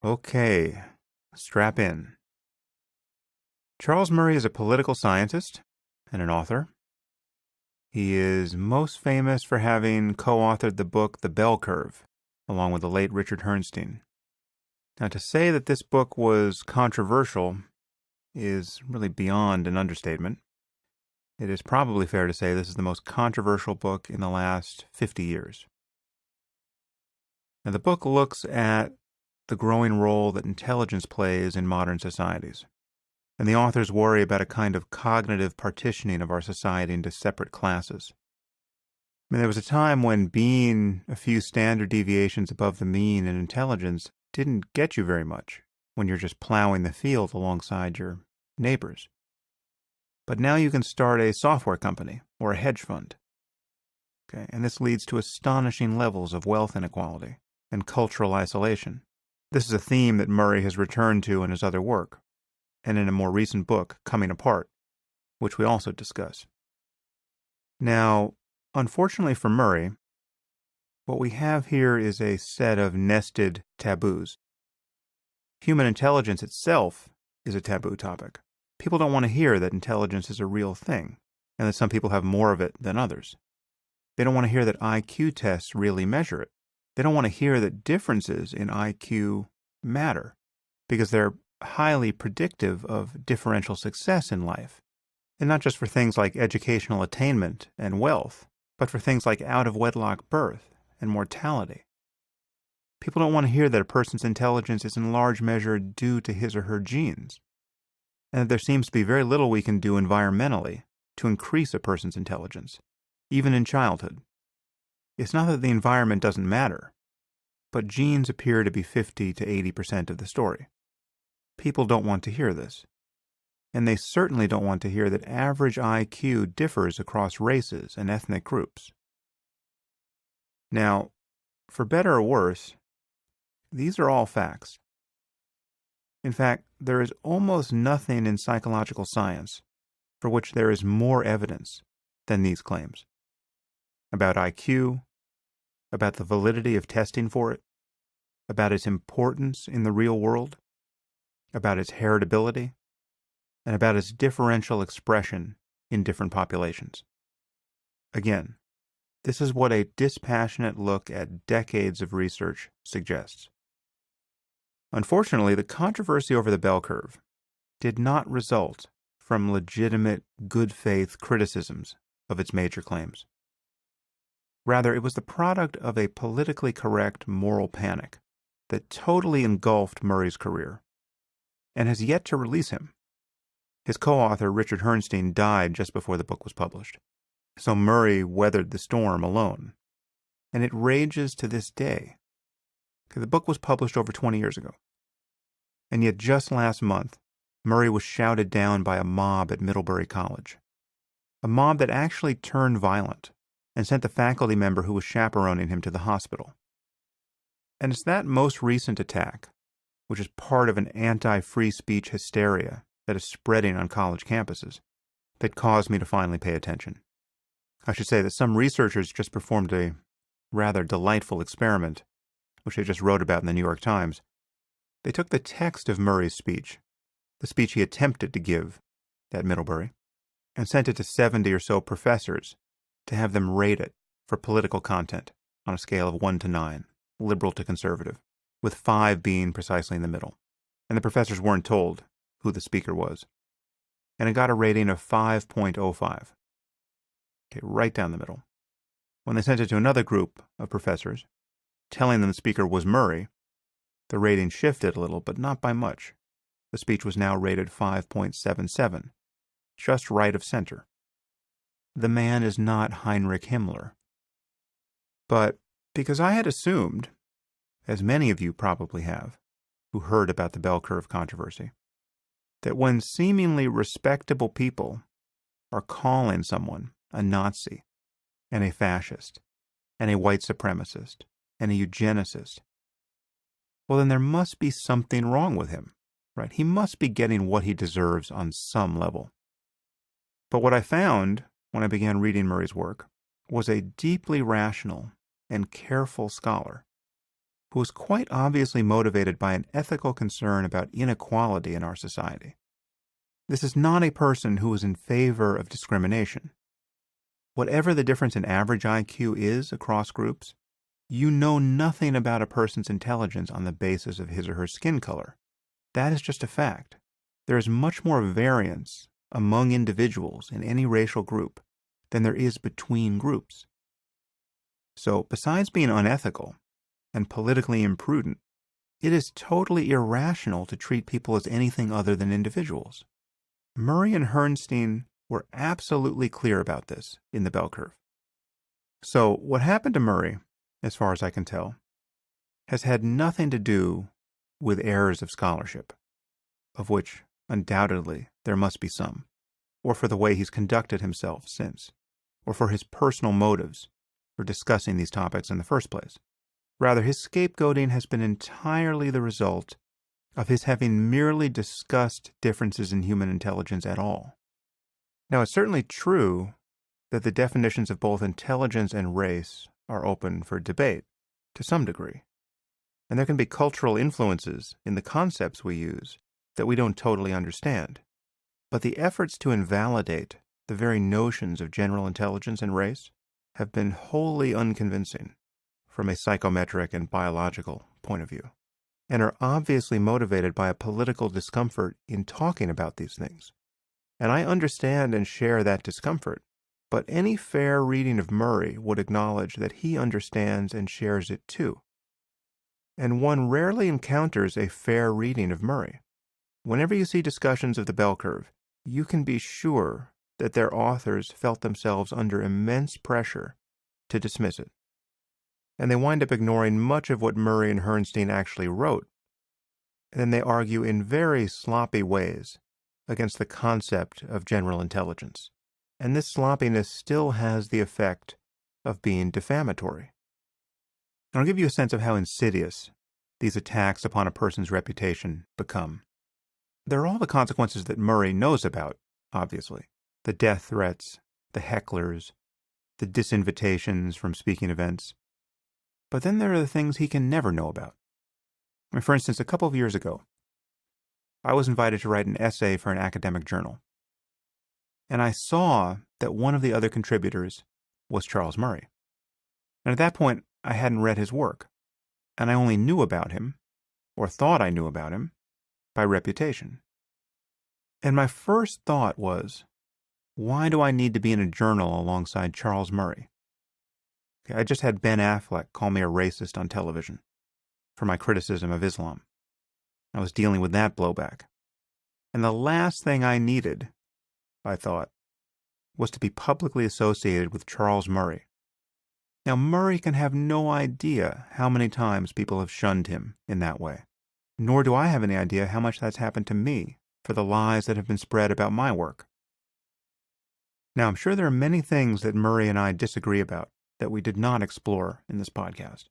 Okay, strap in. Charles Murray is a political scientist and an author. He is most famous for having co-authored the book The Bell Curve, along with the late Richard Herrnstein. Now, to say that this book was controversial is really beyond an understatement. It is probably fair to say this is the most controversial book in the last 50 years. Now, the book looks at the growing role that intelligence plays in modern societies. And the authors worry about a kind of cognitive partitioning of our society into separate classes. I mean, there was a time when being a few standard deviations above the mean in intelligence didn't get you very much when you're just plowing the field alongside your neighbors. But now you can start a software company or a hedge fund. Okay, and this leads to astonishing levels of wealth inequality and cultural isolation. This is a theme that Murray has returned to in his other work, and in a more recent book, Coming Apart, which we also discuss. Now, unfortunately for Murray, what we have here is a set of nested taboos. Human intelligence itself is a taboo topic. People don't want to hear that intelligence is a real thing, and that some people have more of it than others. They don't want to hear that IQ tests really measure it. They don't want to hear that differences in IQ matter, because they're highly predictive of differential success in life, and not just for things like educational attainment and wealth, but for things like out-of-wedlock birth and mortality. People don't want to hear that a person's intelligence is in large measure due to his or her genes, and that there seems to be very little we can do environmentally to increase a person's intelligence, even in childhood. It's not that the environment doesn't matter, but genes appear to be 50 to 80% of the story. People don't want to hear this. And they certainly don't want to hear that average IQ differs across races and ethnic groups. Now, for better or worse, these are all facts. In fact, there is almost nothing in psychological science for which there is more evidence than these claims. About IQ, about the validity of testing for it, about its importance in the real world, about its heritability, and about its differential expression in different populations. Again, this is what a dispassionate look at decades of research suggests. Unfortunately, the controversy over the bell curve did not result from legitimate, good-faith criticisms of its major claims. Rather, it was the product of a politically correct moral panic that totally engulfed Murray's career and has yet to release him. His co-author, Richard Herrnstein, died just before the book was published. So Murray weathered the storm alone. And it rages to this day. The book was published over 20 years ago. And yet just last month, Murray was shouted down by a mob at Middlebury College. A mob that actually turned violent and sent the faculty member who was chaperoning him to the hospital. And it's that most recent attack, which is part of an anti-free speech hysteria that is spreading on college campuses, that caused me to finally pay attention. I should say that some researchers just performed a rather delightful experiment, which they just wrote about in the New York Times. They took the text of Murray's speech, the speech he attempted to give at Middlebury, and sent it to 70 or so professors to have them rate it for political content on a scale of 1 to 9, liberal to conservative, with 5 being precisely in the middle. And the professors weren't told who the speaker was. And it got a rating of 5.05. Okay, right down the middle. When they sent it to another group of professors, telling them the speaker was Murray, the rating shifted a little, but not by much. The speech was now rated 5.77, just right of center. The man is not Heinrich Himmler. But because I had assumed, as many of you probably have, who heard about the bell curve controversy, that when seemingly respectable people are calling someone a Nazi and a fascist and a white supremacist and a eugenicist, well, then there must be something wrong with him, right? He must be getting what he deserves on some level. But what I found when I began reading Murray's work was a deeply rational and careful scholar who was quite obviously motivated by an ethical concern about inequality in our society. This is not a person who is in favor of discrimination. Whatever the difference in average IQ is across groups, you know nothing about a person's intelligence on the basis of his or her skin color. That is just a fact. There is much more variance among individuals in any racial group than there is between groups. So, besides being unethical and politically imprudent, it is totally irrational to treat people as anything other than individuals. Murray and Herrnstein were absolutely clear about this in the bell curve. So, what happened to Murray, as far as I can tell, has had nothing to do with errors of scholarship, of which undoubtedly there must be some, or for the way he's conducted himself since, or for his personal motives for discussing these topics in the first place. Rather, his scapegoating has been entirely the result of his having merely discussed differences in human intelligence at all. Now, it's certainly true that the definitions of both intelligence and race are open for debate, to some degree. And there can be cultural influences in the concepts we use that we don't totally understand. But the efforts to invalidate the very notions of general intelligence and race have been wholly unconvincing from a psychometric and biological point of view, and are obviously motivated by a political discomfort in talking about these things. And I understand and share that discomfort, but any fair reading of Murray would acknowledge that he understands and shares it too. And one rarely encounters a fair reading of Murray. Whenever you see discussions of the bell curve, you can be sure that their authors felt themselves under immense pressure to dismiss it. And they wind up ignoring much of what Murray and Herrnstein actually wrote. And then they argue in very sloppy ways against the concept of general intelligence. And this sloppiness still has the effect of being defamatory. And I'll give you a sense of how insidious these attacks upon a person's reputation become. There are all the consequences that Murray knows about, obviously. The death threats, the hecklers, the disinvitations from speaking events. But then there are the things he can never know about. I mean, for instance, a couple of years ago, I was invited to write an essay for an academic journal. And I saw that one of the other contributors was Charles Murray. And at that point, I hadn't read his work, and I only knew about him, or thought I knew about him, by reputation. And my first thought was, why do I need to be in a journal alongside Charles Murray? I just had Ben Affleck call me a racist on television for my criticism of Islam. I was dealing with that blowback. And the last thing I needed, I thought, was to be publicly associated with Charles Murray. Now, Murray can have no idea how many times people have shunned him in that way, nor do I have any idea how much that's happened to me for the lies that have been spread about my work. Now, I'm sure there are many things that Murray and I disagree about that we did not explore in this podcast.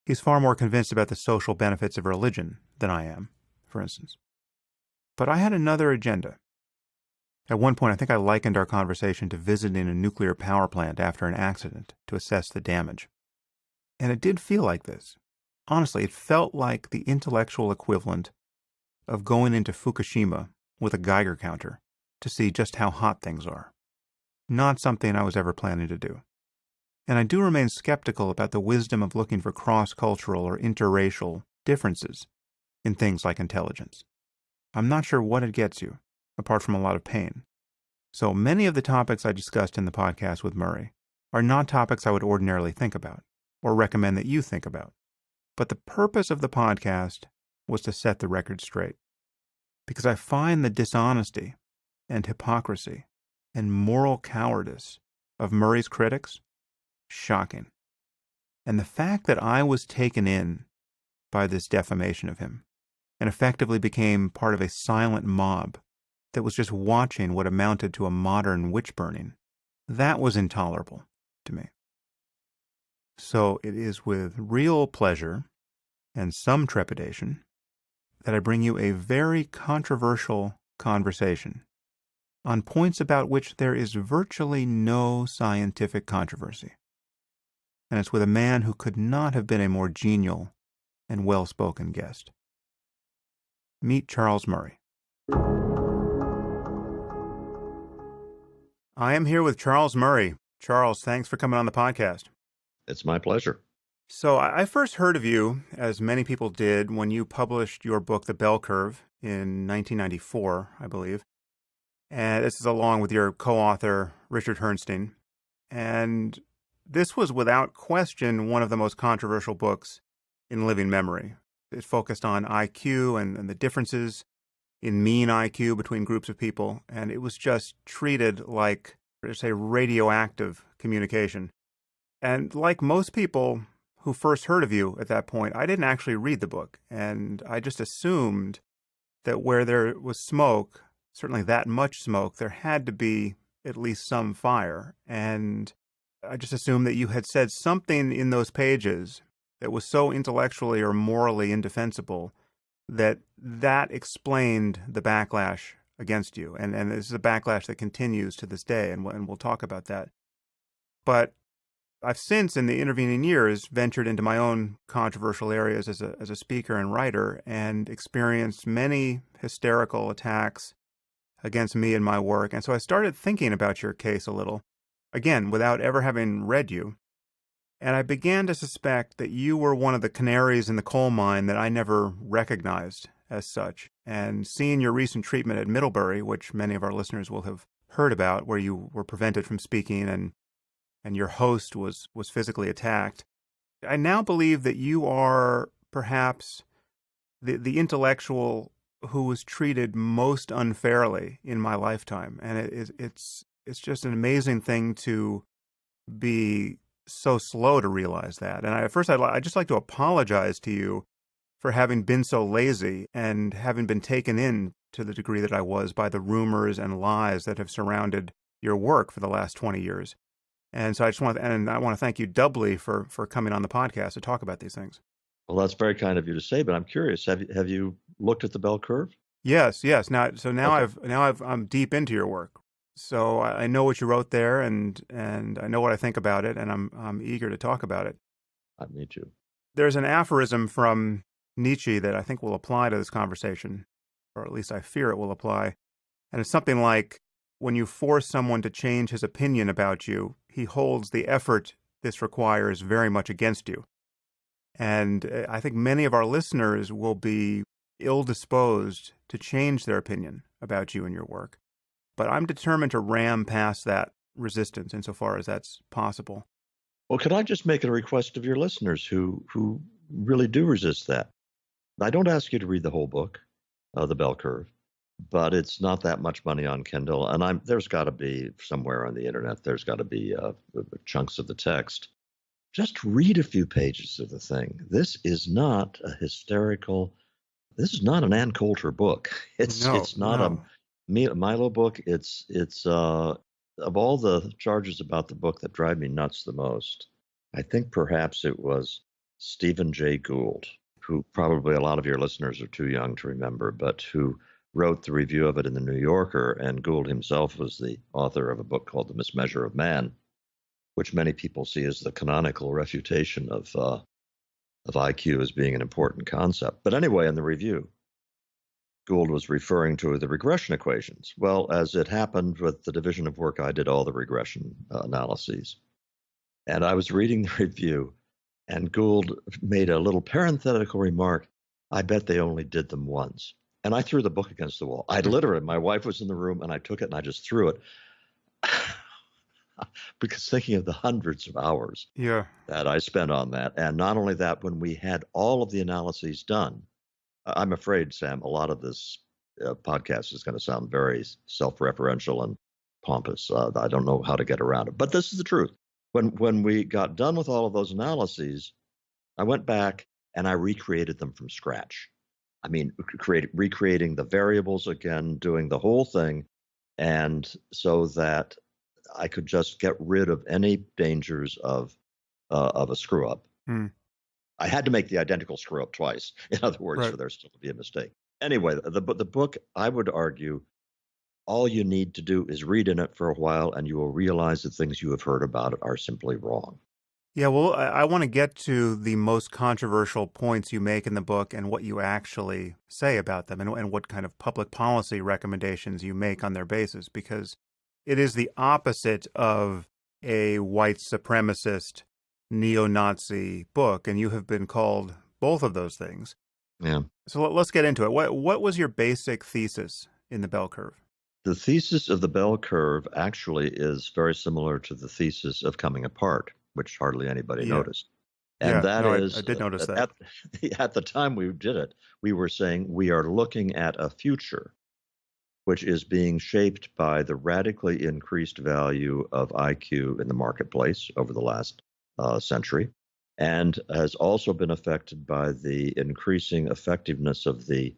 He's far more convinced about the social benefits of religion than I am, for instance. But I had another agenda. At one point, I think I likened our conversation to visiting a nuclear power plant after an accident to assess the damage. And it did feel like this. Honestly, it felt like the intellectual equivalent of going into Fukushima with a Geiger counter to see just how hot things are. Not something I was ever planning to do. And I do remain skeptical about the wisdom of looking for cross-cultural or interracial differences in things like intelligence. I'm not sure what it gets you, apart from a lot of pain. So many of the topics I discussed in the podcast with Murray are not topics I would ordinarily think about, or recommend that you think about. But the purpose of the podcast was to set the record straight. Because I find the dishonesty and hypocrisy and moral cowardice of Murray's critics shocking. And the fact that I was taken in by this defamation of him and effectively became part of a silent mob that was just watching what amounted to a modern witch burning, that was intolerable to me. So it is with real pleasure and some trepidation that I bring you a very controversial conversation on points about which there is virtually no scientific controversy. And it's with a man who could not have been a more genial and well-spoken guest. Meet Charles Murray. I am here with Charles Murray. Charles, thanks for coming on the podcast. It's my pleasure. So I first heard of you, as many people did, when you published your book, The Bell Curve, in 1994, I believe. And this is along with your co-author, Richard Herrnstein. And this was without question one of the most controversial books in living memory. It focused on IQ and the differences in mean IQ between groups of people. And it was just treated like, say, radioactive communication. And like most people who first heard of you at that point, I didn't actually read the book. And I just assumed that where there was smoke, certainly that much smoke, there had to be at least some fire. And I just assumed that you had said something in those pages that was so intellectually or morally indefensible that explained the backlash against you. And this is a backlash that continues to this day, and we'll talk about that. But I've since, in the intervening years, ventured into my own controversial areas as a speaker and writer, and experienced many hysterical attacks against me and my work. And so I started thinking about your case a little, again, without ever having read you. And I began to suspect that you were one of the canaries in the coal mine that I never recognized as such. And seeing your recent treatment at Middlebury, which many of our listeners will have heard about, where you were prevented from speaking and your host was physically attacked, I now believe that you are perhaps the intellectual who was treated most unfairly in my lifetime. And it's just an amazing thing to be so slow to realize that. And I'd just like to apologize to you for having been so lazy and having been taken in to the degree that I was by the rumors and lies that have surrounded your work for the last 20 years. And so I want to thank you doubly for coming on the podcast to talk about these things. Well, that's very kind of you to say, but I'm curious. Have you looked at the bell curve? Yes. Now Okay. I'm deep into your work. So I know what you wrote there, and I know what I think about it, and I'm eager to talk about it. Me too. There's an aphorism from Nietzsche that I think will apply to this conversation, or at least I fear it will apply. And it's something like, when you force someone to change his opinion about you, he holds the effort this requires very much against you. And I think many of our listeners will be ill-disposed to change their opinion about you and your work. But I'm determined to ram past that resistance insofar as that's possible. Well, could I just make a request of your listeners who really do resist that? I don't ask you to read the whole book, The Bell Curve, but it's not that much money on Kindle. And there's got to be somewhere on the internet, there's got to be chunks of the text. Just read a few pages of the thing. This is not this is not an Ann Coulter book. It's not a Milo book. It's of all the charges about the book that drive me nuts the most, I think perhaps it was Stephen Jay Gould, who probably a lot of your listeners are too young to remember, but who wrote the review of it in the New Yorker. And Gould himself was the author of a book called The Mismeasure of Man, which many people see as the canonical refutation of IQ as being an important concept. But anyway, in the review, Gould was referring to the regression equations. Well, as it happened with the division of work, I did all the regression analyses. And I was reading the review, and Gould made a little parenthetical remark, I bet they only did them once. And I threw the book against the wall. My wife was in the room, and I took it and I just threw it. Because thinking of the hundreds of hours that I spent on that. And not only that, when we had all of the analyses done, I'm afraid, Sam, a lot of this podcast is going to sound very self-referential and pompous. I don't know how to get around it. But this is the truth. When we got done with all of those analyses, I went back and I recreated them from scratch. I mean, recreating the variables again, doing the whole thing, and so that I could just get rid of any dangers of a screw up. I had to make the identical screw up twice, in other words, for there still to be a mistake. Anyway, the book, I would argue, all you need to do is read in it for a while, and you will realize that things you have heard about it are simply wrong. Yeah, well, I want to get to the most controversial points you make in the book and what you actually say about them and what kind of public policy recommendations you make on their basis, because it is the opposite of a white supremacist neo-Nazi book, and you have been called both of those things. Yeah. So let's get into it. What was your basic thesis in the bell curve? The thesis of the bell curve actually is very similar to the thesis of Coming Apart, which hardly anybody Yeah. noticed. And Yeah, that no, I is, did notice that. at the time we did it, we were saying we are looking at a future which is being shaped by the radically increased value of IQ in the marketplace over the last century, and has also been affected by the increasing effectiveness of the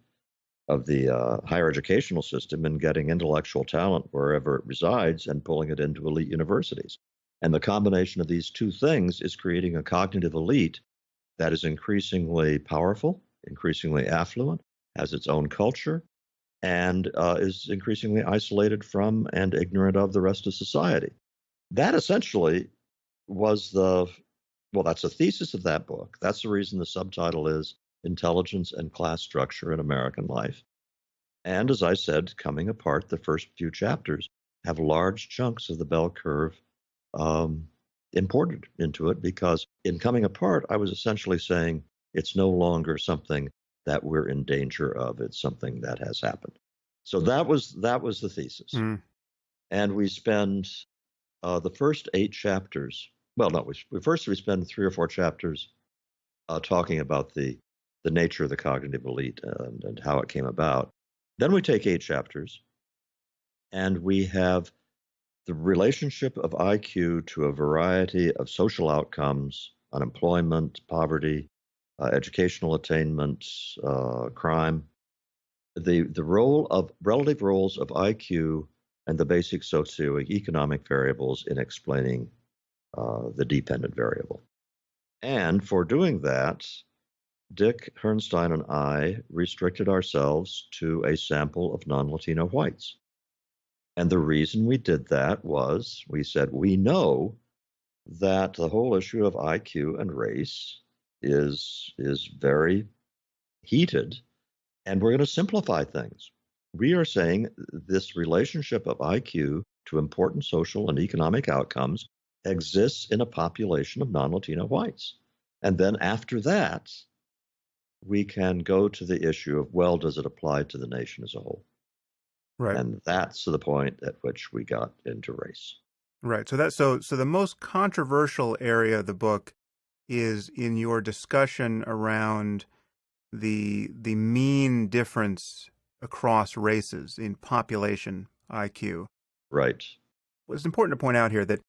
higher educational system in getting intellectual talent wherever it resides and pulling it into elite universities. And the combination of these two things is creating a cognitive elite that is increasingly powerful, increasingly affluent, has its own culture, and is increasingly isolated from and ignorant of the rest of society. That essentially was that's the thesis of that book. That's the reason the subtitle is Intelligence and Class Structure in American Life. And as I said, Coming Apart, the first few chapters have large chunks of the bell curve imported into it, because in Coming Apart, I was essentially saying it's no longer something that we're in danger of. It's something that has happened. So that was the thesis. Mm. And we spend the first 8 chapters. Well, no, we spend 3 or 4 chapters talking about the nature of the cognitive elite and how it came about. Then we take 8 chapters, and we have the relationship of IQ to a variety of social outcomes: unemployment, poverty, educational attainment, crime. The relative roles of IQ and the basic socioeconomic variables in explaining the dependent variable. And for doing that, Dick Herrnstein and I restricted ourselves to a sample of non-Latino whites. And the reason we did that was we said we know that the whole issue of IQ and race is very heated, and we're going to simplify things. We are saying this relationship of IQ to important social and economic outcomes exists in a population of non-Latino whites. And then after that, we can go to the issue of, well, does it apply to the nation as a whole? Right. And that's the point at which we got into race. Right. So the most controversial area of the book is in your discussion around the mean difference across races in population IQ. Right. Well, it's important to point out here that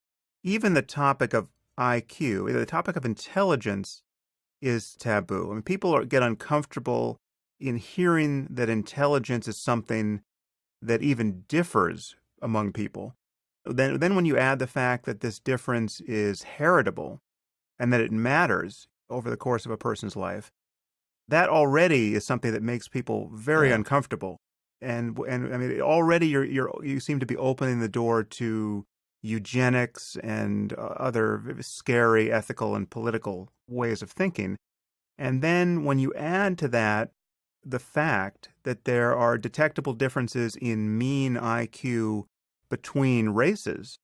even the topic of IQ, the topic of intelligence, is taboo. I mean, people get uncomfortable in hearing that intelligence is something that even differs among people. Then when you add the fact that this difference is heritable and that it matters over the course of a person's life, that already is something that makes people very uncomfortable. And I mean, already you seem to be opening the door to eugenics and other scary ethical and political ways of thinking. And then when you add to that the fact that there are detectable differences in mean IQ between races,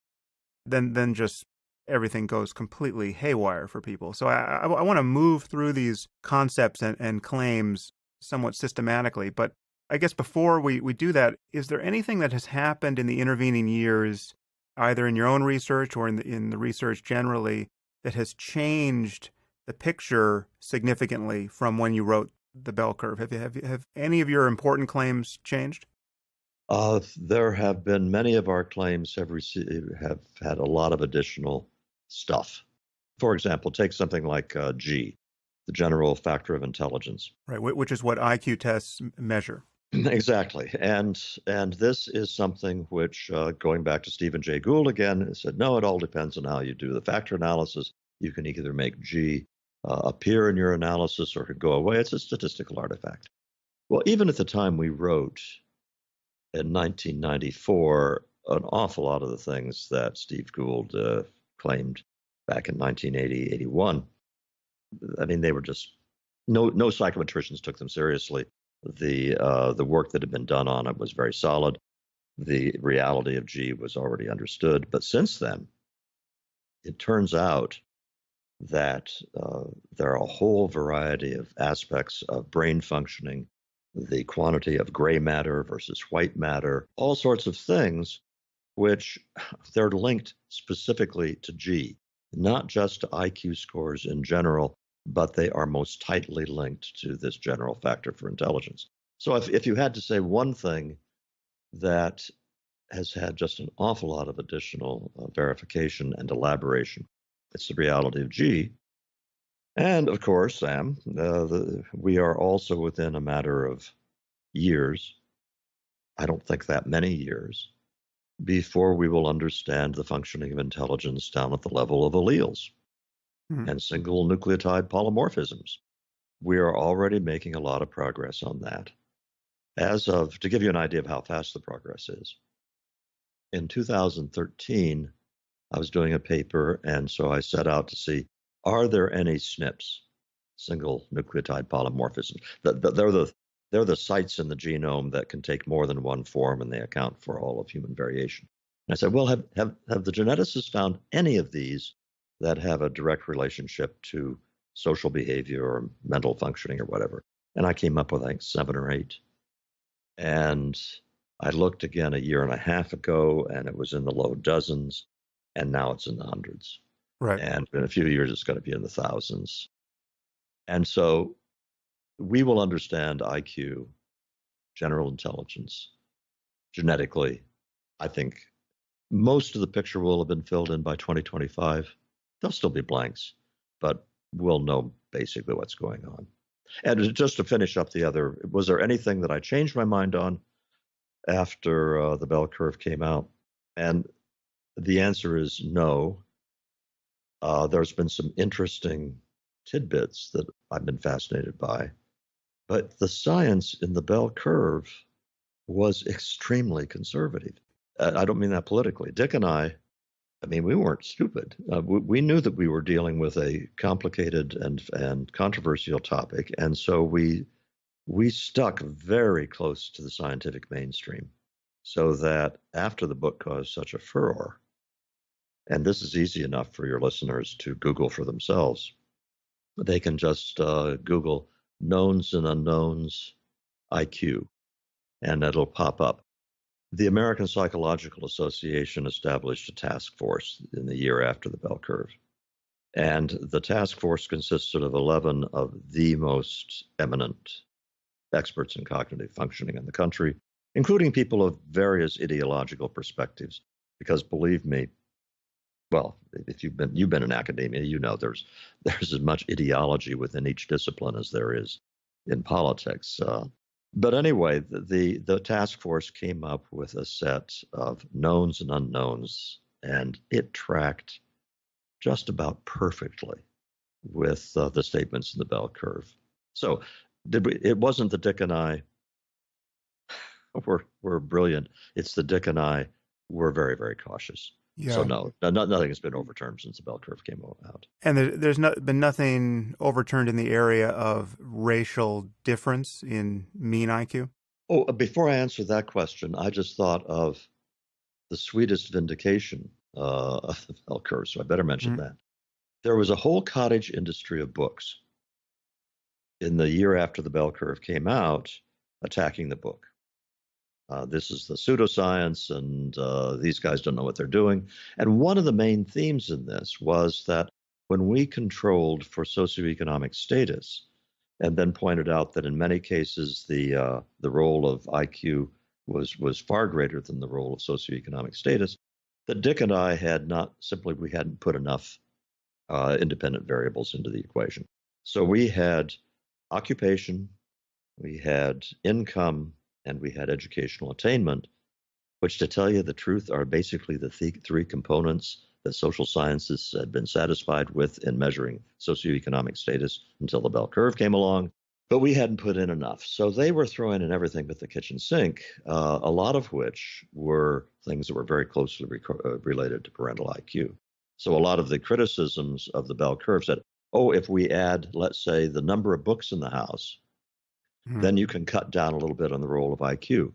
then just everything goes completely haywire for people. So I want to move through these concepts and claims somewhat systematically. But I guess before we do that, is there anything that has happened in the intervening years, either in your own research or in the research generally, that has changed the picture significantly from when you wrote the bell curve? Have any of your important claims changed? There have been many of our claims have had a lot of additional stuff. For example, take something like G, the general factor of intelligence. Right, which is what IQ tests measure. Exactly. And this is something which, going back to Stephen Jay Gould again, said, no, it all depends on how you do the factor analysis. You can either make G appear in your analysis or it could go away. It's a statistical artifact. Well, even at the time we wrote in 1994, an awful lot of the things that Steve Gould claimed back in 1980, 81. I mean, they were just, no psychometricians took them seriously. The work that had been done on it was very solid. The reality of G was already understood. But since then, it turns out that there are a whole variety of aspects of brain functioning, the quantity of gray matter versus white matter, all sorts of things, which they're linked specifically to G, not just to IQ scores in general, but they are most tightly linked to this general factor for intelligence. So if you had to say one thing that has had just an awful lot of additional verification and elaboration, it's the reality of G. And of course, Sam, we are also within a matter of years, I don't think that many years, before we will understand the functioning of intelligence down at the level of alleles and single nucleotide polymorphisms. We are already making a lot of progress on that. To give you an idea of how fast the progress is, in 2013, I was doing a paper, and so I set out to see, are there any SNPs, single nucleotide polymorphisms? They're the sites in the genome that can take more than one form, and they account for all of human variation. And I said, well, have the geneticists found any of these that have a direct relationship to social behavior or mental functioning or whatever? And I came up with, I think, 7 or 8. And I looked again a year and a half ago, and it was in the low dozens, and now it's in the hundreds. Right. And in a few years, it's going to be in the thousands. And so we will understand IQ, general intelligence, genetically. I think most of the picture will have been filled in by 2025. There'll still be blanks, but we'll know basically what's going on. And just to finish up was there anything that I changed my mind on after the bell curve came out? And the answer is no. There's been some interesting tidbits that I've been fascinated by, but the science in the bell curve was extremely conservative. I don't mean that politically. Dick and I mean, we weren't stupid. We knew that we were dealing with a complicated and controversial topic, and so we stuck very close to the scientific mainstream, so that after the book caused such a furor, and this is easy enough for your listeners to Google for themselves, they can just Google knowns and unknowns IQ, and it'll pop up. The American Psychological Association established a task force in the year after the bell curve. And the task force consisted of 11 of the most eminent experts in cognitive functioning in the country, including people of various ideological perspectives. Because believe me, well, if you've been in academia, you know there's as much ideology within each discipline as there is in politics. But anyway, the task force came up with a set of knowns and unknowns, and it tracked just about perfectly with the statements in the bell curve. So it wasn't that Dick and I were brilliant. It's that Dick and I were very, very cautious. Yeah. So no, nothing has been overturned since the bell curve came out. And there's been nothing overturned in the area of racial difference in mean IQ? Oh, before I answer that question, I just thought of the sweetest vindication of the bell curve, so I better mention that. There was a whole cottage industry of books in the year after the bell curve came out attacking the book. This is the pseudoscience, and these guys don't know what they're doing. And one of the main themes in this was that when we controlled for socioeconomic status, and then pointed out that in many cases the role of IQ was far greater than the role of socioeconomic status, that Dick and I we hadn't put enough independent variables into the equation. So we had occupation, we had income, and we had educational attainment, which, to tell you the truth, are basically the three components that social sciences had been satisfied with in measuring socioeconomic status until the bell curve came along. But we hadn't put in enough. So they were throwing in everything but the kitchen sink, a lot of which were things that were very closely related to parental IQ. So a lot of the criticisms of the bell curve said, oh, if we add, let's say, the number of books in the house, then you can cut down a little bit on the role of IQ.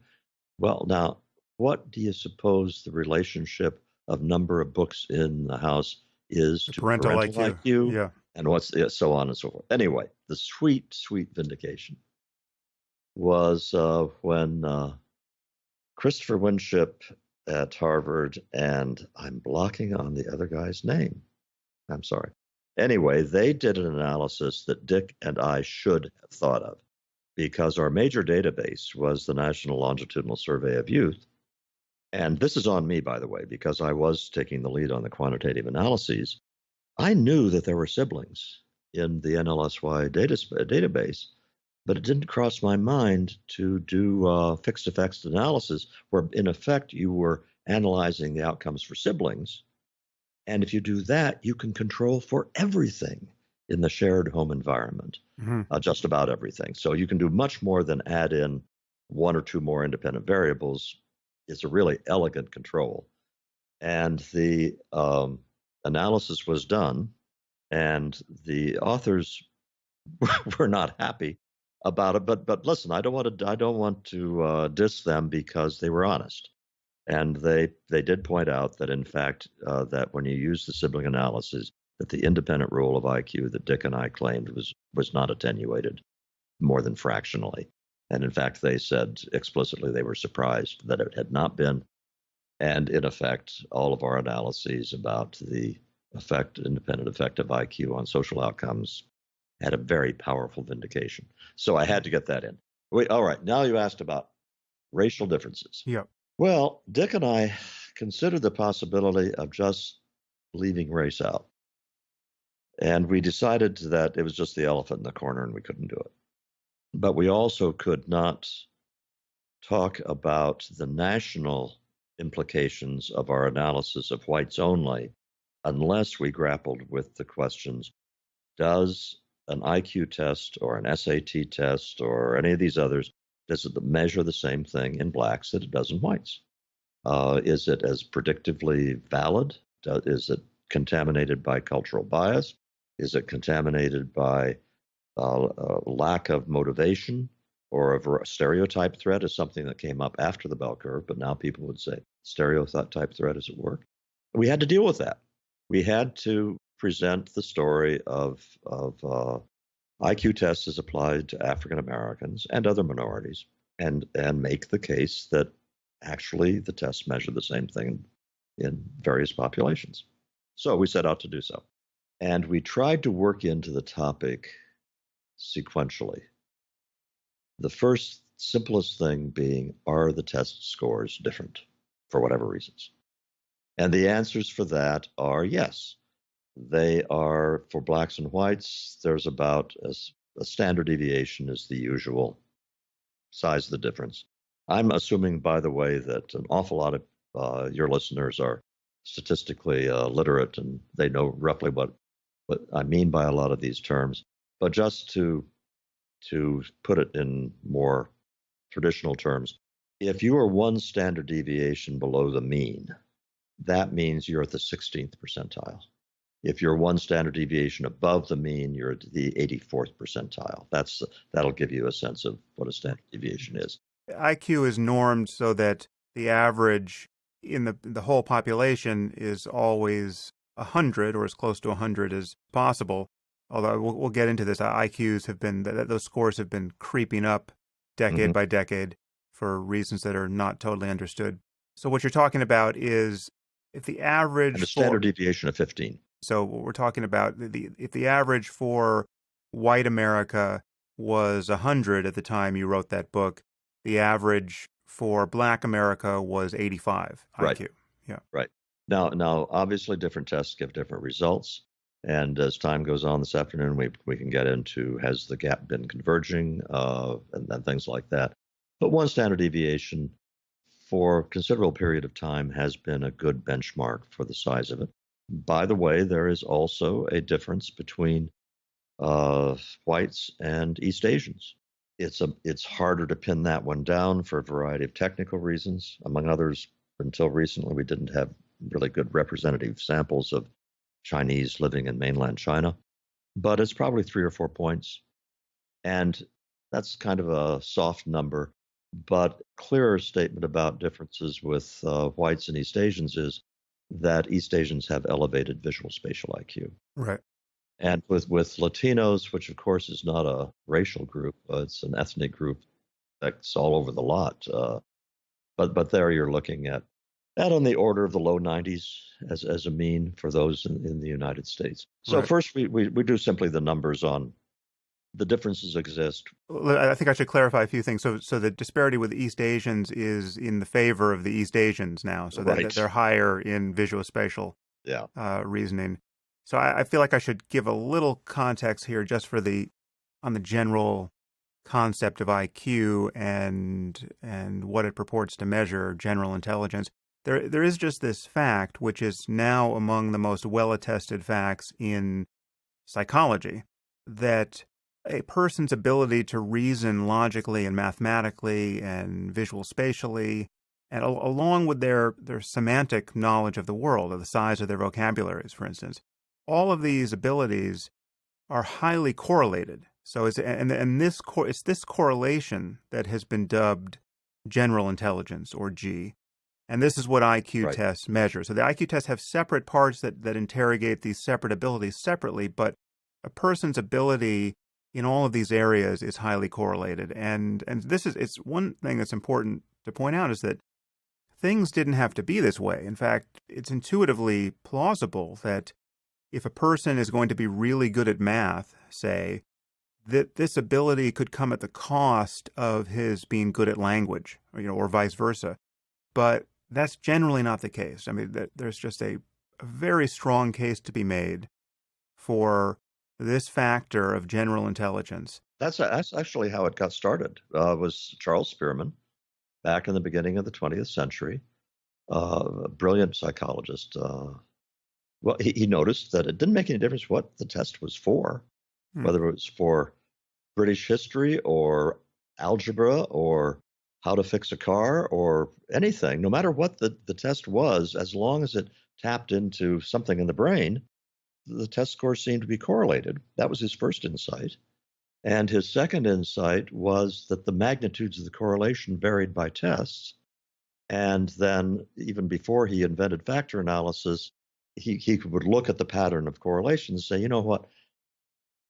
Well, now, what do you suppose the relationship of number of books in the house is to Parental parental IQ. IQ? Yeah. And what's so on and so forth. Anyway, the sweet, sweet vindication was when Christopher Winship at Harvard, and I'm blocking on the other guy's name. I'm sorry. Anyway, they did an analysis that Dick and I should have thought of, because our major database was the National Longitudinal Survey of Youth. And this is on me, by the way, because I was taking the lead on the quantitative analyses. I knew that there were siblings in the NLSY database, but it didn't cross my mind to do fixed effects analysis, where in effect you were analyzing the outcomes for siblings. And if you do that, you can control for everything in the shared home environment, just about everything. So you can do much more than add in one or two more independent variables. It's a really elegant control. And the analysis was done, and the authors were not happy about it. But listen, I don't want to diss them, because they were honest. And they did point out that, in fact, that when you use the sibling analysis, that the independent role of IQ that Dick and I claimed was not attenuated more than fractionally. And in fact, they said explicitly they were surprised that it had not been. And in effect, all of our analyses about the independent effect of IQ on social outcomes had a very powerful vindication. So I had to get that in. All right, now you asked about racial differences. Yeah. Well, Dick and I considered the possibility of just leaving race out. And we decided that it was just the elephant in the corner and we couldn't do it. But we also could not talk about the national implications of our analysis of whites only unless we grappled with the questions: does an IQ test or an SAT test or any of these others, does it measure the same thing in blacks that it does in whites? Is it as predictively valid? Is it contaminated by cultural bias? Is it contaminated by lack of motivation, or a stereotype threat is something that came up after the bell curve, but now people would say stereotype threat is at work. We had to deal with that. We had to present the story of IQ tests as applied to African Americans and other minorities, and make the case that actually the tests measure the same thing in various populations. So we set out to do so. And we tried to work into the topic sequentially. The first simplest thing being, are the test scores different for whatever reasons? And the answers for that are yes. They are, for blacks and whites, there's about a standard deviation is the usual size of the difference. I'm assuming, by the way, that an awful lot of your listeners are statistically literate, and they know roughly what I mean by a lot of these terms. But just to put it in more traditional terms, if you are one standard deviation below the mean, that means you're at the 16th percentile. If you're one standard deviation above the mean, you're at the 84th percentile. That'll give you a sense of what a standard deviation is. IQ is normed so that the average in the whole population is always 100, or as close to 100 as possible. Although we'll get into this, IQs have been, those scores have been creeping up decade by decade for reasons that are not totally understood. So what you're talking about is if the average... And a standard deviation of 15. So what we're talking about, if the average for white America was 100 at the time you wrote that book, the average for black America was 85 right. IQ. Yeah. Right. Now, obviously, different tests give different results. And as time goes on this afternoon, we can get into, has the gap been converging, and things like that. But one standard deviation for a considerable period of time has been a good benchmark for the size of it. By the way, there is also a difference between whites and East Asians. It's harder to pin that one down for a variety of technical reasons. Among others, until recently, we didn't have really good representative samples of Chinese living in mainland China, but it's probably 3 or 4 points. And that's kind of a soft number, but clearer statement about differences with whites and East Asians is that East Asians have elevated visual spatial IQ. Right. And with Latinos, which of course is not a racial group, it's an ethnic group that's all over the lot. But there you're looking at on the order of the low 90s as a mean for those in the United States. So Right. first we do simply the numbers on the differences exist. I think I should clarify a few things. So the disparity with East Asians is in the favor of the East Asians now, so that they're higher in visuospatial reasoning. So I feel like I should give a little context here just on the general concept of IQ and what it purports to measure, general intelligence. There is just this fact, which is now among the most well-attested facts in psychology, that a person's ability to reason logically and mathematically and visual spatially, and along with their semantic knowledge of the world, of the size of their vocabularies, for instance, all of these abilities are highly correlated. So it's this correlation that has been dubbed general intelligence, or G. And this is what IQ tests measure. So the IQ tests have separate parts that interrogate these separate abilities separately, but a person's ability in all of these areas is highly correlated. And it's one thing that's important to point out is that things didn't have to be this way. In fact, it's intuitively plausible that if a person is going to be really good at math, say, that this ability could come at the cost of his being good at language, or vice versa. But that's generally not the case. I mean, there's just a very strong case to be made for this factor of general intelligence. That's actually how it got started. Was Charles Spearman back in the beginning of the 20th century, a brilliant psychologist. Well, he noticed that it didn't make any difference what the test was for, whether it was for British history or algebra or how to fix a car or anything. No matter what the test was, as long as it tapped into something in the brain, the test scores seemed to be correlated. That was his first insight. And his second insight was that the magnitudes of the correlation varied by tests. And then even before he invented factor analysis, he would look at the pattern of correlation and say, you know what,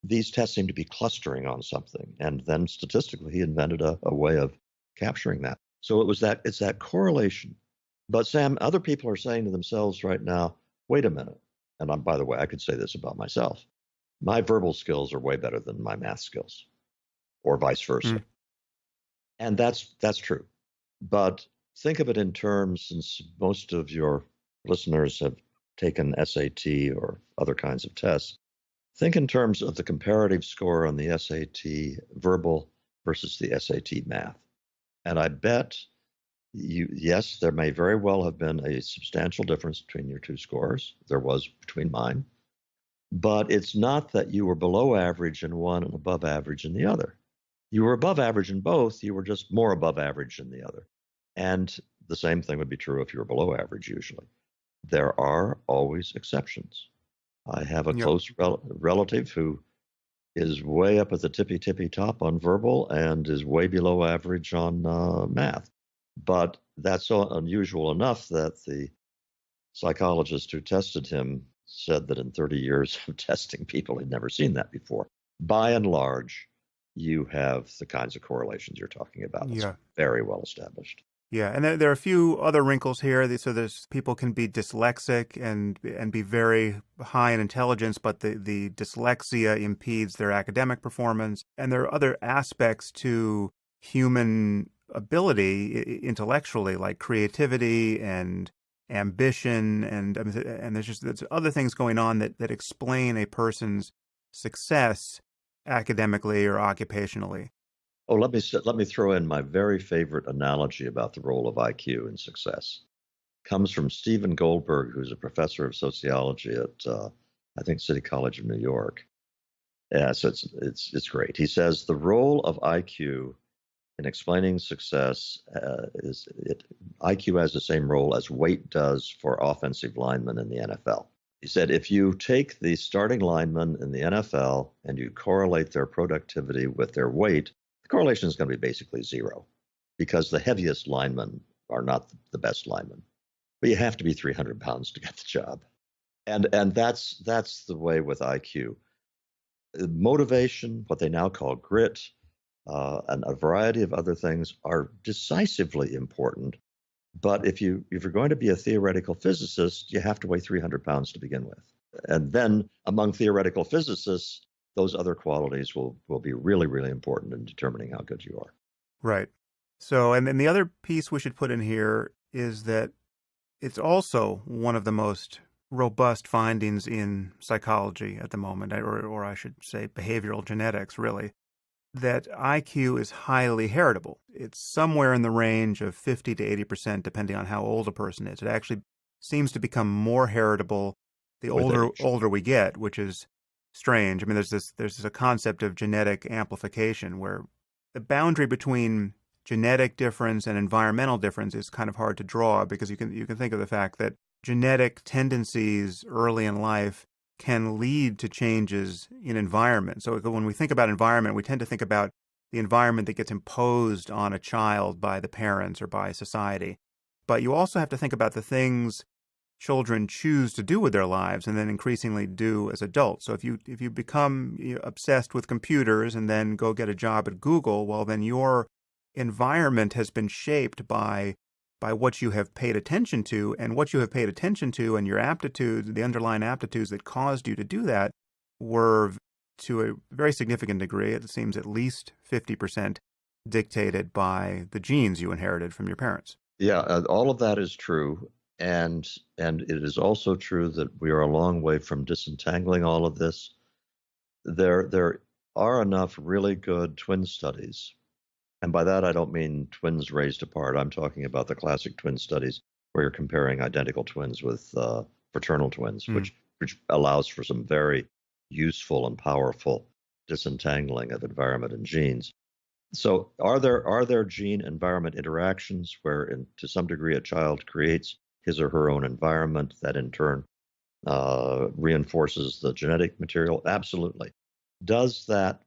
these tests seem to be clustering on something. And then statistically, he invented a way of capturing that. So it's that correlation. But Sam, other people are saying to themselves right now, wait a minute. And by the way, I could say this about myself. My verbal skills are way better than my math skills, or vice versa. And that's true. But think of it in terms, since most of your listeners have taken SAT or other kinds of tests, think in terms of the comparative score on the SAT verbal versus the SAT math. And I bet yes, there may very well have been a substantial difference between your two scores. There was between mine. But it's not that you were below average in one and above average in the other. You were above average in both. You were just more above average in the other. And the same thing would be true if you were below average usually. There are always exceptions. I have a close relative who is way up at the tippy top on verbal and is way below average on math. But that's so unusual enough that the psychologist who tested him said that in 30 years of testing people, he'd never seen that before. By and large, you have the kinds of correlations you're talking about. It's very well established. Yeah, and there are a few other wrinkles here. So there's people can be dyslexic and be very high in intelligence, but the dyslexia impedes their academic performance. And there are other aspects to human ability intellectually, like creativity and ambition, and there's other things going on that explain a person's success academically or occupationally. Oh, let me throw in my very favorite analogy about the role of IQ in success. Comes from Stephen Goldberg, who's a professor of sociology at I think City College of New York. Yeah, so it's great. He says the role of IQ in explaining success IQ has the same role as weight does for offensive linemen in the NFL. He said, if you take the starting linemen in the NFL and you correlate their productivity with their weight, the correlation is going to be basically zero because the heaviest linemen are not the best linemen. But you have to be 300 pounds to get the job. And that's the way with IQ. Motivation, what they now call grit, and a variety of other things are decisively important. But if you're going to be a theoretical physicist, you have to weigh 300 pounds to begin with. And then among theoretical physicists, those other qualities will be really, really important in determining how good you are. Right. So, and then the other piece we should put in here is that it's also one of the most robust findings in psychology at the moment, or I should say behavioral genetics, really, that IQ is highly heritable. It's somewhere in the range of 50 to 80%, depending on how old a person is. It actually seems to become more heritable the older we get, which is strange. I mean, there's a concept of genetic amplification where the boundary between genetic difference and environmental difference is kind of hard to draw, because you can think of the fact that genetic tendencies early in life can lead to changes in environment. So when we think about environment, we tend to think about the environment that gets imposed on a child by the parents or by society. But you also have to think about the things children choose to do with their lives and then increasingly do as adults. So if you become obsessed with computers and then go get a job at Google, well, then your environment has been shaped by what you have paid attention to, and what you have paid attention to and your aptitudes, the underlying aptitudes that caused you to do that, were to a very significant degree, it seems at least 50%, dictated by the genes you inherited from your parents. Yeah, all of that is true. And it is also true that we are a long way from disentangling all of this. There are enough really good twin studies. And by that, I don't mean twins raised apart. I'm talking about the classic twin studies where you're comparing identical twins with fraternal twins, which allows for some very useful and powerful disentangling of environment and genes. So are there gene-environment interactions where, to some degree, a child creates his or her own environment that in turn reinforces the genetic material? Absolutely. Does that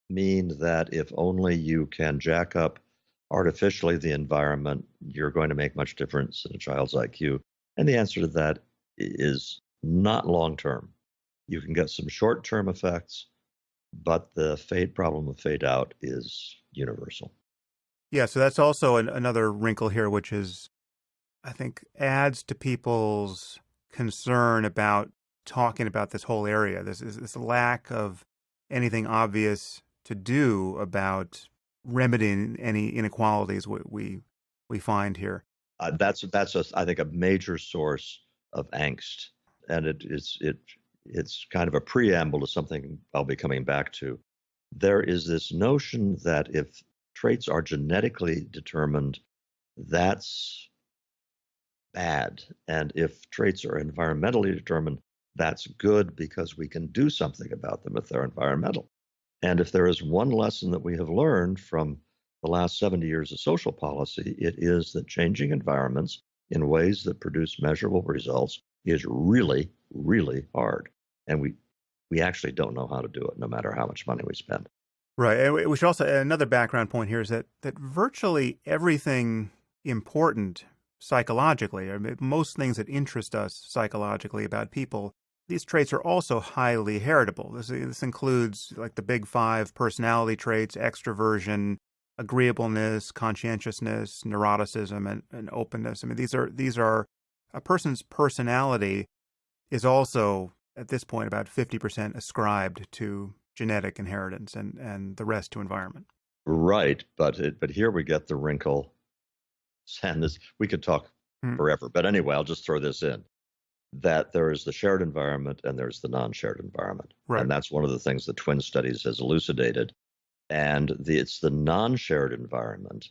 mean that if only you can jack up artificially the environment, you're going to make much difference in a child's IQ? And the answer to that is not long-term. You can get some short-term effects, but the problem of fade out is universal. Yeah, so that's also another wrinkle here, which is, I think, adds to people's concern about talking about this whole area. This lack of anything obvious to do about remedying any inequalities we find here. That's I think a major source of angst, and it's kind of a preamble to something I'll be coming back to. There is this notion that if traits are genetically determined, that's bad, and if traits are environmentally determined, that's good because we can do something about them if they're environmental. And if there is one lesson that we have learned from the last 70 years of social policy, it is that changing environments in ways that produce measurable results is really, really hard. And we actually don't know how to do it, no matter how much money we spend. Right. And we should also, another background point here is that virtually everything important psychologically, or most things that interest us psychologically about people, these traits are also highly heritable. This includes like the big 5 personality traits: extroversion, agreeableness, conscientiousness, neuroticism, and openness. I mean, these are a person's personality is also at this point about 50% ascribed to genetic inheritance, and the rest to environment. Right, but here we get the wrinkle, and this we could talk forever. But anyway, I'll just throw this in. That there is the shared environment and there's the non-shared environment. Right. And that's one of the things that twin studies has elucidated. And it's the non-shared environment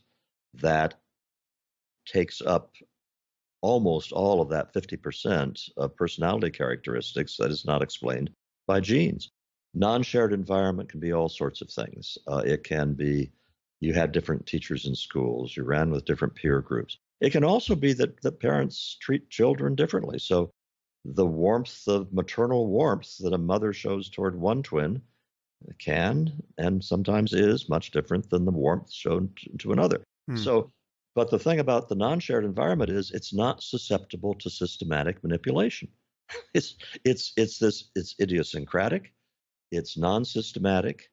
that takes up almost all of that 50% of personality characteristics that is not explained by genes. Non-shared environment can be all sorts of things. It can be you had different teachers in schools, you ran with different peer groups. It can also be that parents treat children differently. So the warmth of maternal warmth that a mother shows toward one twin can and sometimes is much different than the warmth shown to another. Hmm. So, but the thing about the non-shared environment is it's not susceptible to systematic manipulation. It's it's idiosyncratic, it's non-systematic.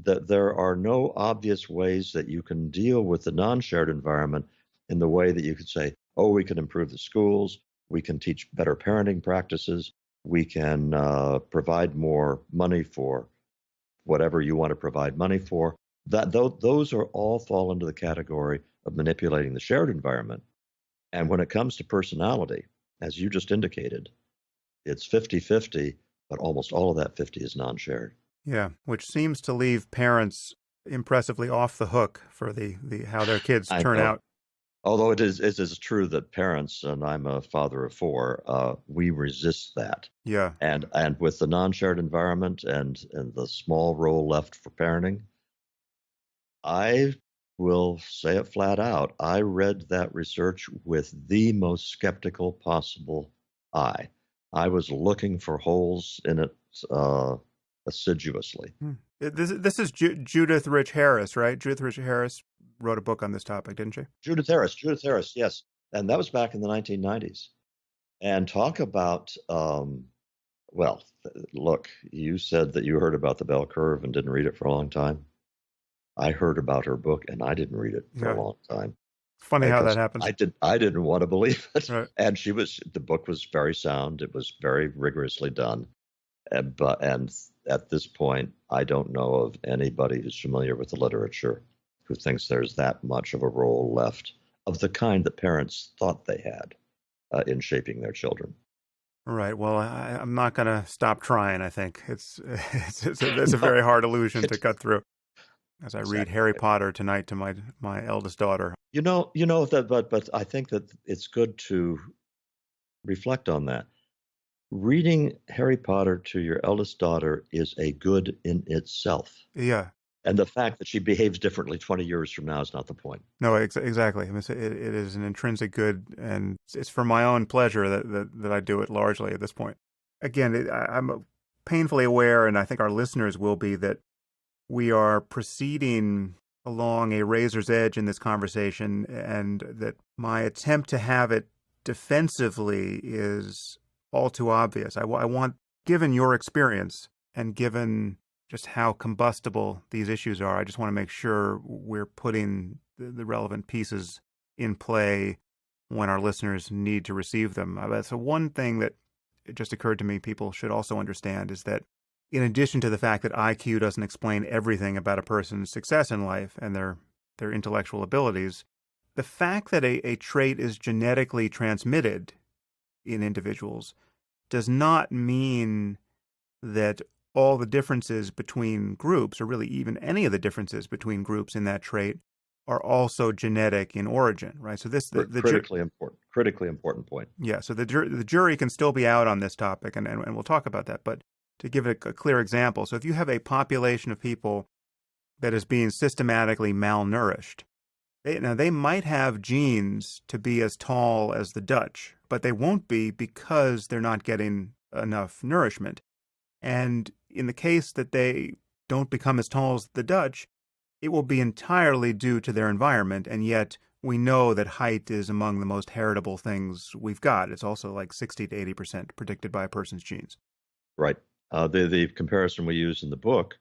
That there are no obvious ways that you can deal with the non-shared environment in the way that you could say, oh, we can improve the schools, we can teach better parenting practices, we can provide more money for whatever you want to provide money for. Those are all fall into the category of manipulating the shared environment. And when it comes to personality, as you just indicated, it's 50-50, but almost all of that 50 is non-shared. Yeah, which seems to leave parents impressively off the hook for the how their kids I turn know. out. Although it is true that parents, and I'm a father of four, we resist that. Yeah. And with the non-shared environment and the small role left for parenting, I will say it flat out. I read that research with the most skeptical possible eye. I was looking for holes in it assiduously. This is Judith Rich Harris, right? Judith Rich Harris wrote a book on this topic, didn't she? Judith Harris, yes. And that was back in the 1990s. And talk about, well, look, you said that you heard about the bell curve and didn't read it for a long time. I heard about her book and I didn't read it for a long time. It's funny how that happens. I didn't want to believe it. Right. And the book was very sound. It was very rigorously done. And at this point, I don't know of anybody who's familiar with the literature who thinks there's that much of a role left of the kind that parents thought they had in shaping their children. Right. Well, I'm not going to stop trying. I think it's a very hard illusion to cut through. As I read Harry Potter tonight to my eldest daughter. You know that, but I think that it's good to reflect on that. Reading Harry Potter to your eldest daughter is a good in itself. Yeah. And the fact that she behaves differently 20 years from now is not the point. No, exactly. I mean, it is an intrinsic good, and it's for my own pleasure that I do it largely at this point. Again, I'm painfully aware, and I think our listeners will be, that we are proceeding along a razor's edge in this conversation, and that my attempt to have it defensively is all too obvious. I want, given your experience and given just how combustible these issues are, I just want to make sure we're putting the relevant pieces in play when our listeners need to receive them. So one thing that it just occurred to me people should also understand is that in addition to the fact that IQ doesn't explain everything about a person's success in life and their intellectual abilities, the fact that a trait is genetically transmitted in individuals does not mean that all the differences between groups, or really even any of the differences between groups in that trait, are also genetic in origin, right? So this critically important point. Yeah. So the jury can still be out on this topic, and we'll talk about that. But to give it a clear example, so if you have a population of people that is being systematically malnourished, they might have genes to be as tall as the Dutch, but they won't be because they're not getting enough nourishment. And in the case that they don't become as tall as the Dutch, it will be entirely due to their environment, and yet we know that height is among the most heritable things we've got. It's also like 60 to 80% predicted by a person's genes. Right. The comparison we use in the book,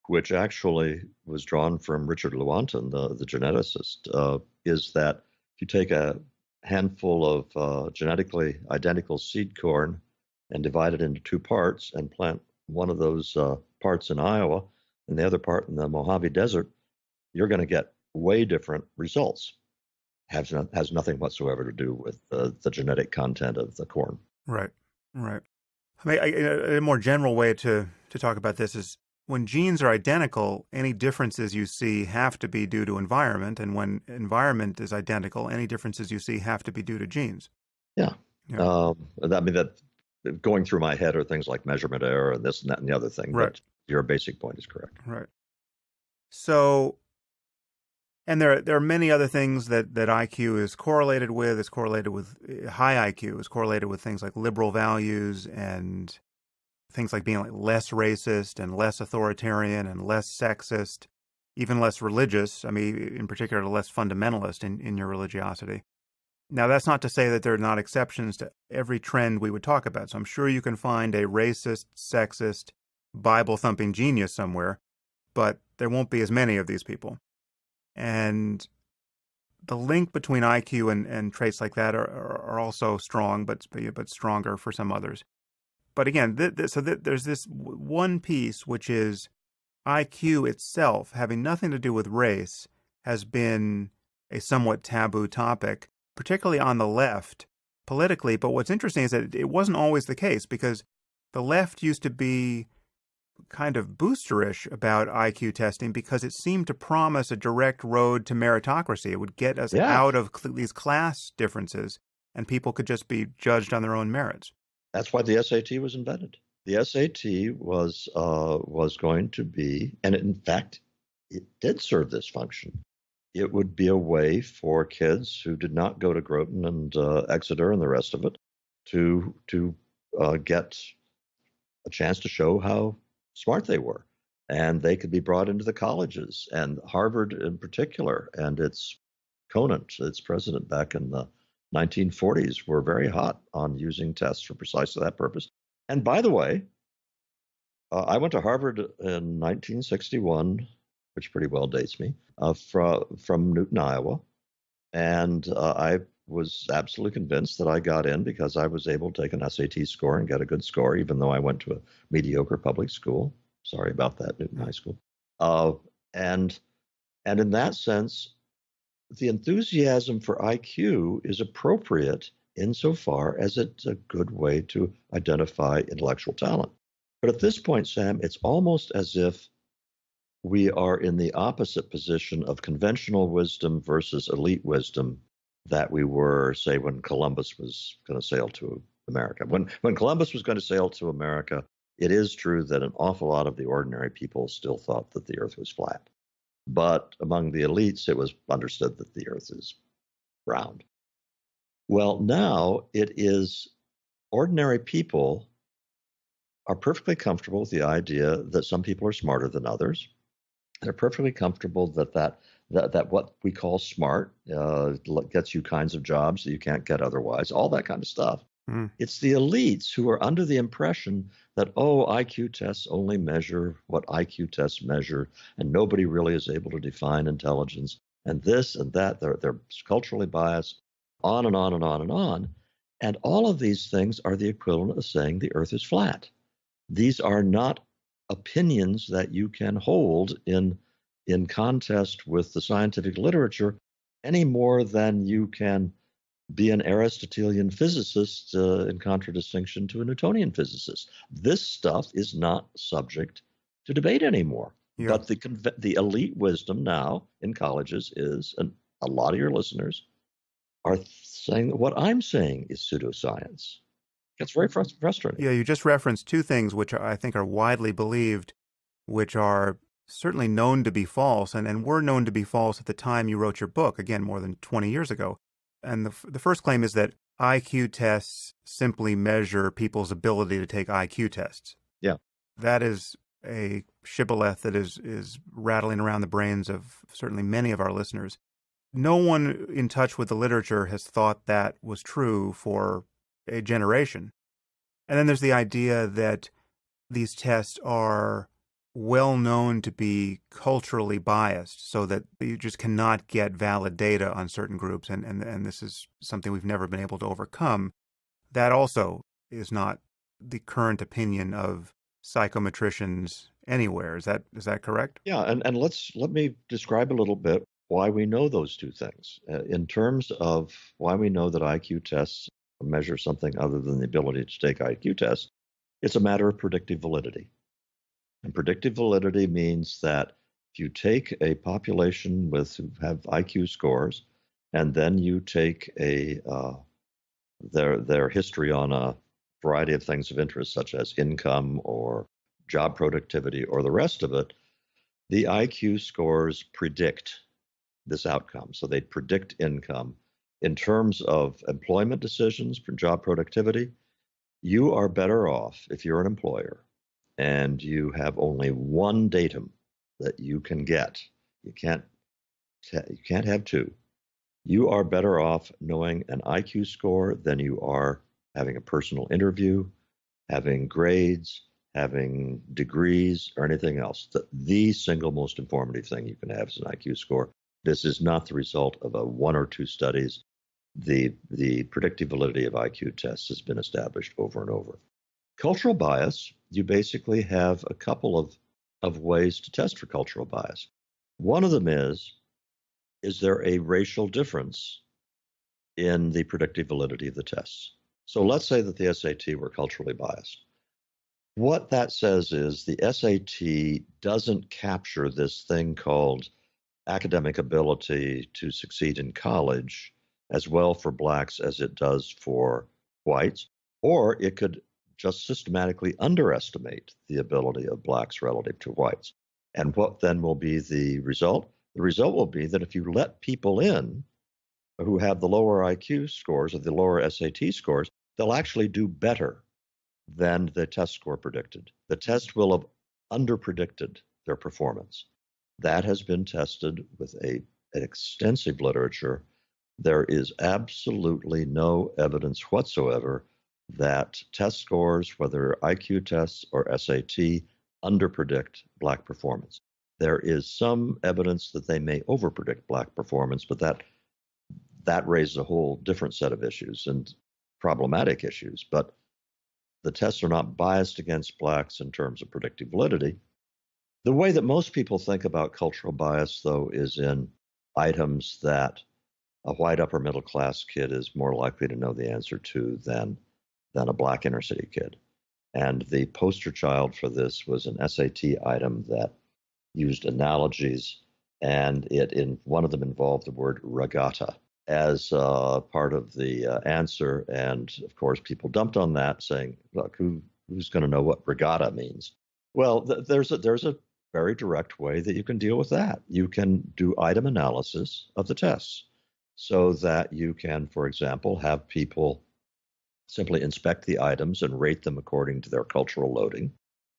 which actually was drawn from Richard Lewontin, the geneticist, is that if you take a handful of genetically identical seed corn and divide it into two parts and plant one of those parts in Iowa and the other part in the Mojave Desert, you're going to get way different results. Has nothing whatsoever to do with the genetic content of the corn. Right. I mean, a more general way to talk about this is when genes are identical, any differences you see have to be due to environment, and when environment is identical, any differences you see have to be due to genes. Yeah. I mean, that going through my head are things like measurement error and this and that and the other thing. Right. But your basic point is correct. Right. So And there are many other things that IQ is correlated with. It's correlated with high IQ. It's correlated with things like liberal values and things like being like less racist and less authoritarian and less sexist, even less religious. I mean, in particular, less fundamentalist in your religiosity. Now, that's not to say that there are not exceptions to every trend we would talk about. So I'm sure you can find a racist, sexist, Bible-thumping genius somewhere, but there won't be as many of these people. And the link between IQ and traits like that are also strong, but stronger for some others. But again, there's this one piece, which is IQ itself, having nothing to do with race, has been a somewhat taboo topic, particularly on the left politically. But what's interesting is that it wasn't always the case, because the left used to be kind of boosterish about IQ testing because it seemed to promise a direct road to meritocracy. It would get us out of these class differences, and people could just be judged on their own merits. That's why the SAT was invented. The SAT was going to be, and in fact, it did serve this function. It would be a way for kids who did not go to Groton and Exeter and the rest of it to get a chance to show how smart they were. And they could be brought into the colleges, and Harvard in particular, and its Conant, its president back in the 1940s, were very hot on using tests for precisely that purpose. And by the way, I went to Harvard in 1961, which pretty well dates me, from Newton, Iowa. And I was absolutely convinced that I got in because I was able to take an SAT score and get a good score, even though I went to a mediocre public school. Sorry about that, Newton High School. And in that sense, the enthusiasm for IQ is appropriate insofar as it's a good way to identify intellectual talent. But at this point, Sam, it's almost as if we are in the opposite position of conventional wisdom versus elite wisdom that we were, say, when Columbus was going to sail to America. When Columbus was going to sail to America, it is true that an awful lot of the ordinary people still thought that the earth was flat. But among the elites, it was understood that the earth is round. Well, now it is ordinary people are perfectly comfortable with the idea that some people are smarter than others. They're perfectly comfortable that what we call smart gets you kinds of jobs that you can't get otherwise, all that kind of stuff. It's the elites who are under the impression that, IQ tests only measure what IQ tests measure, and nobody really is able to define intelligence, and this and that. They're culturally biased, on and on and on and on. And all of these things are the equivalent of saying the earth is flat. These are not opinions that you can hold in contest with the scientific literature any more than you can be an Aristotelian physicist in contradistinction to a Newtonian physicist. This stuff is not subject to debate anymore. Yeah. But the elite wisdom now in colleges is, and a lot of your listeners are saying that what I'm saying is pseudoscience. It's very frustrating. Yeah, you just referenced two things which I think are widely believed, which are certainly known to be false, and were known to be false at the time you wrote your book, again, more than 20 years ago. And the first claim is that IQ tests simply measure people's ability to take IQ tests. Yeah. That is a shibboleth that is rattling around the brains of certainly many of our listeners. No one in touch with the literature has thought that was true for a generation. And then there's the idea that these tests are well known to be culturally biased, so that you just cannot get valid data on certain groups, and this is something we've never been able to overcome. That also is not the current opinion of psychometricians anywhere. Is that correct? Yeah, and let me describe a little bit why we know those two things. In terms of why we know that IQ tests measure something other than the ability to take IQ tests, it's a matter of predictive validity. And predictive validity means that if you take a population who have IQ scores, and then you take their history on a variety of things of interest, such as income or job productivity or the rest of it, the IQ scores predict this outcome. So they'd predict income. In terms of employment decisions for job productivity, you are better off if you're an employer and you have only one datum that you can get. You can't have two. You are better off knowing an IQ score than you are having a personal interview, having grades, having degrees, or anything else. The single most informative thing you can have is an IQ score. This is not the result of a one or two studies. The predictive validity of IQ tests has been established over and over. Cultural bias, you basically have a couple of ways to test for cultural bias. One of them is there a racial difference in the predictive validity of the tests? So let's say that the SAT were culturally biased. What that says is the SAT doesn't capture this thing called academic ability to succeed in college as well for blacks as it does for whites, or it could just systematically underestimate the ability of blacks relative to whites. And what then will be the result? The result will be that if you let people in who have the lower IQ scores or the lower SAT scores, they'll actually do better than the test score predicted. The test will have underpredicted their performance. That has been tested with an extensive literature. There is absolutely no evidence whatsoever that test scores, whether IQ tests or SAT, underpredict black performance. There is some evidence that they may overpredict black performance, but that raises a whole different set of issues and problematic issues. But the tests are not biased against blacks in terms of predictive validity. The way that most people think about cultural bias, though, is in items that a white upper middle class kid is more likely to know the answer to than a black inner city kid. And the poster child for this was an SAT item that used analogies, and in one of them involved the word regatta as part of the answer. And of course, people dumped on that, saying, "Look, who's going to know what regatta means?" Well, there's a very direct way that you can deal with that. You can do item analysis of the tests, so that you can, for example, have people simply inspect the items and rate them according to their cultural loading.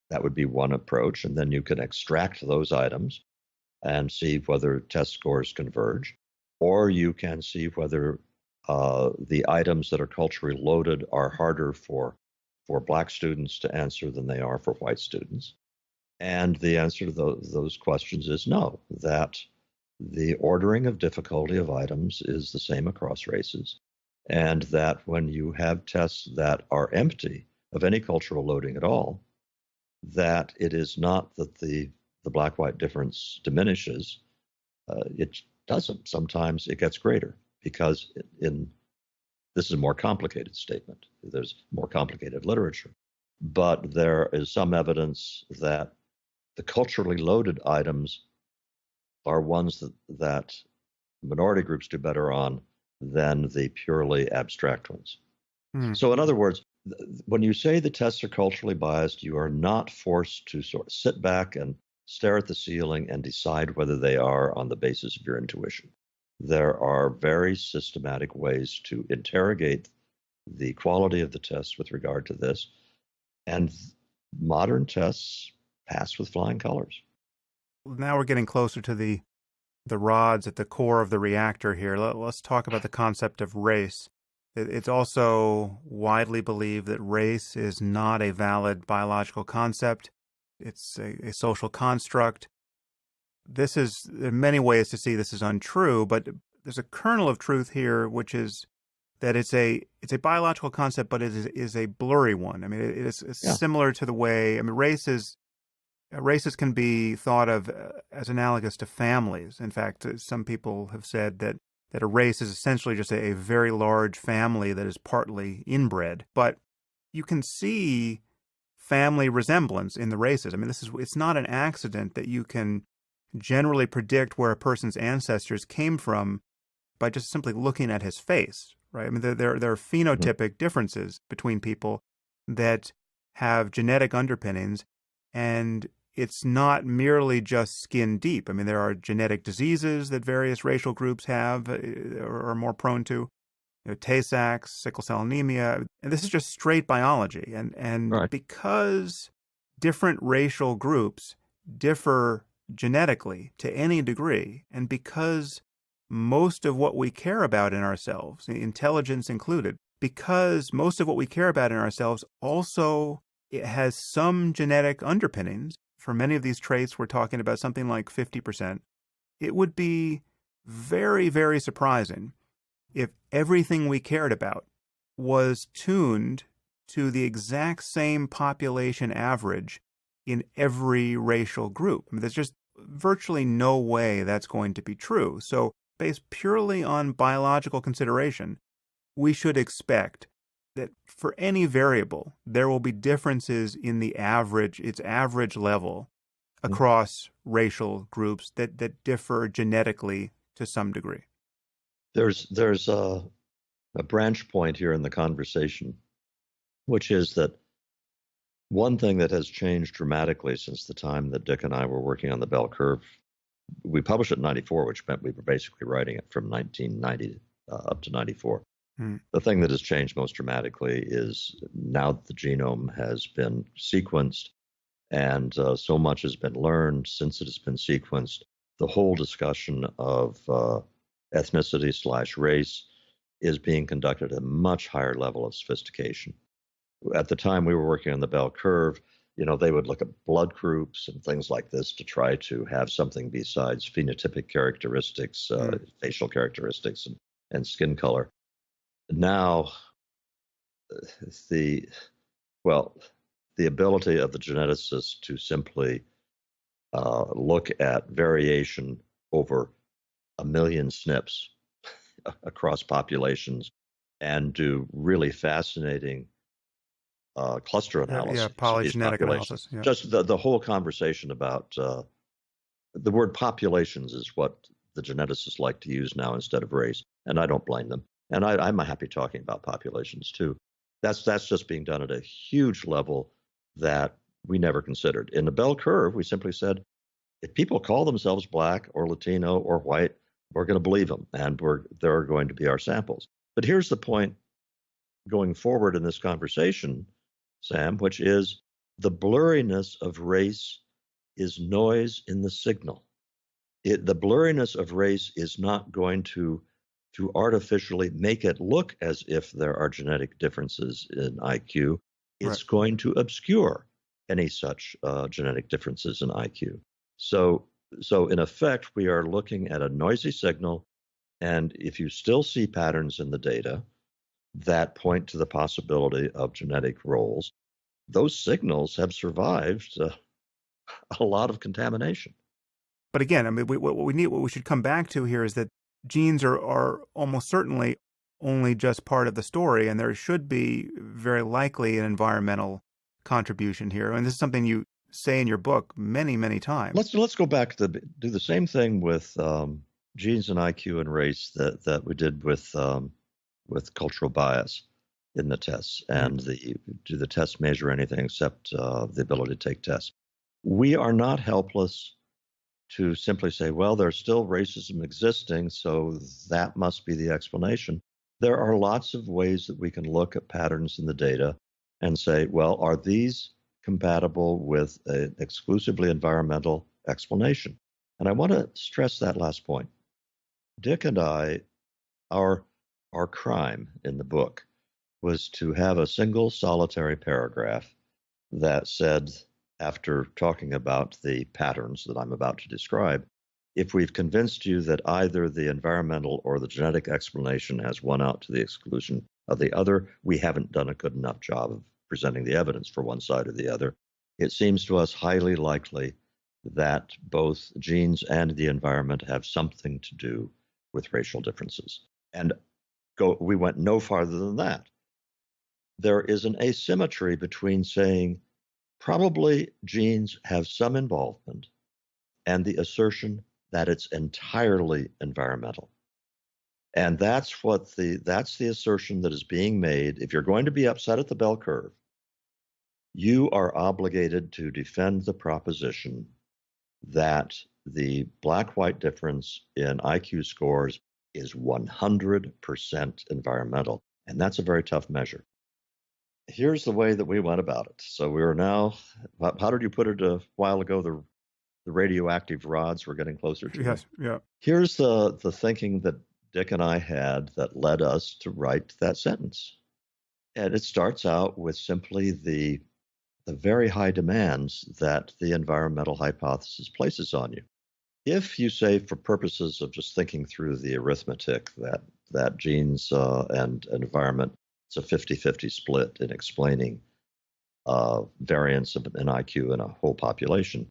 That would be one approach. And then you can extract those items and see whether test scores converge. Or you can see whether the items that are culturally loaded are harder for black students to answer than they are for white students. And the answer to those questions is no, that the ordering of difficulty of items is the same across races, and that when you have tests that are empty of any cultural loading at all, that it is not that the black-white difference diminishes. It doesn't. Sometimes it gets greater because this is a more complicated statement. There's more complicated literature. But there is some evidence that the culturally loaded items are ones that minority groups do better on than the purely abstract ones. So in other words, when you say the tests are culturally biased, you are not forced to sort of sit back and stare at the ceiling and decide whether they are on the basis of your intuition. There are very systematic ways to interrogate the quality of the tests with regard to this, and modern tests pass with flying colors. Now we're getting closer to the rods at the core of the reactor here. Let's talk about the concept of race. It's also widely believed that race is not a valid biological concept. It's a social construct. There are many ways to see this is untrue, but there's a kernel of truth here, which is that it's a biological concept, but it is a blurry one. I mean, it's similar to the way, races can be thought of as analogous to families. In fact, some people have said that a race is essentially just a very large family that is partly inbred. But you can see family resemblance in the races. I mean, it's not an accident that you can generally predict where a person's ancestors came from by just simply looking at his face, right? I mean, there are phenotypic differences between people that have genetic underpinnings, and it's not merely just skin deep. I mean, there are genetic diseases that various racial groups have or are more prone to. Tay-Sachs, sickle cell anemia, and this is just straight biology. And Right. because different racial groups differ genetically to any degree, and because most of what we care about in ourselves, intelligence included, because most of what we care about in ourselves also it has some genetic underpinnings. For many of these traits, we're talking about something like 50%. It would be very, very surprising if everything we cared about was tuned to the exact same population average in every racial group. I mean, there's just virtually no way that's going to be true. So, based purely on biological consideration, we should expect that for any variable, there will be differences in the average, its average level across racial groups that differ genetically to some degree. There's a branch point here in the conversation, which is that one thing that has changed dramatically since the time that Dick and I were working on the bell curve, we published it in 94, which meant we were basically writing it from 1990 up to 94. The thing that has changed most dramatically is now that the genome has been sequenced and so much has been learned since it has been sequenced, the whole discussion of ethnicity/race is being conducted at a much higher level of sophistication. At the time we were working on the bell curve, they would look at blood groups and things like this to try to have something besides phenotypic characteristics, facial characteristics, and skin color. Now, the ability of the geneticist to simply look at variation over 1 million SNPs across populations and do really fascinating cluster analysis. Polygenetic analysis. Yeah. Just the whole conversation about the word populations is what the geneticists like to use now instead of race, and I don't blame them. And I'm happy talking about populations too. That's just being done at a huge level that we never considered. In the bell curve, we simply said, if people call themselves black or Latino or white, we're going to believe them, and they're going to be our samples. But here's the point going forward in this conversation, Sam, which is the blurriness of race is noise in the signal. The blurriness of race is not going to artificially make it look as if there are genetic differences in IQ. It's going to obscure any such genetic differences in IQ. So in effect, we are looking at a noisy signal, and if you still see patterns in the data that point to the possibility of genetic roles, those signals have survived a lot of contamination. But again, I mean, what we should come back to here is that genes are almost certainly only just part of the story, and there should be very likely an environmental contribution here. And this is something you say in your book many, many times. Let's go back to do the same thing with genes and IQ and race that we did with cultural bias in the tests. And do the tests measure anything except the ability to take tests? We are not helpless to simply say, well, there's still racism existing, so that must be the explanation. There are lots of ways that we can look at patterns in the data and say, well, are these compatible with an exclusively environmental explanation? And I want to stress that last point. Dick and I, our crime in the book was to have a single solitary paragraph that said, after talking about the patterns that I'm about to describe, if we've convinced you that either the environmental or the genetic explanation has won out to the exclusion of the other, we haven't done a good enough job of presenting the evidence for one side or the other. It seems to us highly likely that both genes and the environment have something to do with racial differences. And we went no farther than that. There is an asymmetry between saying probably genes have some involvement and the assertion that it's entirely environmental. And that's the assertion that is being made. If you're going to be upset at the bell curve, you are obligated to defend the proposition that the black-white difference in IQ scores is 100% environmental. And that's a very tough measure. Here's the way that we went about it. So we are now, how did you put it a while ago? The radioactive rods were getting closer to Yes, me. yeah. Here's the thinking that Dick and I had that led us to write that sentence. And it starts out with simply the very high demands that the environmental hypothesis places on you. If you say, for purposes of just thinking through the arithmetic, that genes and environment, it's a 50-50 split in explaining variance of an IQ in a whole population,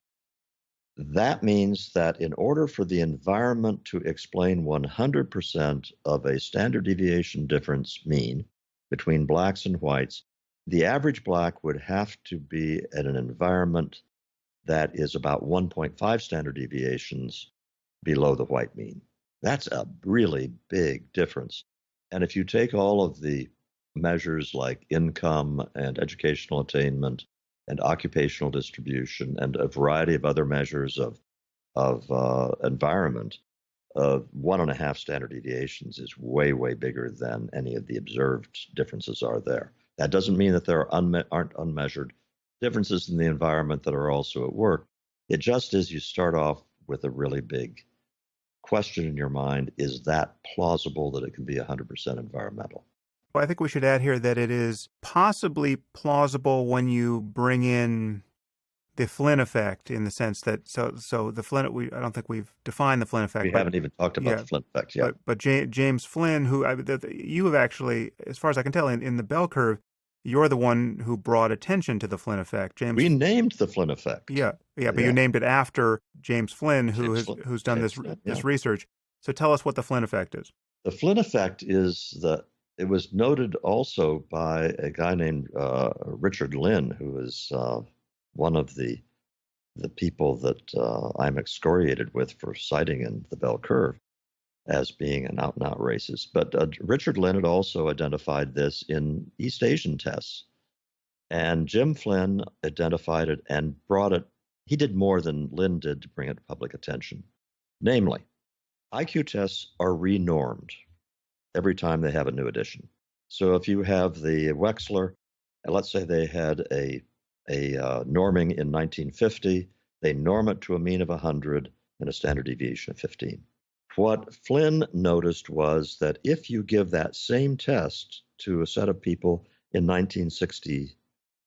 that means that in order for the environment to explain 100% of a standard deviation difference mean between blacks and whites, the average black would have to be in an environment that is about 1.5 standard deviations below the white mean. That's a really big difference. And if you take all of the measures like income and educational attainment and occupational distribution and a variety of other measures of environment, 1.5 standard deviations is way, way bigger than any of the observed differences are there. That doesn't mean that there aren't unmeasured differences in the environment that are also at work. It just is you start off with a really big question in your mind, is that plausible that it can be 100% environmental? Well, I think we should add here that it is possibly plausible when you bring in the Flynn effect, in the sense that so the Flynn, I don't think we've defined the Flynn effect. We haven't even talked about the Flynn effect yet. But James Flynn, who you have actually, as far as I can tell, in the bell curve, you're the one who brought attention to the Flynn effect. James. We named the Flynn effect. Yeah, but you named it after James Flynn, who's done this research. So tell us what the Flynn effect is. The Flynn effect is that it was noted also by a guy named Richard Lynn, who is one of the people that I'm excoriated with for citing in the bell curve as being an out-and-out racist. But Richard Lynn had also identified this in East Asian tests. And Jim Flynn identified it and brought it. He did more than Lynn did to bring it to public attention. Namely, IQ tests are renormed every time they have a new edition. So if you have the Wechsler, and let's say they had a norming in 1950, they norm it to a mean of 100 and a standard deviation of 15. What Flynn noticed was that if you give that same test to a set of people in 1960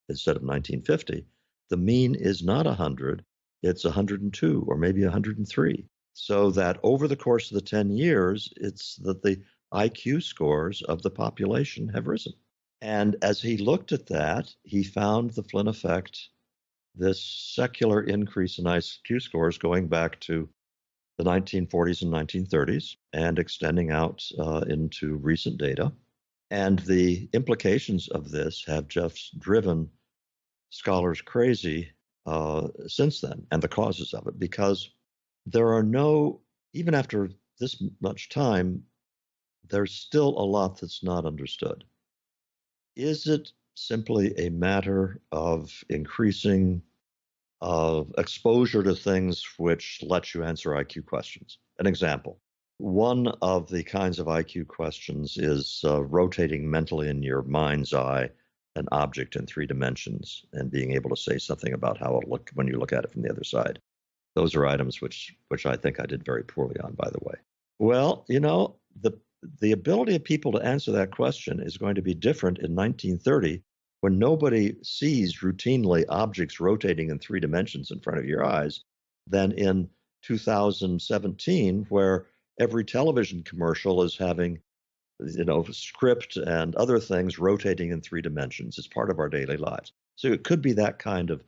instead of 1950, the mean is not 100, it's 102 or maybe 103. So that over the course of the 10 years, it's that the IQ scores of the population have risen. And as he looked at that, he found the Flynn effect, this secular increase in IQ scores going back to the 1940s and 1930s and extending out into recent data. And the implications of this have just driven scholars crazy since then, and the causes of it, because there are even after this much time, there's still a lot that's not understood. Is it simply a matter of increasing exposure to things which let you answer IQ questions? An example. One of the kinds of IQ questions is rotating mentally in your mind's eye an object in 3 dimensions and being able to say something about how it looked when you look at it from the other side. Those are items which I think I did very poorly on, by the way. Well, the ability of people to answer that question is going to be different in 1930, when nobody sees routinely objects rotating in 3 dimensions in front of your eyes, than in 2017, where every television commercial is having, script and other things rotating in 3 dimensions. It's part of our daily lives. So it could be that kind of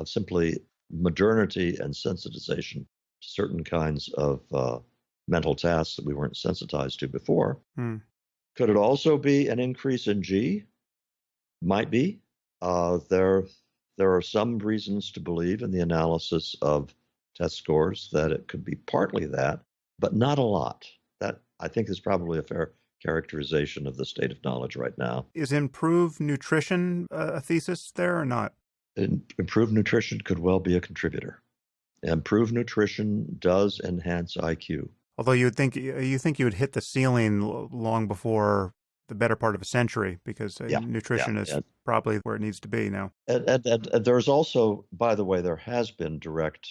simply modernity and sensitization to certain kinds of mental tasks that we weren't sensitized to before. Could it also be an increase in G? Might be. There are some reasons to believe in the analysis of test scores that it could be partly that, but not a lot. That, I think, is probably a fair characterization of the state of knowledge right now. Is improved nutrition a thesis there or not? Improved nutrition could well be a contributor. Improved nutrition does enhance IQ. Although you think you would hit the ceiling long before the better part of a century, because Yeah, yeah. nutrition is probably where it needs to be now. And there's also, by the way, there has been direct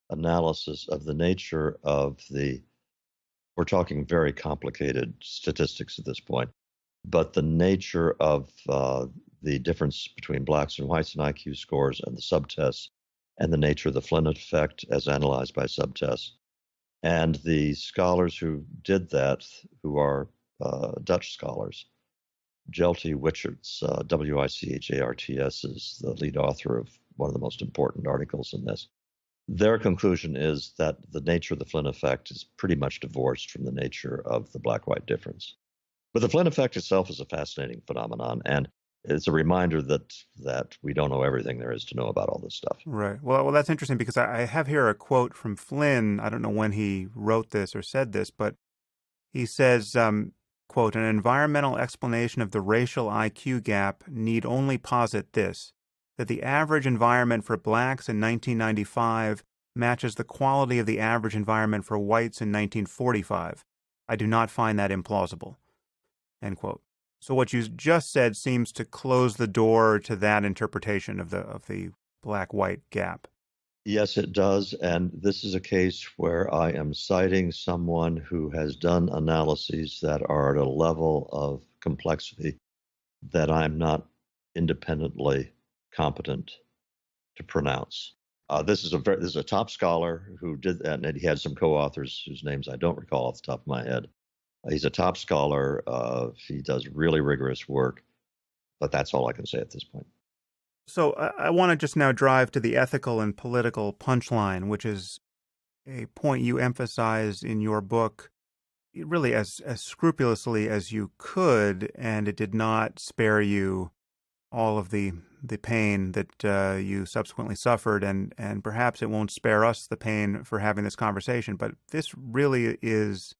analysis of the nature of we're talking very complicated statistics at this point, but the nature of the difference between blacks and whites in IQ scores and the subtests, and the nature of the Flynn effect as analyzed by subtests. And the scholars who did that, who are Dutch scholars, Jelte Wicharts, Wicharts is the lead author of one of the most important articles in this. Their conclusion is that the nature of the Flynn effect is pretty much divorced from the nature of the black-white difference. But the Flynn effect itself is a fascinating phenomenon, and it's a reminder that we don't know everything there is to know about all this stuff. Right. Well, that's interesting, because I have here a quote from Flynn. I don't know when he wrote this or said this, but he says, quote, "An environmental explanation of the racial IQ gap need only posit this, that the average environment for blacks in 1995 matches the quality of the average environment for whites in 1945. I do not find that implausible." End quote. So what you just said seems to close the door to that interpretation of the black-white gap. Yes, it does. And this is a case where I am citing someone who has done analyses that are at a level of complexity that I'm not independently competent to pronounce. This is a top scholar who did that, and he had some co-authors whose names I don't recall off the top of my head. He's a top scholar. He does really rigorous work, but that's all I can say at this point. So I want to just now drive to the ethical and political punchline, which is a point you emphasize in your book really as scrupulously as you could, and it did not spare you all of the pain that you subsequently suffered, and perhaps it won't spare us the pain for having this conversation, but this really is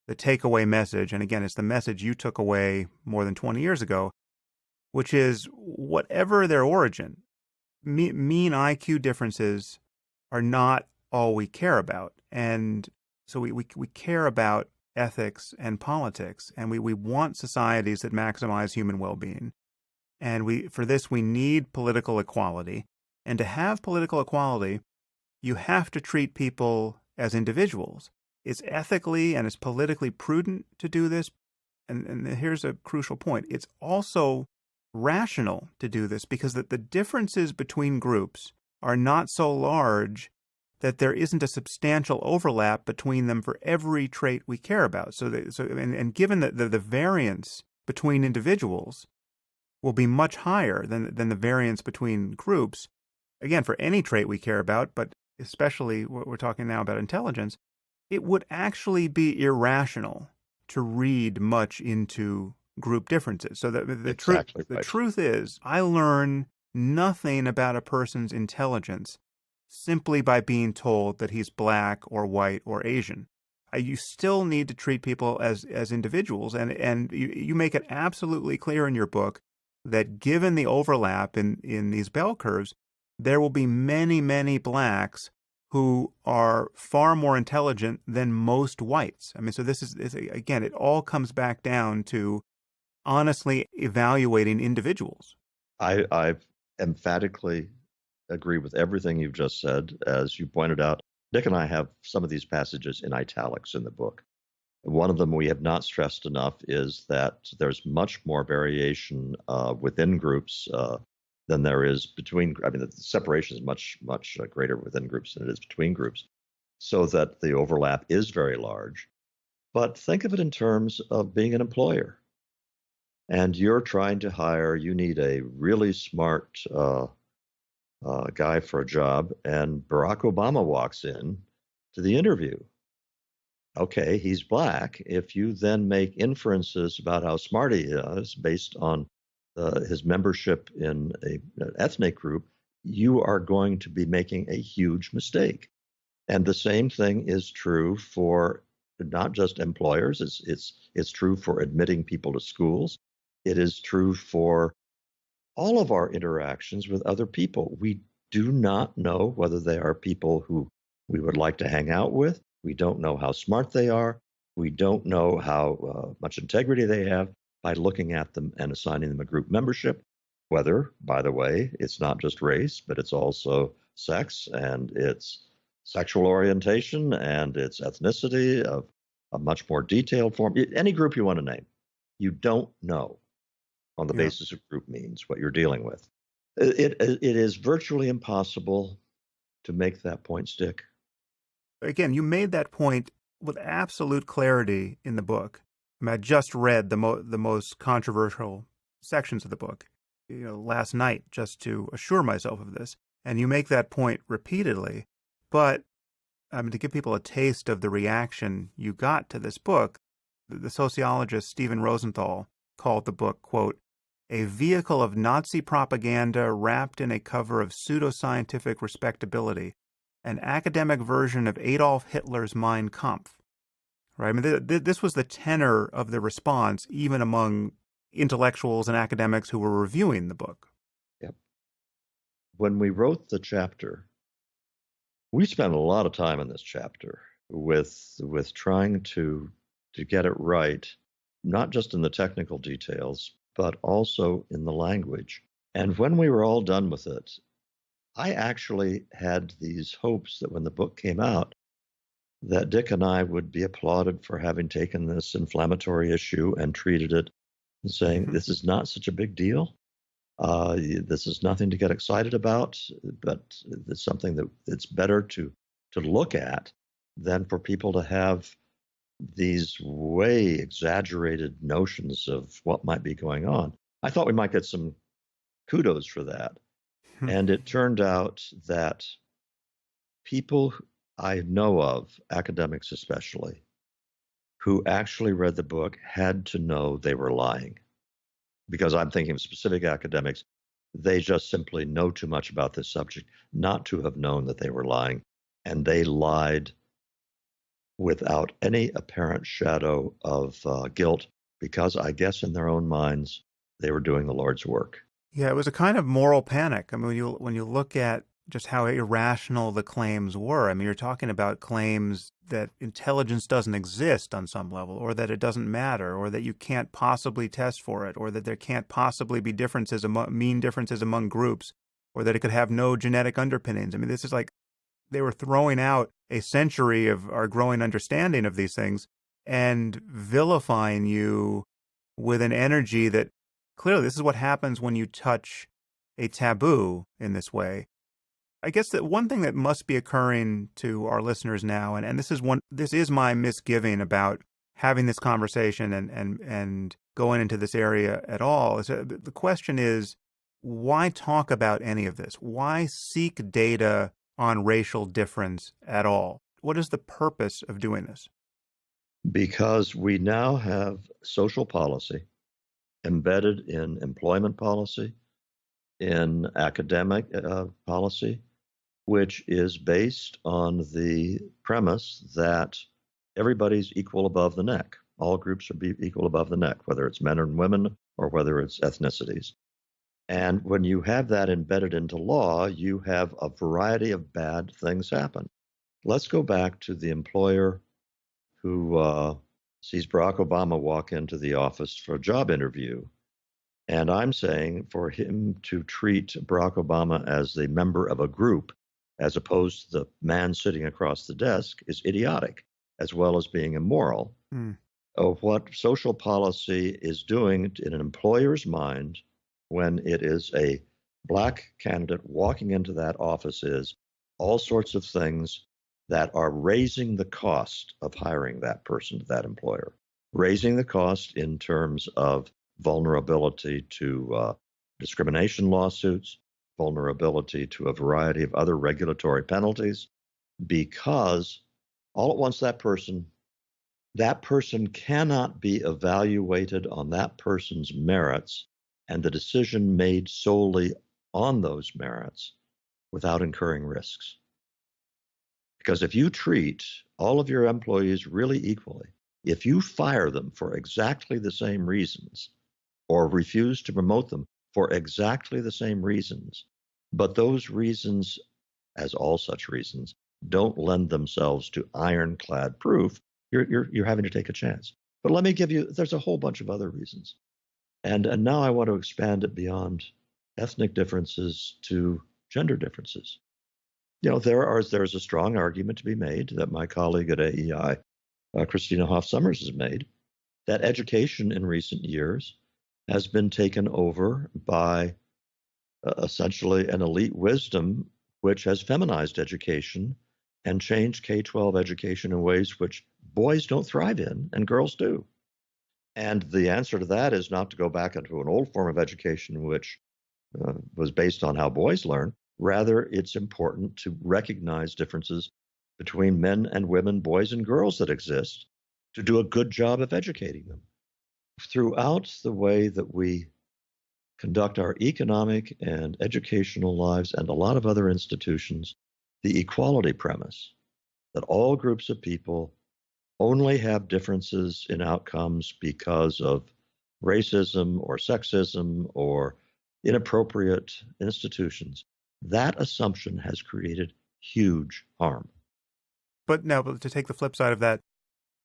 the takeaway message, and again, it's the message you took away more than 20 years ago, which is whatever their origin, mean IQ differences are not all we care about. And so we care about ethics and politics, and we want societies that maximize human well-being. And for this, we need political equality. And to have political equality, you have to treat people as individuals. It's ethically and it's politically prudent to do this. And here's a crucial point. It's also rational to do this, because the differences between groups are not so large that there isn't a substantial overlap between them for every trait we care about. And given that the variance between individuals will be much higher than the variance between groups, again, for any trait we care about, but especially what we're talking now about intelligence, it would actually be irrational to read much into group differences. So the truth is, I learn nothing about a person's intelligence simply by being told that he's black or white or Asian. You still need to treat people as individuals, and you make it absolutely clear in your book that given the overlap in these bell curves, there will be many, many blacks who are far more intelligent than most whites. I mean, so this is again, it all comes back down to honestly evaluating individuals. I emphatically agree with everything you've just said. As you pointed out, Nick and I have some of these passages in italics in the book. One of them we have not stressed enough is that there's much more variation within groups than there is between. I mean, the separation is much, much greater within groups than it is between groups, so that the overlap is very large. But think of it in terms of being an employer. And you're trying to hire, you need a really smart guy for a job, and Barack Obama walks in to the interview. Okay, he's black. If you then make inferences about how smart he is based on his membership in an ethnic group, you are going to be making a huge mistake. And the same thing is true for not just employers. It's true for admitting people to schools. It is true for all of our interactions with other people. We do not know whether they are people who we would like to hang out with. We don't know how smart they are. We don't know how much integrity they have by looking at them and assigning them a group membership. Whether, by the way, it's not just race, but it's also sex and it's sexual orientation and it's ethnicity of a much more detailed form. Any group you want to name, you don't know on the Yeah. basis of group means what you're dealing with. It is virtually impossible to make that point stick. Again, you made that point with absolute clarity in the book. I mean, I just read the most controversial sections of the book, last night, just to assure myself of this. And you make that point repeatedly. But I mean, to give people a taste of the reaction you got to this book, the sociologist Stephen Rosenthal called the book, quote, a vehicle of Nazi propaganda wrapped in a cover of pseudoscientific respectability, an academic version of Adolf Hitler's Mein Kampf. Right? I mean, this was the tenor of the response, even among intellectuals and academics who were reviewing the book. Yep. When we wrote the chapter, we spent a lot of time in this chapter with trying to get it right, not just in the technical details, but also in the language. And when we were all done with it, I actually had these hopes that when the book came out, that Dick and I would be applauded for having taken this inflammatory issue and treated it and saying, this is not such a big deal. This is nothing to get excited about, but it's something that it's better to look at than for people to have these way exaggerated notions of what might be going on. I thought we might get some kudos for that. And it turned out that people I know of, academics especially, who actually read the book had to know they were lying. Because I'm thinking of specific academics, they just simply know too much about this subject not to have known that they were lying. And they lied without any apparent shadow of guilt, because I guess in their own minds, they were doing the Lord's work. Yeah, it was a kind of moral panic. I mean, when you look at just how irrational the claims were, I mean, you're talking about claims that intelligence doesn't exist on some level, or that it doesn't matter, or that you can't possibly test for it, or that there can't possibly be mean differences among groups, or that it could have no genetic underpinnings. I mean, this is like they were throwing out a century of our growing understanding of these things and vilifying you with an energy that clearly this is what happens when you touch a taboo in this way. I guess that one thing that must be occurring to our listeners now, and this is my misgiving about having this conversation and going into this area at all, is the question is, why talk about any of this? Why seek data on racial difference at all? What is the purpose of doing this? Because we now have social policy embedded in employment policy, in academic policy, which is based on the premise that everybody's equal above the neck. All groups should be equal above the neck, whether it's men and women or whether it's ethnicities. And when you have that embedded into law, you have a variety of bad things happen. Let's go back to the employer who sees Barack Obama walk into the office for a job interview. And I'm saying for him to treat Barack Obama as the member of a group as opposed to the man sitting across the desk is idiotic, as well as being immoral. Of what social policy is doing in an employer's mind when it is a black candidate walking into that office is all sorts of things that are raising the cost of hiring that person to that employer, raising the cost in terms of vulnerability to discrimination lawsuits, vulnerability to a variety of other regulatory penalties, because all at once that person cannot be evaluated on that person's merits and the decision made solely on those merits without incurring risks. Because if you treat all of your employees really equally, if you fire them for exactly the same reasons or refuse to promote them for exactly the same reasons. But those reasons, as all such reasons, don't lend themselves to ironclad proof. You're having to take a chance. But let me give you, there's a whole bunch of other reasons. And now I want to expand it beyond ethnic differences to gender differences. There's a strong argument to be made that my colleague at AEI, Christina Hoff Sommers, has made, that education in recent years has been taken over by essentially an elite wisdom which has feminized education and changed K-12 education in ways which boys don't thrive in and girls do. And the answer to that is not to go back into an old form of education which was based on how boys learn. Rather, it's important to recognize differences between men and women, boys and girls that exist, to do a good job of educating them. Throughout the way that we conduct our economic and educational lives and a lot of other institutions, the equality premise that all groups of people only have differences in outcomes because of racism or sexism or inappropriate institutions, that assumption has created huge harm. But to take the flip side of that,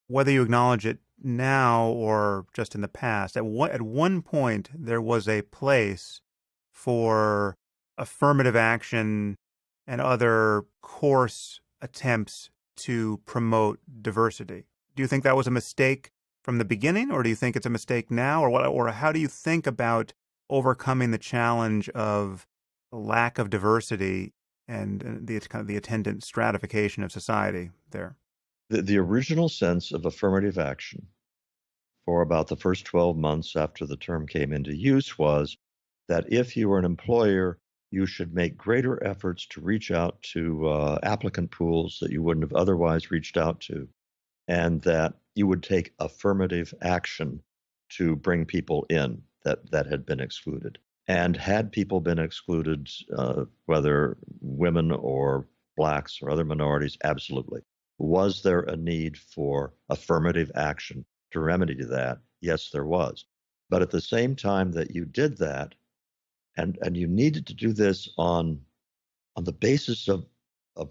whether you acknowledge it now or just in the past, at one point there was a place for affirmative action and other coarse attempts to promote diversity. Do you think that was a mistake from the beginning, or do you think it's a mistake now, or how do you think about overcoming the challenge of lack of diversity and the attendant stratification of society there? The original sense of affirmative action for about the first 12 months after the term came into use was that if you were an employer, you should make greater efforts to reach out to applicant pools that you wouldn't have otherwise reached out to, and that you would take affirmative action to bring people in that had been excluded. And had people been excluded, whether women or blacks or other minorities, absolutely. Was there a need for affirmative action to remedy that? Yes, there was. But at the same time that you did that, and you needed to do this on the basis of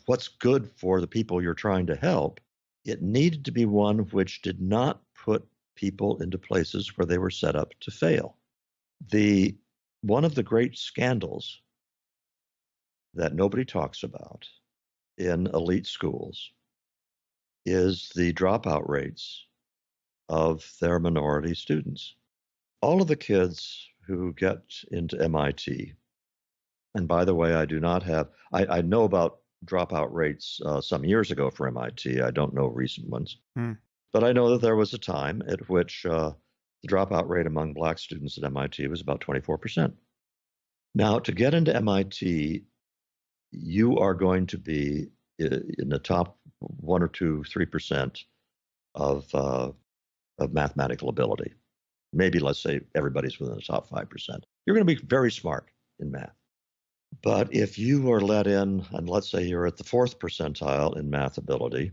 what's good for the people you're trying to help, it needed to be one which did not put people into places where they were set up to fail. One of the great scandals that nobody talks about in elite schools is the dropout rates of their minority students. All of the kids who get into MIT, and by the way, I know about dropout rates some years ago for MIT. I don't know recent ones. But I know that there was a time at which the dropout rate among black students at MIT was about 24%. Now, to get into MIT, you are going to be in the top 1 or 2, 3% of mathematical ability. Maybe let's say everybody's within the top 5%. You're going to be very smart in math. But if you are let in, and let's say you're at the 4th percentile in math ability,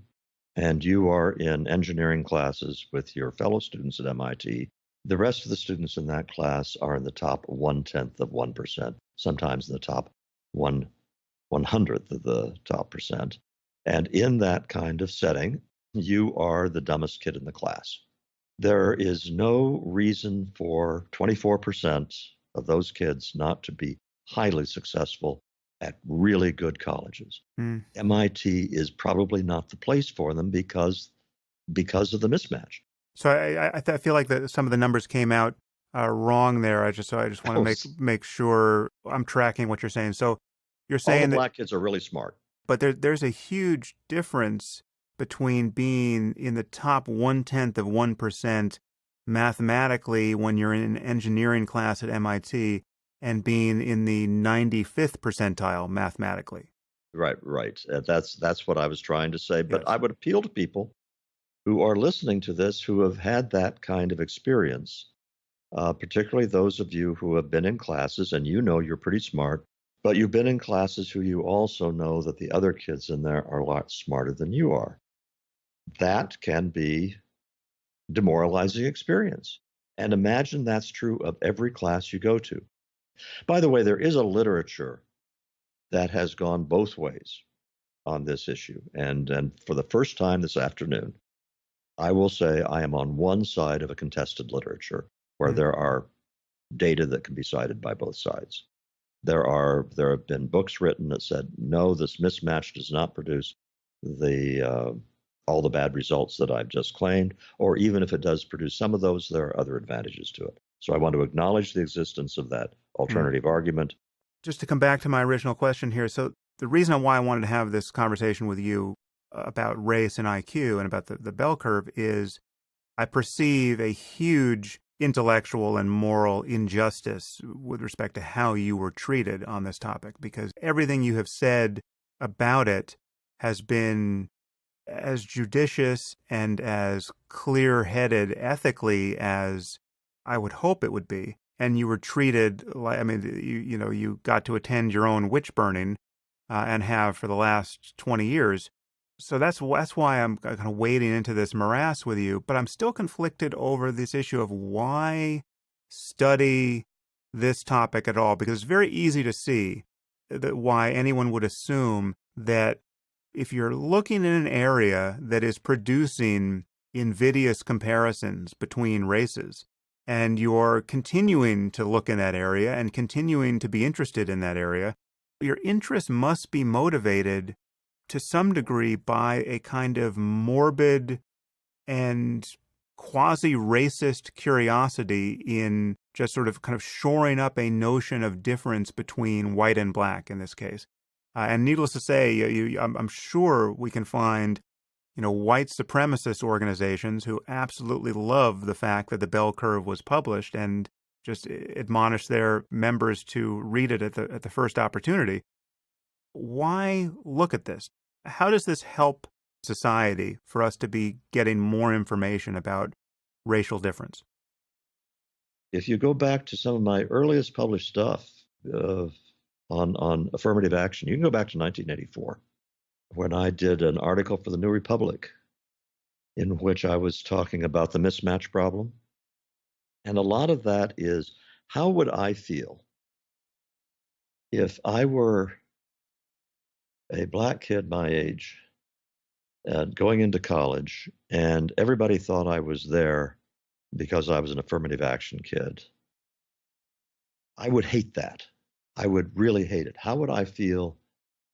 and you are in engineering classes with your fellow students at MIT, the rest of the students in that class are in the top 0.1%, sometimes in the top 1/100th of the top percent. And in that kind of setting, you are the dumbest kid in the class. There is no reason for 24% of those kids not to be highly successful at really good colleges. MIT is probably not the place for them because of the mismatch. So I feel like some of the numbers came out wrong there. I just want to make sure I'm tracking what you're saying. So you're saying all the black kids are really smart, but there's a huge difference between being in the top 0.1% mathematically when you're in an engineering class at MIT and being in the 95th percentile mathematically. Right. That's what I was trying to say. But yes. I would appeal to people who are listening to this who have had that kind of experience, particularly those of you who have been in classes and you're pretty smart, but you've been in classes who you also know that the other kids in there are a lot smarter than you are. That can be demoralizing experience. And imagine that's true of every class you go to. By the way, there is a literature that has gone both ways on this issue. And for the first time this afternoon, I will say I am on one side of a contested literature where there are data that can be cited by both sides. There have been books written that said, no, this mismatch does not produce the all the bad results that I've just claimed, or even if it does produce some of those, there are other advantages to it. So I want to acknowledge the existence of that alternative argument. Just to come back to my original question here, so the reason why I wanted to have this conversation with you about race and IQ and about the bell curve is I perceive a huge intellectual and moral injustice with respect to how you were treated on this topic, because everything you have said about it has been as judicious and as clear-headed ethically as I would hope it would be. And you were treated like, I mean, you got to attend your own witch burning and have for the last 20 years. So that's why I'm kind of wading into this morass with you. But I'm still conflicted over this issue of why study this topic at all, because it's very easy to see that why anyone would assume that if you're looking in an area that is producing invidious comparisons between races, and you're continuing to look in that area and continuing to be interested in that area, your interest must be motivated to some degree by a kind of morbid and quasi-racist curiosity in just sort of kind of shoring up a notion of difference between white and black in this case. And needless to say, I'm sure we can find white supremacist organizations who absolutely love the fact that the bell curve was published and just admonish their members to read it at the first opportunity. Why look at this? How does this help society for us to be getting more information about racial difference? If you go back to some of my earliest published stuff on affirmative action, you can go back to 1984. When I did an article for the New Republic in which I was talking about the mismatch problem. And a lot of that is, how would I feel if I were a black kid my age going into college and everybody thought I was there because I was an affirmative action kid? I would hate that. I would really hate it. How would I feel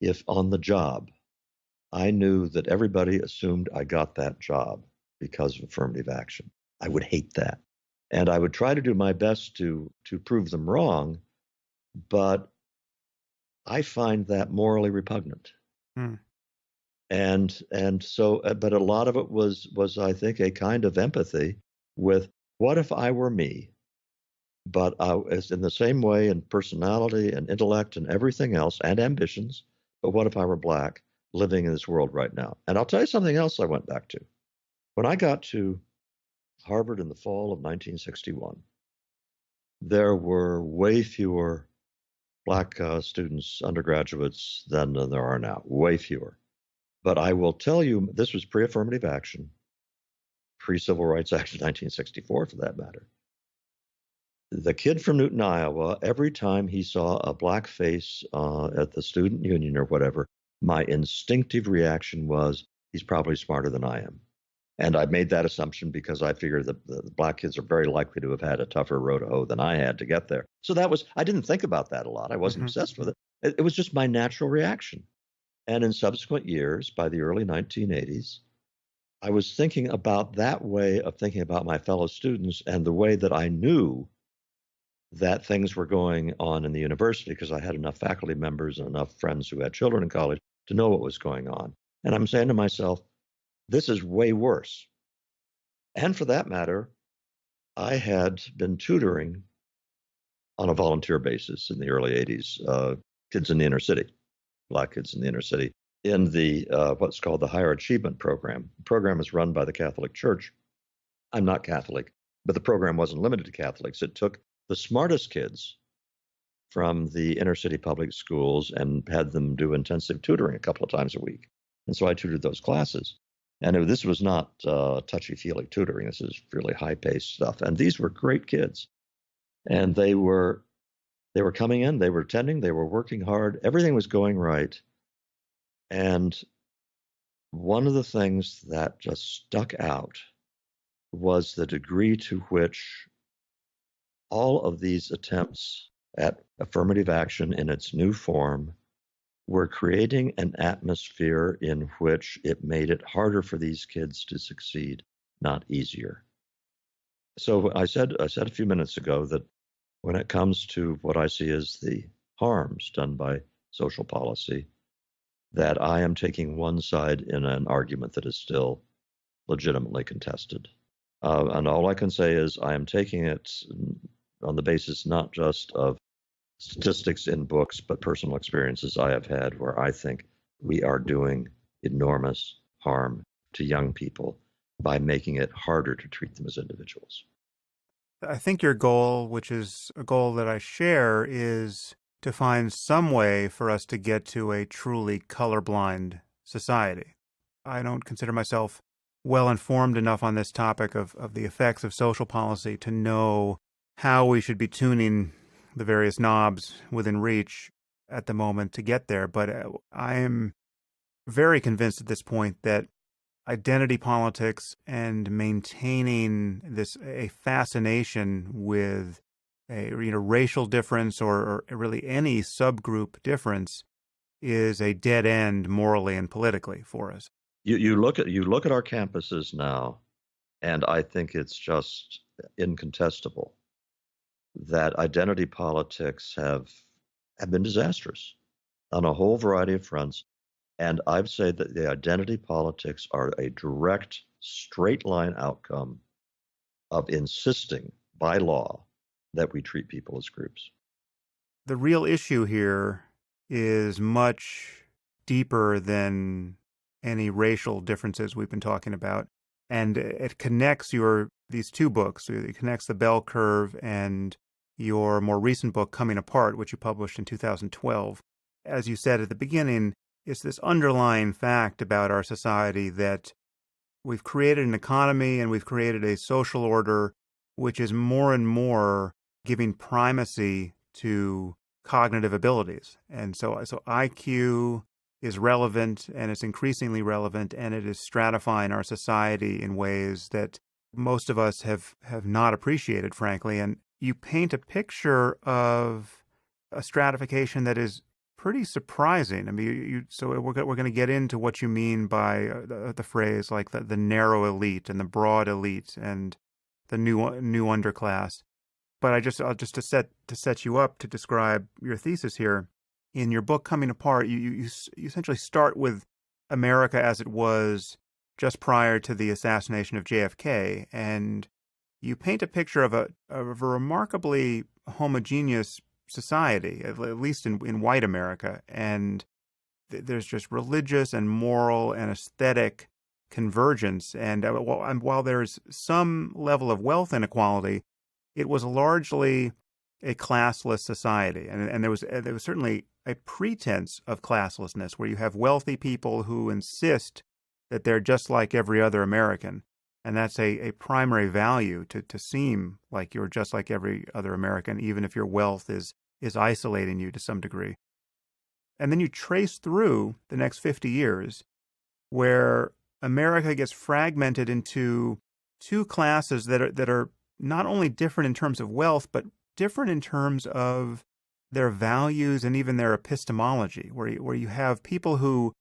if on the job I knew that everybody assumed I got that job because of affirmative action? I would hate that. And I would try to do my best to prove them wrong, but I find that morally repugnant. And so, but a lot of it was I think a kind of empathy with, what if I were me, but as in the same way in personality and intellect and everything else and ambitions, but what if I were black, living in this world right now? And I'll tell you something else I went back to. When I got to Harvard in the fall of 1961, there were way fewer black students, undergraduates, than there are now, way fewer. But I will tell you, this was pre-affirmative action, pre-Civil Rights Act of 1964 for that matter. The kid from Newton, Iowa, every time he saw a black face at the student union or whatever, my instinctive reaction was, he's probably smarter than I am. And I made that assumption because I figured that the black kids are very likely to have had a tougher road to hoe than I had to get there. So I didn't think about that a lot. I wasn't obsessed with it. It was just my natural reaction. And in subsequent years, by the early 1980s, I was thinking about that way of thinking about my fellow students and the way that I knew that things were going on in the university, because I had enough faculty members and enough friends who had children in college to know what was going on. And I'm saying to myself, this is way worse. And for that matter, I had been tutoring on a volunteer basis in the early 80s, kids in the inner city, black kids in the inner city, in the what's called the Higher Achievement Program. The program is run by the Catholic Church. I'm not Catholic, but the program wasn't limited to Catholics. It took the smartest kids from the inner city public schools and had them do intensive tutoring a couple of times a week. And so I tutored those classes. And this was not touchy-feely tutoring. This is really high-paced stuff. And these were great kids. And they were They were coming in, they were attending, they were working hard, everything was going right. And one of the things that just stuck out was the degree to which all of these attempts at affirmative action in its new form were creating an atmosphere in which it made it harder for these kids to succeed, not easier. So I said a few minutes ago that when it comes to what I see as the harms done by social policy, that I am taking one side in an argument that is still legitimately contested. And all I can say is I am taking it on the basis not just of statistics in books, but personal experiences I have had where I think we are doing enormous harm to young people by making it harder to treat them as individuals. I think your goal, which is a goal that I share, is to find some way for us to get to a truly colorblind society. I don't consider myself well informed enough on this topic of the effects of social policy to know how we should be tuning the various knobs within reach at the moment to get there. But I am very convinced at this point that identity politics and maintaining a fascination with a racial difference or really any subgroup difference is a dead end morally and politically for us. You look at our campuses now, and I think it's just incontestable that identity politics have been disastrous on a whole variety of fronts. And I've said that the identity politics are a direct, straight line outcome of insisting by law that we treat people as groups. The real issue here is much deeper than any racial differences we've been talking about. And it connects these two books. It connects The Bell Curve and your more recent book, Coming Apart, which you published in 2012. As you said at the beginning, it's this underlying fact about our society that we've created an economy and we've created a social order which is more and more giving primacy to cognitive abilities. And so IQ is relevant, and it's increasingly relevant, and it is stratifying our society in ways that most of us have not appreciated, frankly. And you paint a picture of a stratification that is pretty surprising. I mean, so we're going to get into what you mean by the phrase like the narrow elite and the broad elite and the new underclass. But to set you up to describe your thesis here, in your book Coming Apart, you essentially start with America as it was just prior to the assassination of JFK, and you paint a picture of a remarkably homogeneous society, at least in white America, and there's just religious and moral and aesthetic convergence. And while there's some level of wealth inequality, it was largely a classless society, and there was certainly a pretense of classlessness, where you have wealthy people who insist that they're just like every other American, and that's a primary value to seem like you're just like every other American, even if your wealth is isolating you to some degree. And then you trace through the next 50 years, where America gets fragmented into two classes that are not only different in terms of wealth, but different in terms of their values and even their epistemology, where you have people who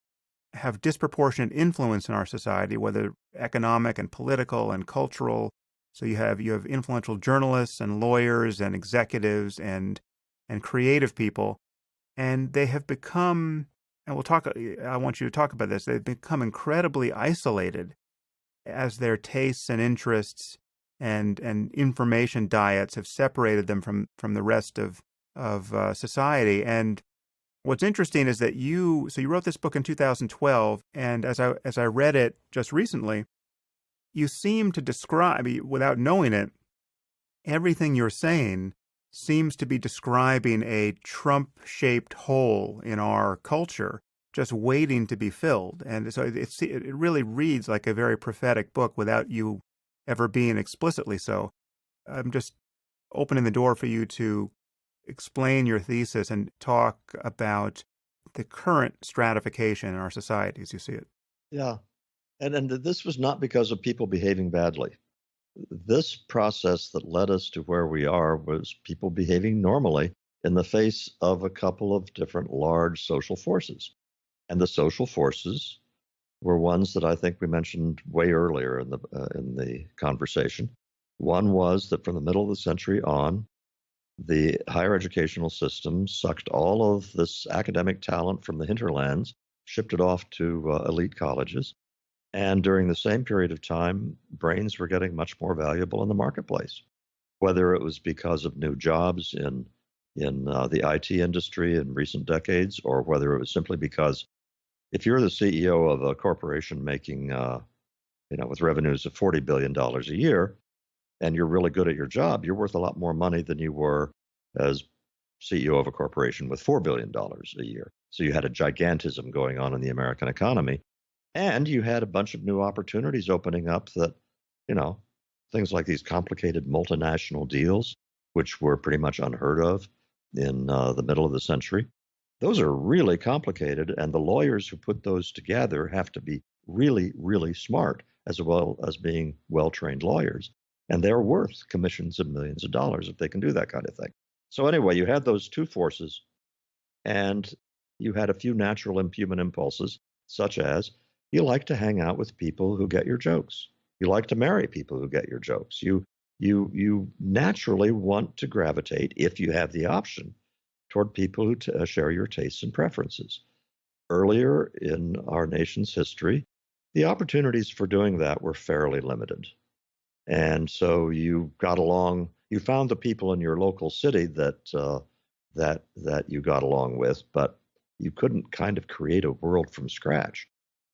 have disproportionate influence in our society, whether economic and political and cultural. So you have influential journalists and lawyers and executives and creative people, and they have become, and I want you to talk about this, they've become incredibly isolated as their tastes and interests and information diets have separated them from the rest of society. And what's interesting is that you wrote this book in 2012, and as I read it just recently, you seem to describe, without knowing it, everything you're saying seems to be describing a Trump-shaped hole in our culture, just waiting to be filled. And so it really reads like a very prophetic book without you ever being explicitly so. I'm just opening the door for you to explain your thesis and talk about the current stratification in our society as you see it. Yeah. And this was not because of people behaving badly. This process that led us to where we are was people behaving normally in the face of a couple of different large social forces. And the social forces were ones that I think we mentioned way earlier in the conversation. One was that from the middle of the century on, the higher educational system sucked all of this academic talent from the hinterlands, shipped it off to elite colleges. And during the same period of time, brains were getting much more valuable in the marketplace, whether it was because of new jobs in the IT industry in recent decades, or whether it was simply because if you're the CEO of a corporation making, with revenues of $40 billion a year, and you're really good at your job, you're worth a lot more money than you were as CEO of a corporation with $4 billion a year. So you had a gigantism going on in the American economy. And you had a bunch of new opportunities opening up that, things like these complicated multinational deals, which were pretty much unheard of in the middle of the century. Those are really complicated, and the lawyers who put those together have to be really, really smart, as well as being well-trained lawyers. And they're worth commissions of millions of dollars if they can do that kind of thing. So anyway, you had those two forces, and you had a few natural and human impulses, such as you like to hang out with people who get your jokes. You like to marry people who get your jokes. You naturally want to gravitate, if you have the option, toward people who share your tastes and preferences. Earlier in our nation's history, the opportunities for doing that were fairly limited. And so you got along, you found the people in your local city that you got along with, but you couldn't kind of create a world from scratch.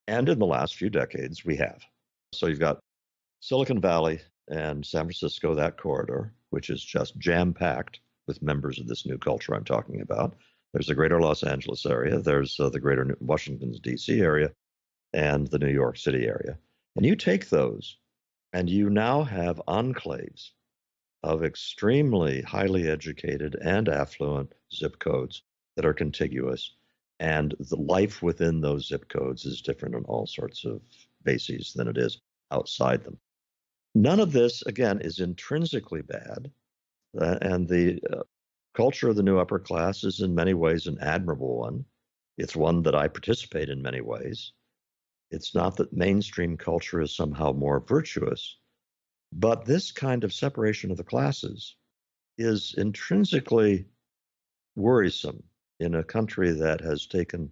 And in the last few decades, we have. So you've got Silicon Valley and San Francisco, that corridor, which is just jam-packed with members of this new culture I'm talking about. There's the greater Los Angeles area, there's the greater Washington, D.C. area, and the New York City area. And you take those, and you now have enclaves of extremely highly educated and affluent zip codes that are contiguous. And the life within those zip codes is different on all sorts of bases than it is outside them. None of this, again, is intrinsically bad. And the culture of the new upper class is in many ways an admirable one. It's one that I participate in many ways. It's not that mainstream culture is somehow more virtuous, but this kind of separation of the classes is intrinsically worrisome in a country that has taken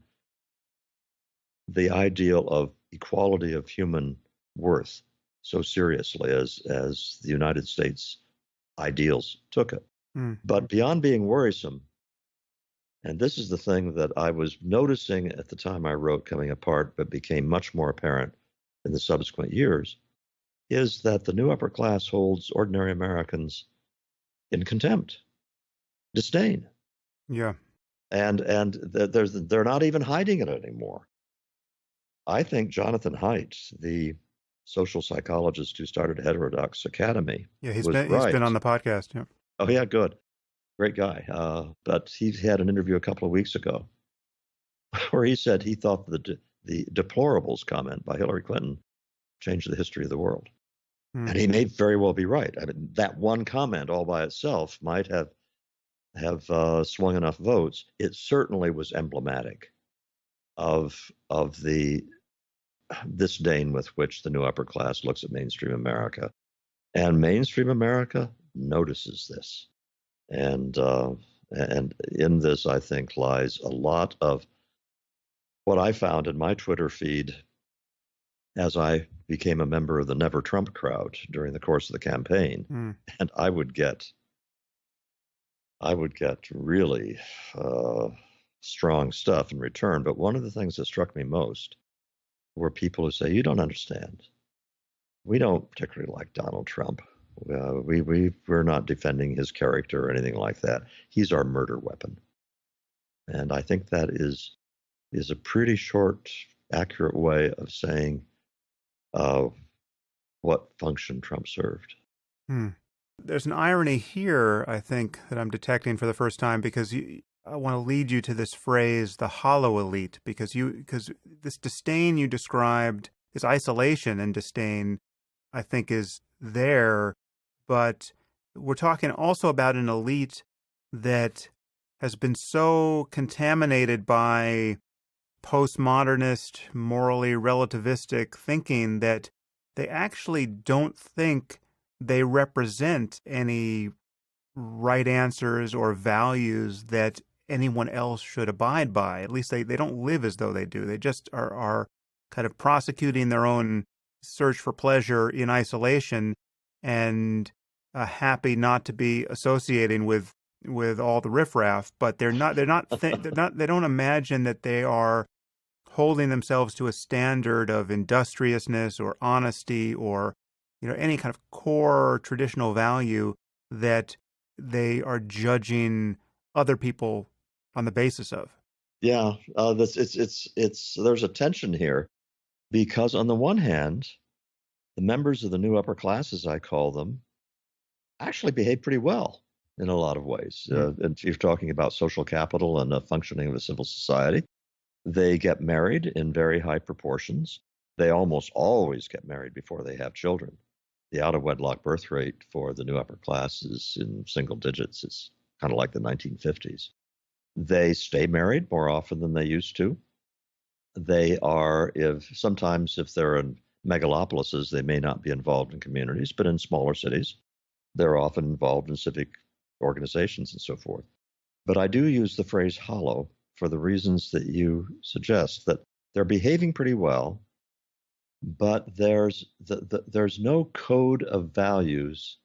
the ideal of equality of human worth so seriously as the United States ideals took it. But beyond being worrisome, and this is the thing that I was noticing at the time I wrote Coming Apart, but became much more apparent in the subsequent years, is that the new upper class holds ordinary Americans in contempt, disdain. Yeah. And they're not even hiding it anymore. I think Jonathan Haidt, the social psychologist who started Heterodox Academy, He's was been right. He's been on the podcast. Yeah. Oh yeah, good, great guy. But he had an interview a couple of weeks ago where he said he thought the deplorables comment by Hillary Clinton changed the history of the world, and he may very well be right. I mean, that one comment all by itself might have swung enough votes. It certainly was emblematic of the disdain with which the new upper class looks at mainstream America. And mainstream America notices this. And in this, I think, lies a lot of what I found in my Twitter feed as I became a member of the Never Trump crowd during the course of the campaign. And I would get really strong stuff in return. But one of the things that struck me most were people who say, you don't understand. We don't particularly like Donald Trump. We're not defending his character or anything like that. He's our murder weapon. And I think that is a pretty short, accurate way of saying what function Trump served. There's an irony here, I think, that I'm detecting for the first time, because I want to lead you to this phrase, the hollow elite, because this disdain you described, this isolation and disdain, I think is there, but we're talking also about an elite that has been so contaminated by postmodernist, morally relativistic thinking that they actually don't think they represent any right answers or values that anyone else should abide by. At least they don't live as though they do. They just are kind of prosecuting their own search for pleasure in isolation, and happy not to be associating with all the riffraff. But they don't imagine that they are holding themselves to a standard of industriousness or honesty or any kind of core traditional value that they are judging other people on the basis of. Yeah, there's a tension here, because on the one hand, the members of the new upper class, as I call them, actually behave pretty well in a lot of ways. And you're talking about social capital and the functioning of a civil society. They get married in very high proportions. They almost always get married before they have children. The out-of-wedlock birth rate for the new upper class is in single digits. It's kind of like the 1950s. They stay married more often than they used to. They are, sometimes if they're in megalopolises, they may not be involved in communities, but in smaller cities, they're often involved in civic organizations and so forth. But I do use the phrase hollow for the reasons that you suggest, that they're behaving pretty well, but there's no code of values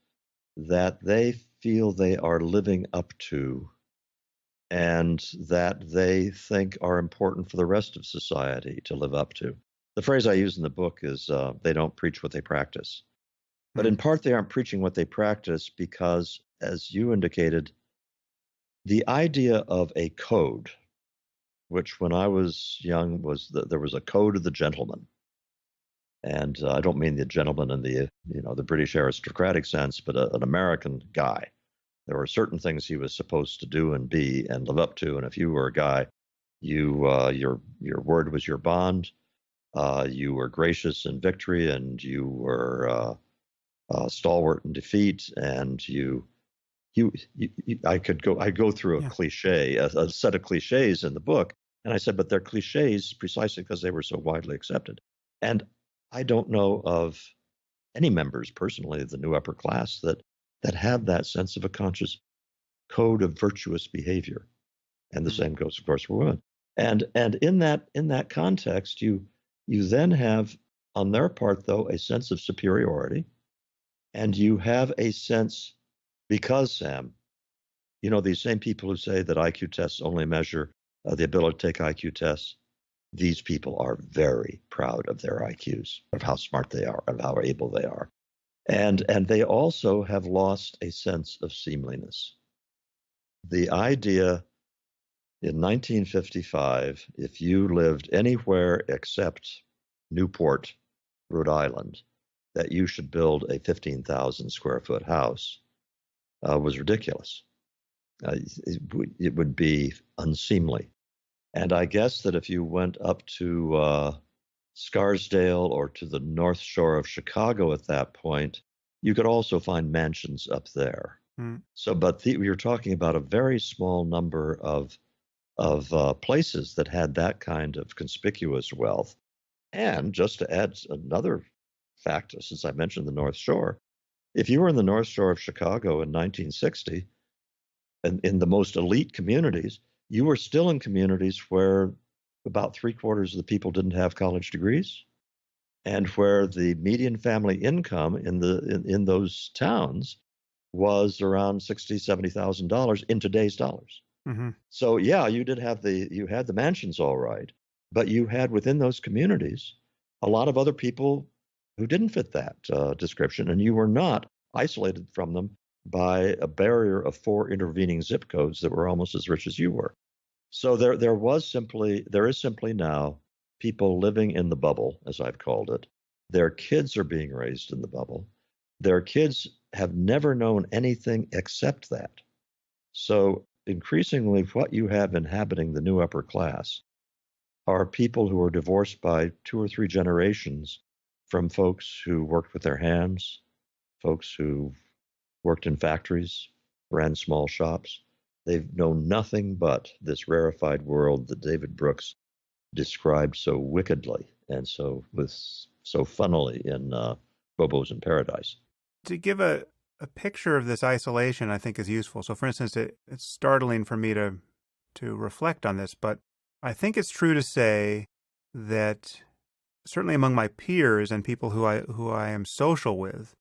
that they feel they are living up to and that they think are important for the rest of society to live up to. The phrase I use in the book is they don't preach what they practice. But in part, they aren't preaching what they practice because, as you indicated, the idea of a code, which when I was young was that there was a code of the gentleman. And I don't mean the gentleman in the British aristocratic sense, but an American guy. There were certain things he was supposed to do and be and live up to. And if you were a guy, your word was your bond. You were gracious in victory, and you were stalwart in defeat. And I'd go through a cliche, a set of cliches in the book, and I said, but they're cliches precisely because they were so widely accepted. And I don't know of any members personally of the new upper class that have that sense of a conscious code of virtuous behavior. And the same goes, of course, for women. And in that context, you then have, on their part, though, a sense of superiority, and you have a sense, because, Sam, these same people who say that IQ tests only measure the ability to take IQ tests, these people are very proud of their IQs, of how smart they are, of how able they are. And they also have lost a sense of seemliness. The idea in 1955, if you lived anywhere except Newport, Rhode Island, that you should build a 15,000 square foot house was ridiculous. It would be unseemly. And I guess that if you went up to Scarsdale or to the North Shore of Chicago at that point, you could also find mansions up there. So, but you're talking about a very small number of places that had that kind of conspicuous wealth. And just to add another fact, since I mentioned the North Shore, if you were in the North Shore of Chicago in 1960, and in the most elite communities, you were still in communities where about 3/4 of the people didn't have college degrees, and where the median family income in those towns was around $60,000-$70,000 in today's dollars. Mm-hmm. So yeah, you had the mansions all right, but you had within those communities a lot of other people who didn't fit that description, and you were not isolated from them by a barrier of 4 intervening zip codes that were almost as rich as you were. So there is simply now people living in the bubble, as I've called it. Their kids are being raised in the bubble. Their kids have never known anything except that. So increasingly, what you have inhabiting the new upper class are people who are divorced by 2 or 3 generations from folks who worked with their hands, folks who worked in factories, ran small shops. They've known nothing but this rarefied world that David Brooks described so wickedly and so funnily in Bobos in Paradise. To give a picture of this isolation, I think is useful. So, for instance, it's startling for me to reflect on this, but I think it's true to say that certainly among my peers and people who I am social with,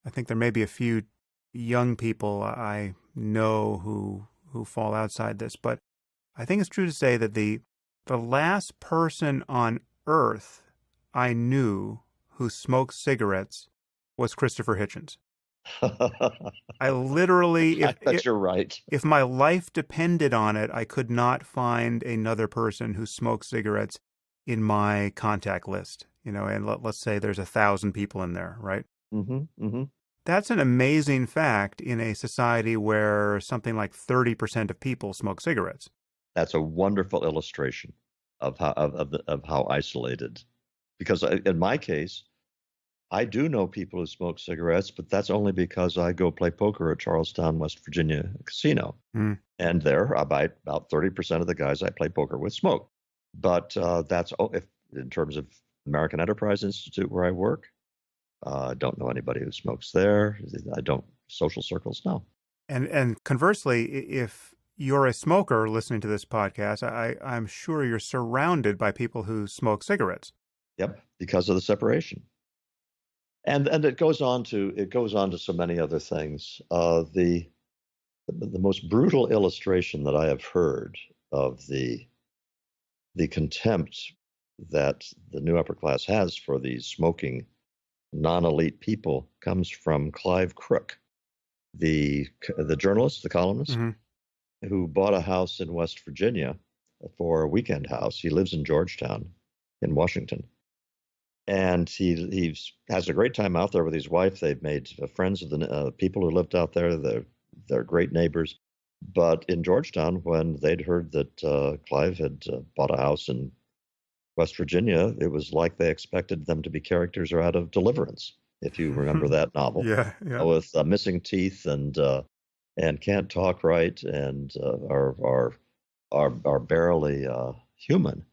I think there may be a few young people I know who fall outside this, but I think it's true to say that the last person on earth I knew who smoked cigarettes was Christopher Hitchens. I literally, I bet you're right. If my life depended on it, I could not find another person who smoked cigarettes in my contact list, and let's say there's 1,000 people in there, right? Mm-hmm, mm-hmm. That's an amazing fact in a society where something like 30% of people smoke cigarettes. That's a wonderful illustration of how isolated. Because in my case, I do know people who smoke cigarettes, but that's only because I go play poker at Charlestown, West Virginia casino. Mm. And there, about 30% of the guys I play poker with smoke. But that's if in terms of American Enterprise Institute where I work, I don't know anybody who smokes there. I don't social circles, no. And conversely, if you're a smoker listening to this podcast, I'm sure you're surrounded by people who smoke cigarettes. Yep, because of the separation. And it goes on to so many other things. The most brutal illustration that I have heard of the contempt that the new upper class has for these smoking non-elite people comes from Clive Crook, the journalist, the columnist, mm-hmm. who bought a house in West Virginia for a weekend house. He lives in Georgetown in Washington. And he has a great time out there with his wife. They've made friends of the people who lived out there. They're great neighbors. But in Georgetown, when they'd heard that Clive had bought a house in West Virginia, it was like they expected them to be characters out of Deliverance, if you remember that novel. Yeah. With missing teeth and can't talk right and are barely human.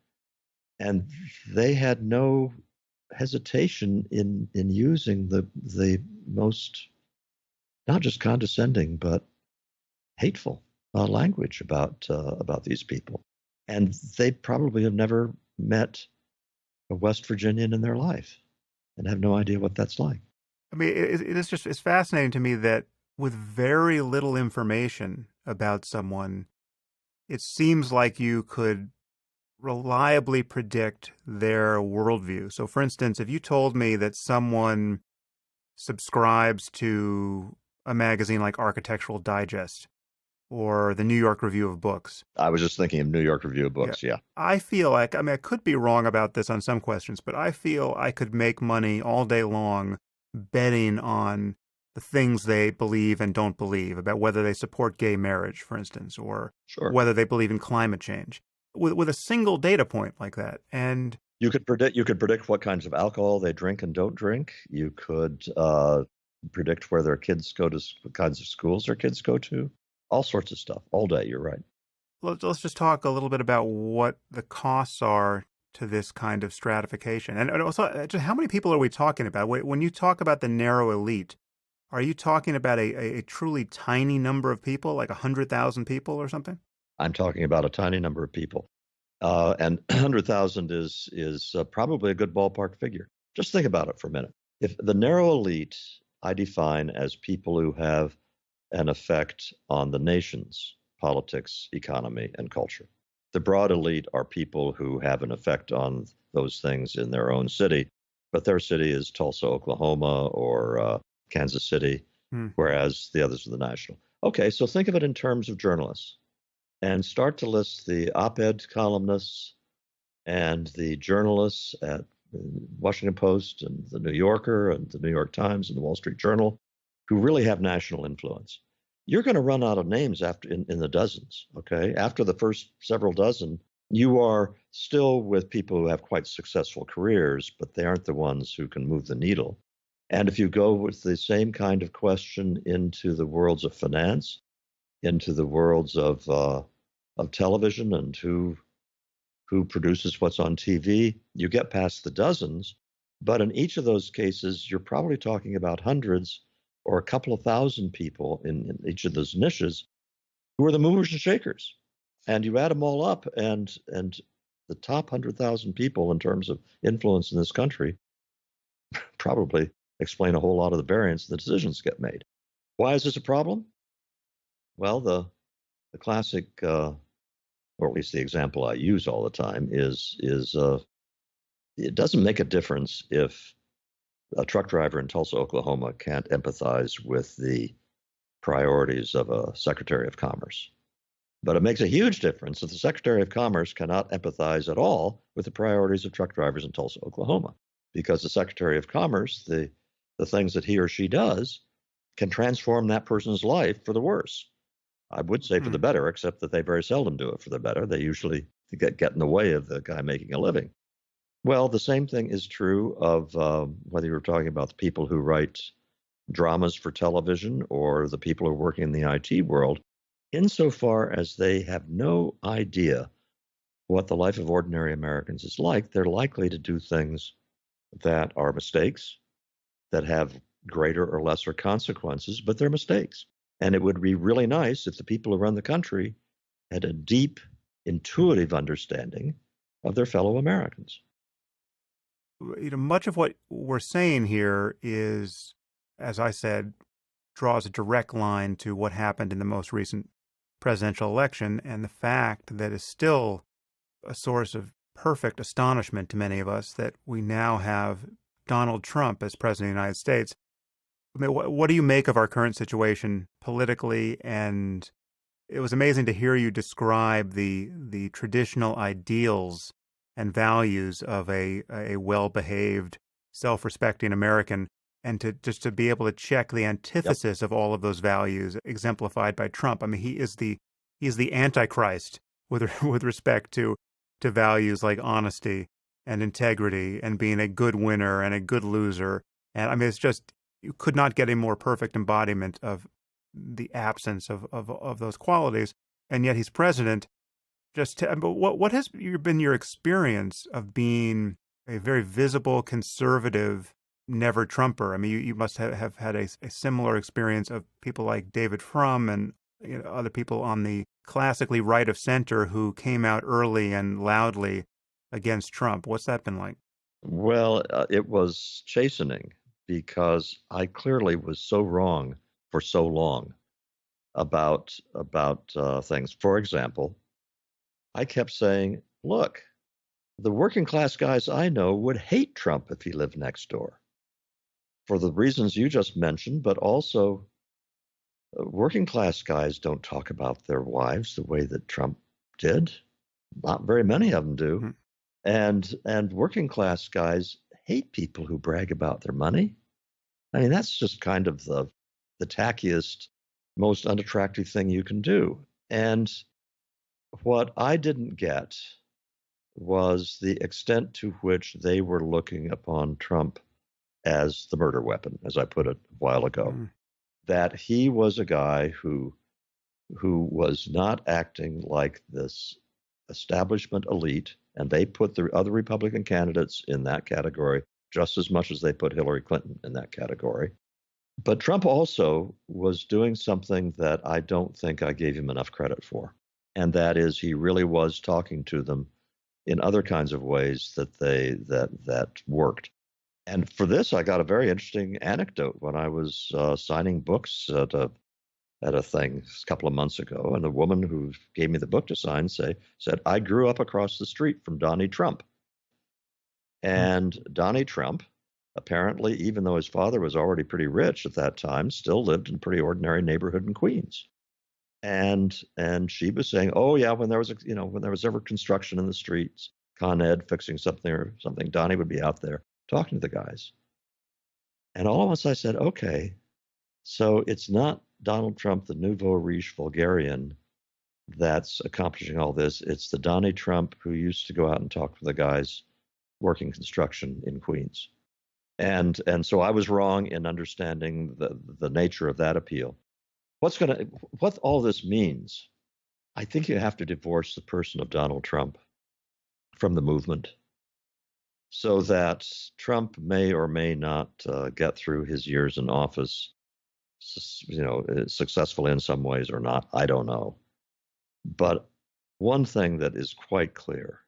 And they had no hesitation in using the most not just condescending but hateful language about these people, and they probably have never met a West Virginian in their life and have no idea what that's like. I mean, it's fascinating to me that with very little information about someone, it seems like you could reliably predict their worldview. So, for instance, if you told me that someone subscribes to a magazine like Architectural Digest or the New York Review of Books. I was just thinking of New York Review of Books, yeah. I feel like, I could be wrong about this on some questions, but I feel I could make money all day long betting on the things they believe and don't believe, about whether they support gay marriage, for instance, or whether they believe in climate change. With a single data point like that. And you could predict what kinds of alcohol they drink and don't drink. You could predict where their kids go to, what kinds of schools their kids go to, all sorts of stuff all day. You're right. Let's just talk a little bit about what the costs are to this kind of stratification. And also, just how many people are we talking about? When you talk about the narrow elite, are you talking about a truly tiny number of people, like 100,000 people or something? I'm talking about a tiny number of people. And 100,000 is probably a good ballpark figure. Just think about it for a minute. If the narrow elite I define as people who have an effect on the nation's politics, economy, and culture. The broad elite are people who have an effect on those things in their own city, but their city is Tulsa, Oklahoma, or Kansas City, whereas the others are the national. Okay, so think of it in terms of journalists. And start to list the op-ed columnists and the journalists at the Washington Post and the New Yorker and the New York Times and the Wall Street Journal who really have national influence, you're going to run out of names after in the dozens. Okay, after the first several dozen, you are still with people who have quite successful careers, but they aren't the ones who can move the needle. And if you go with the same kind of question into the worlds of finance, into the worlds of television and who produces what's on TV, you get past the dozens. But in each of those cases, you're probably talking about hundreds or a couple of thousand people in each of those niches who are the movers and shakers. And you add them all up, and the top 100,000 people in terms of influence in this country probably explain a whole lot of the variance the decisions get made. Why is this a problem? Well, the classic, or at least the example I use all the time, is it doesn't make a difference if a truck driver in Tulsa, Oklahoma can't empathize with the priorities of a Secretary of Commerce. But it makes a huge difference if the Secretary of Commerce cannot empathize at all with the priorities of truck drivers in Tulsa, Oklahoma, because the Secretary of Commerce, the things that he or she does, can transform that person's life for the worse. I would say for the better, except that they very seldom do it for the better. They usually get in the way of the guy making a living. Well, the same thing is true of whether you're talking about the people who write dramas for television or the people who are working in the IT world. Insofar as they have no idea what the life of ordinary Americans is like, they're likely to do things that are mistakes, that have greater or lesser consequences, but they're mistakes. And it would be really nice if the people who run the country had a deep, intuitive understanding of their fellow Americans. Much of what we're saying here is, as I said, draws a direct line to what happened in the most recent presidential election, and the fact that is still a source of perfect astonishment to many of us that we now have Donald Trump as president of the United States. I mean, what do you make of our current situation politically? And it was amazing to hear you describe the traditional ideals and values of a well-behaved, self-respecting American, and to be able to check the antithesis of all of those values exemplified by Trump. I mean, he is the Antichrist with respect to values like honesty and integrity and being a good winner and a good loser. And I mean, it's just, you could not get a more perfect embodiment of the absence of those qualities. And yet he's president. But what has been your experience of being a very visible conservative never Trumper? I mean, you must have had a similar experience of people like David Frum and other people on the classically right of center who came out early and loudly against Trump. What's that been like? Well, it was chastening because I clearly was so wrong for so long about things. For example, I kept saying, look, the working class guys I know would hate Trump if he lived next door for the reasons you just mentioned, but also working class guys don't talk about their wives the way that Trump did. Not very many of them do. And working class guys hate people who brag about their money. I mean, that's just kind of the tackiest, most unattractive thing you can do. And what I didn't get was the extent to which they were looking upon Trump as the murder weapon, as I put it a while ago. That he was a guy who was not acting like this establishment elite, and they put the other Republican candidates in that category just as much as they put Hillary Clinton in that category. But Trump also was doing something that I don't think I gave him enough credit for, and that is he really was talking to them in other kinds of ways that worked. And for this, I got a very interesting anecdote when I was signing books at a thing a couple of months ago, and the woman who gave me the book to sign said, I grew up across the street from Donnie Trump. And Donnie Trump, apparently, even though his father was already pretty rich at that time, still lived in a pretty ordinary neighborhood in Queens. And she was saying, oh yeah, when there was ever construction in the streets, Con Ed fixing something or something, Donnie would be out there talking to the guys. And all at once I said, okay, So it's not Donald Trump, the nouveau riche vulgarian, that's accomplishing all this. It's the Donnie Trump who used to go out and talk to the guys working construction in Queens. And so I was wrong in understanding the nature of that appeal. What all this means, I think you have to divorce the person of Donald Trump from the movement so that Trump may or may not get through his years in office, successfully in some ways or not. I don't know. But one thing that is quite clear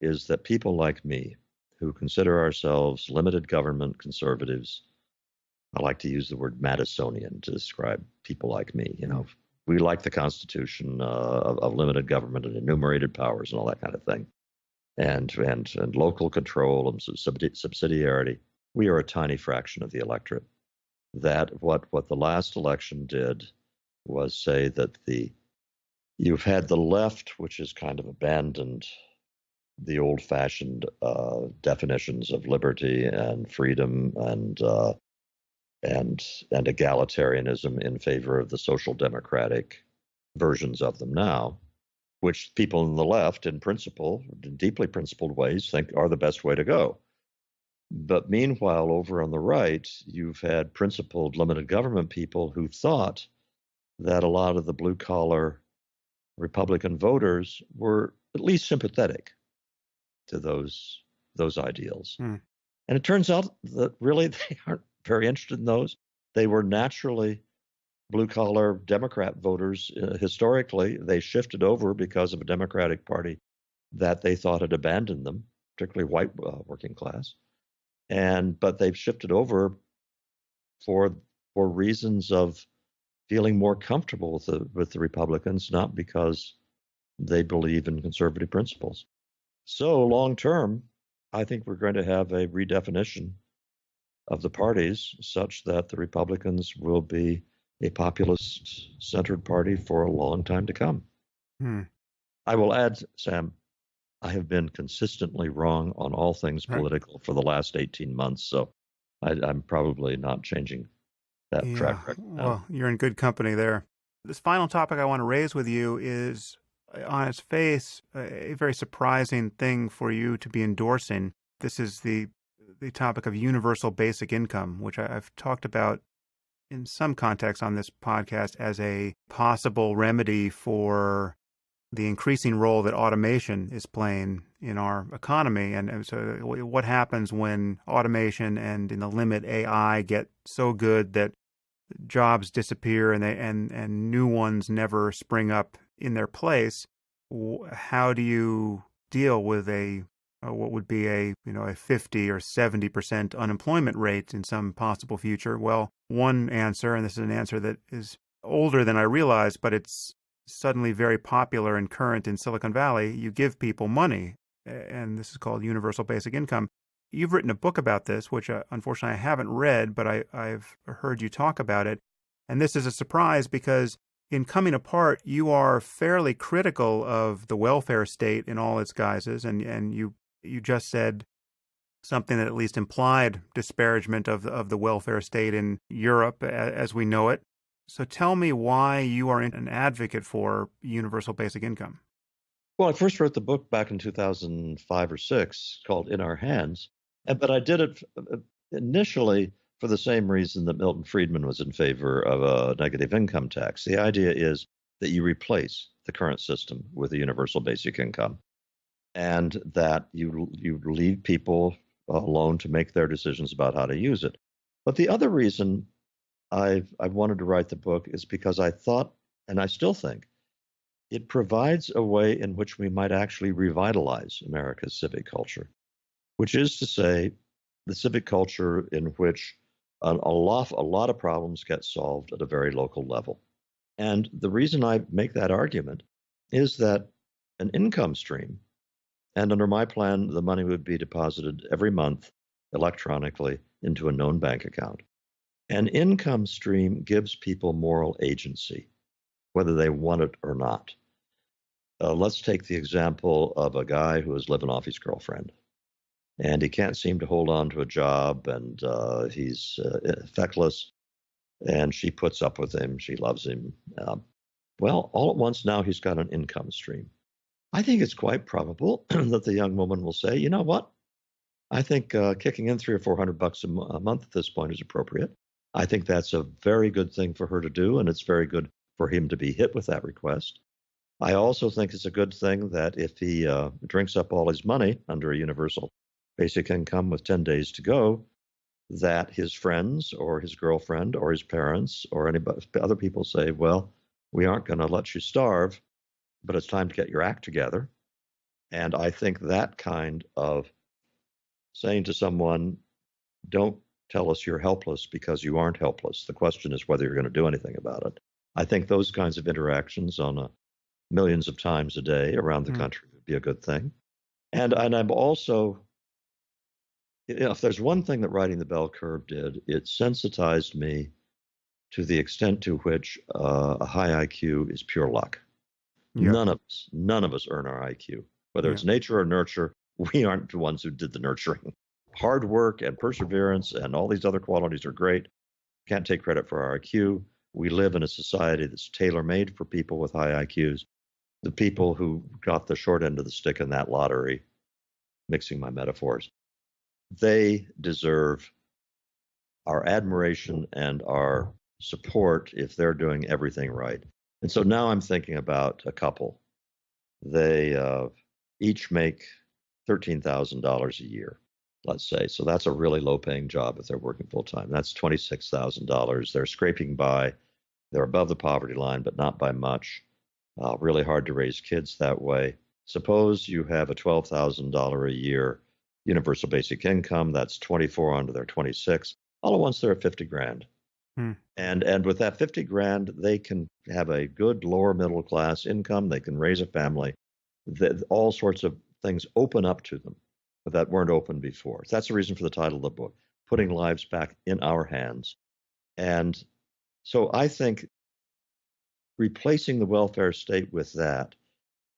is that people like me, who consider ourselves limited government conservatives, I like to use the word Madisonian to describe people like me. We like the Constitution of limited government and enumerated powers and all that kind of thing, and local control and subsidiarity. We are a tiny fraction of the electorate. That what the last election did was say that you've had the left, which has kind of abandoned the old-fashioned definitions of liberty and freedom and egalitarianism in favor of the social democratic versions of them now, which people in the left, in principle, in deeply principled ways, think are the best way to go. But meanwhile, over on the right, you've had principled limited government people who thought that a lot of the blue-collar Republican voters were at least sympathetic to those ideals. And it turns out that really they aren't very interested in those. They were naturally blue-collar Democrat voters. Historically, they shifted over because of a Democratic Party that they thought had abandoned them, particularly white working class. But they've shifted over for reasons of feeling more comfortable with the Republicans, not because they believe in conservative principles. So long term, I think we're going to have a redefinition of the parties such that the Republicans will be a populist-centered party for a long time to come. I will add, Sam, I have been consistently wrong on all things political for the last 18 months, so I'm probably not changing that track record now. Well, you're in good company there. This final topic I want to raise with you is, on its face, a very surprising thing for you to be endorsing. This is the topic of universal basic income, which I've talked about in some context on this podcast as a possible remedy for the increasing role that automation is playing in our economy. And so what happens when automation and, in the limit, AI get so good that jobs disappear and new ones never spring up in their place? How do you deal with what would be a 50 or 70% unemployment rate in some possible future? Well, one answer, and this is an answer that is older than I realized, but it's suddenly very popular and current in Silicon Valley, you give people money, and this is called universal basic income. You've written a book about this, which unfortunately I haven't read, but I've heard you talk about it. And this is a surprise because in Coming Apart, you are fairly critical of the welfare state in all its guises, and you just said something that at least implied disparagement of the welfare state in Europe as we know it. So tell me why you are an advocate for universal basic income. Well, I first wrote the book back in 2005 or 6 called In Our Hands, but I did it initially for the same reason that Milton Friedman was in favor of a negative income tax. The idea is that you replace the current system with a universal basic income, and that you leave people alone to make their decisions about how to use it. But the other reason I wanted to write the book is because I thought, and I still think, it provides a way in which we might actually revitalize America's civic culture, which is to say, the civic culture in which a lot of problems get solved at a very local level. And the reason I make that argument is that an income stream, and under my plan, the money would be deposited every month electronically into a known bank account. An income stream gives people moral agency, whether they want it or not. Let's take the example of a guy who is living off his girlfriend, and he can't seem to hold on to a job, and he's feckless. and she puts up with him. She loves him. Well, all at once now he's got an income stream. I think it's quite probable that the young woman will say, you know what? I think kicking in $300 or $400 a month at this point is appropriate. I think that's a very good thing for her to do, and it's very good for him to be hit with that request. I also think it's a good thing that if he drinks up all his money under a universal basic income with 10 days to go, that his friends or his girlfriend or his parents or anybody, other people say, well, we aren't going to let you starve, but it's time to get your act together. And I think that kind of saying to someone, don't tell us you're helpless because you aren't helpless. The question is whether you're going to do anything about it. I think those kinds of interactions on millions of times a day around the country would be a good thing. And I'm also, if there's one thing that writing the bell curve did, it sensitized me to the extent to which a high IQ is pure luck. Yeah. None of us earn our IQ, whether it's nature or nurture. We aren't the ones who did the nurturing. Hard work and perseverance and all these other qualities are great. Can't take credit for our IQ. We live in a society that's tailor-made for people with high IQs. The people who got the short end of the stick in that lottery, mixing my metaphors, they deserve our admiration and our support if they're doing everything right. And so now I'm thinking about a couple. They each make $13,000 a year, let's say. So that's a really low-paying job if they're working full-time. That's $26,000. They're scraping by. They're above the poverty line, but not by much. Really hard to raise kids that way. Suppose you have a $12,000 a year universal basic income. That's 24 onto their 26. All at once, they're at 50 grand. And with that 50 grand, they can have a good lower middle class income. They can raise a family. All sorts of things open up to them that weren't open before. That's the reason for the title of the book, Putting Lives Back in Our Hands. And so I think replacing the welfare state with that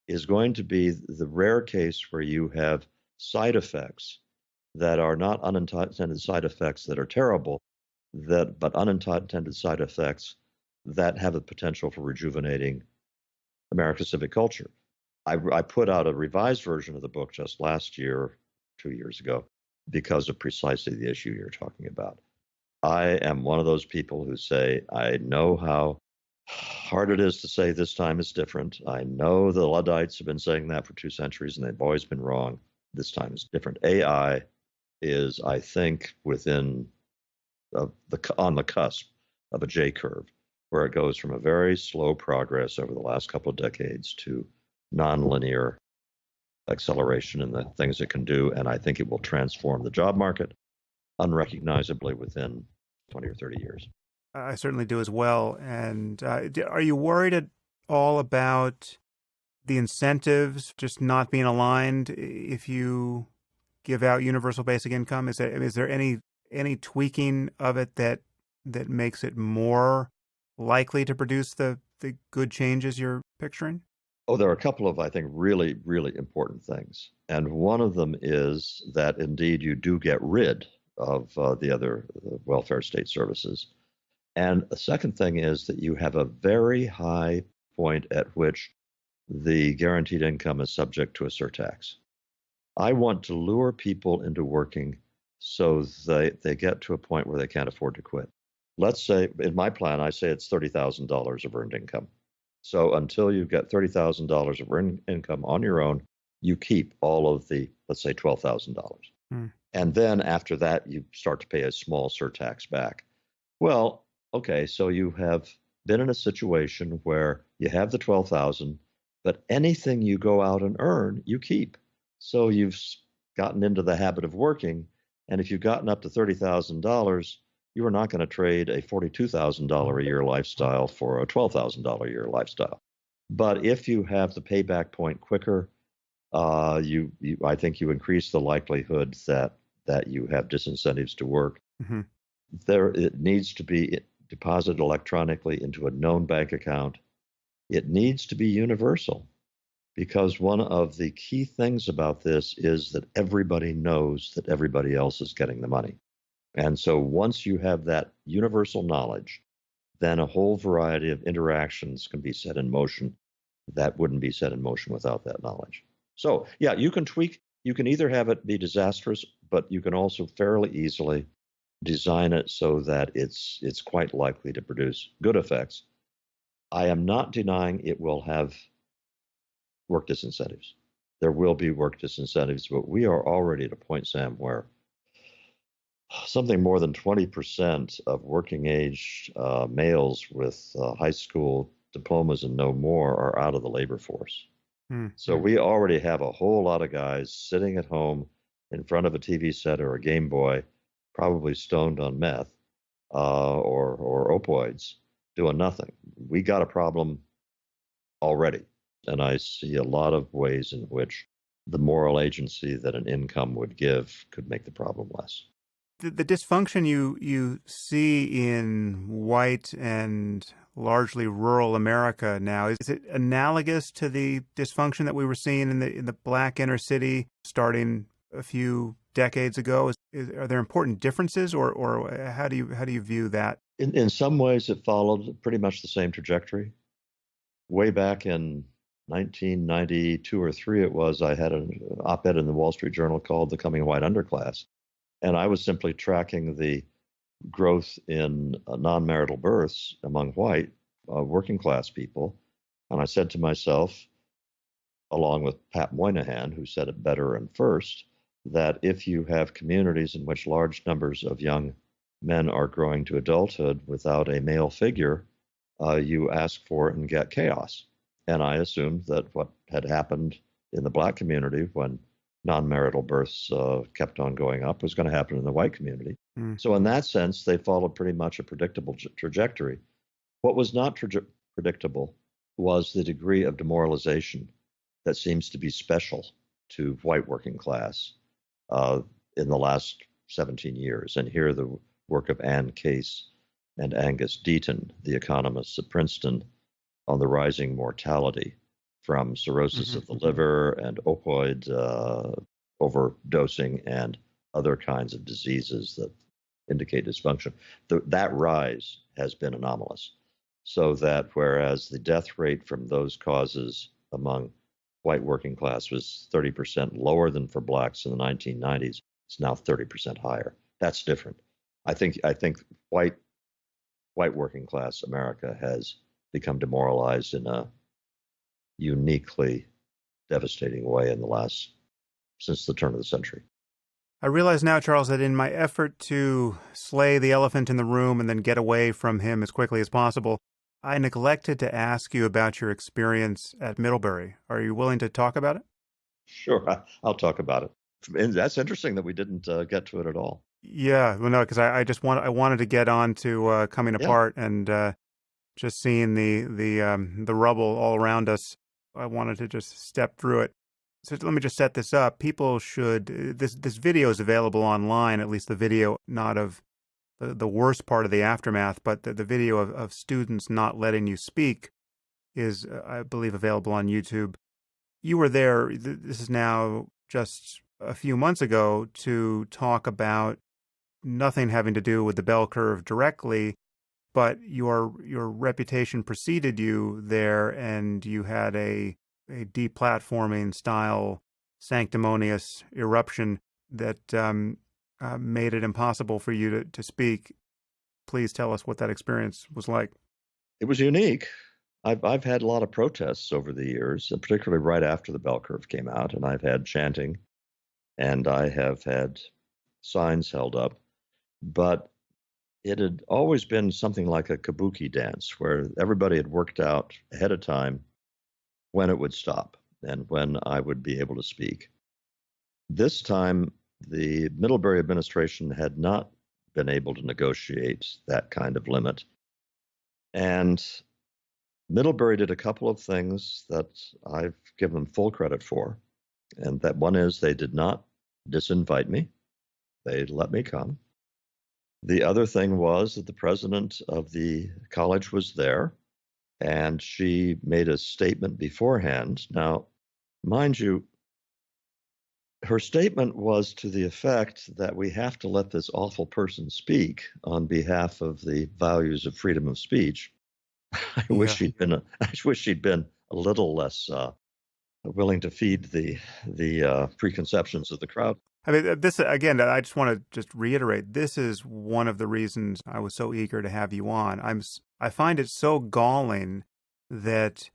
is going to be the rare case where you have side effects that are not unintended side effects that are terrible, but unintended side effects that have the potential for rejuvenating America's civic culture. I put out a revised version of the book just last year, 2 years ago, because of precisely the issue you're talking about. I am one of those people who say, I know how hard it is to say this time is different. I know the Luddites have been saying that for 2 centuries, and they've always been wrong. This time is different. AI is, I think, on the cusp of a J curve, where it goes from a very slow progress over the last couple of decades to nonlinear acceleration in the things it can do. And I think it will transform the job market unrecognizably within 20 or 30 years. I certainly do as well. And are you worried at all about the incentives just not being aligned if you give out universal basic income? Is there any tweaking of it that makes it more likely to produce the good changes you're picturing? Oh, there are a couple of, I think, really, really important things. And one of them is that indeed you do get rid of the other welfare state services. And the second thing is that you have a very high point at which the guaranteed income is subject to a surtax. I want to lure people into working so they get to a point where they can't afford to quit. Let's say, in my plan, I say it's $30,000 of earned income. So until you get $30,000 of earned income on your own, you keep all of the, let's say, $12,000. And then after that, you start to pay a small surtax back. Well, okay, so you have been in a situation where you have the $12,000, but anything you go out and earn, you keep. So you've gotten into the habit of working, and if you've gotten up to $30,000, you are not going to trade a $42,000 a year lifestyle for a $12,000 a year lifestyle. But if you have the payback point quicker, I think you increase the likelihood that you have disincentives to work. It needs to be deposited electronically into a known bank account. It needs to be universal, because one of the key things about this is that everybody knows that everybody else is getting the money. And so once you have that universal knowledge, then a whole variety of interactions can be set in motion that wouldn't be set in motion without that knowledge. So, yeah, you can tweak. You can either have it be disastrous, but you can also fairly easily design it so that it's quite likely to produce good effects. I am not denying it will have work disincentives. There will be work disincentives, but we are already at a point, Sam, where something more than 20% of working age males with high school diplomas and no more are out of the labor force. So we already have a whole lot of guys sitting at home in front of a TV set or a Game Boy, probably stoned on meth or opioids, doing nothing. We got a problem already. And I see a lot of ways in which the moral agency that an income would give could make the problem less. The dysfunction you see in white and largely rural America now, is it analogous to the dysfunction that we were seeing in the black inner city starting a few decades ago? Are there important differences, or how do you view that? In some ways, it followed pretty much the same trajectory. Way back in 1992 or 3, it was, I had an op-ed in the Wall Street Journal called "The Coming White Underclass," and I was simply tracking the growth in non-marital births among white working class people. And I said to myself, along with Pat Moynihan, who said it better and first, that if you have communities in which large numbers of young men are growing to adulthood without a male figure, you ask for it and get chaos. And I assumed that what had happened in the black community when non-marital births kept on going up was going to happen in the white community. So in that sense, they followed pretty much a predictable trajectory. What was not predictable was the degree of demoralization that seems to be special to white working class in the last 17 years. And here the work of Ann Case and Angus Deaton, the economists at Princeton, on the rising mortality from cirrhosis of the liver and opioid overdosing and other kinds of diseases that indicate dysfunction. That rise has been anomalous. So that whereas the death rate from those causes among white working class was 30% lower than for blacks in the 1990s, it's now 30% higher. That's different. I think white working class America has become demoralized in a uniquely devastating way since the turn of the century. I realize now, Charles, that in my effort to slay the elephant in the room and then get away from him as quickly as possible, I neglected to ask you about your experience at Middlebury. Are you willing to talk about it? Sure, I'll talk about it. And that's interesting that we didn't get to it at all. Yeah, well, no, because I wanted to get on to coming apart and just seeing the rubble all around us. I wanted to just step through it. So let me just set this up. People should, this video is available online, at least the video, not of the worst part of the aftermath, but the video of students not letting you speak is, I believe, available on YouTube. You were there, this is now just a few months ago, to talk about nothing having to do with the bell curve directly, but your reputation preceded you there, and you had a deplatforming style sanctimonious eruption that made it impossible for you to speak. Please tell us what that experience was like. It was unique. I've had a lot of protests over the years, and particularly right after the bell curve came out, and I've had chanting, and I have had signs held up, but it had always been something like a kabuki dance where everybody had worked out ahead of time when it would stop and when I would be able to speak. This time, the Middlebury administration had not been able to negotiate that kind of limit. And Middlebury did a couple of things that I've given them full credit for. And that one is they did not disinvite me. They let me come. The other thing was that the president of the college was there, and she made a statement beforehand. Now, mind you, Her statement was to the effect that we have to let this awful person speak on behalf of the values of freedom of speech. I wish Yeah. she'd been a little less willing to feed the preconceptions of the crowd. I mean, this again, I just want to just reiterate, this is one of the reasons I was so eager to have you on. I find it so galling that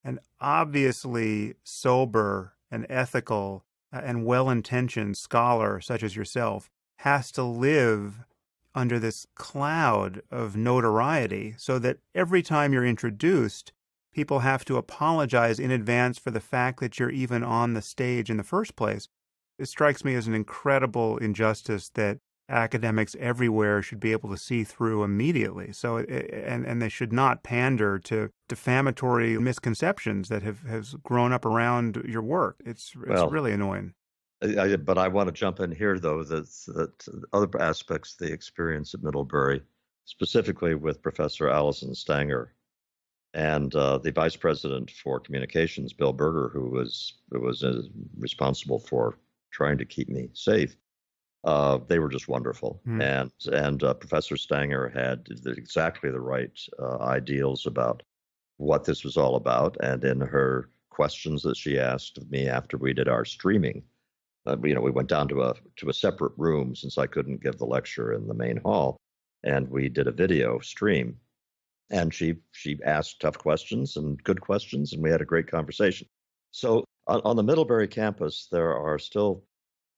an obviously sober and ethical and well-intentioned scholar such as yourself has to live under this cloud of notoriety so that every time you're introduced, people have to apologize in advance for the fact that you're even on the stage in the first place. It strikes me as an incredible injustice that academics everywhere should be able to see through immediately. So, and they should not pander to defamatory misconceptions that has grown up around your work. It's really annoying. But I want to jump in here, though, that other aspects of the experience at Middlebury, specifically with Professor Allison Stanger and the vice president for communications, Bill Berger, who was responsible for trying to keep me safe. They were just wonderful. And Professor Stanger had exactly the right ideals about what this was all about. And in her questions that she asked of me after we did our streaming, we went down to a separate room since I couldn't give the lecture in the main hall, and we did a video stream. And she asked tough questions and good questions, and we had a great conversation. So on the Middlebury campus, there are still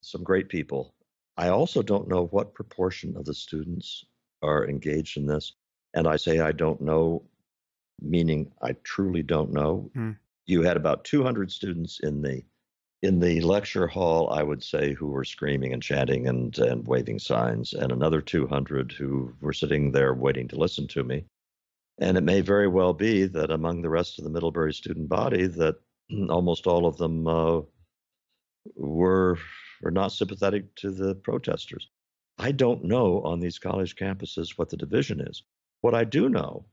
some great people. I also don't know what proportion of the students are engaged in this. And I say I don't know, meaning I truly don't know. You had about 200 students in the lecture hall, I would say, who were screaming and chanting and waving signs, and another 200 who were sitting there waiting to listen to me. And it may very well be that among the rest of the Middlebury student body that almost all of them were not sympathetic to the protesters. I don't know on these college campuses what the division is. What I do know,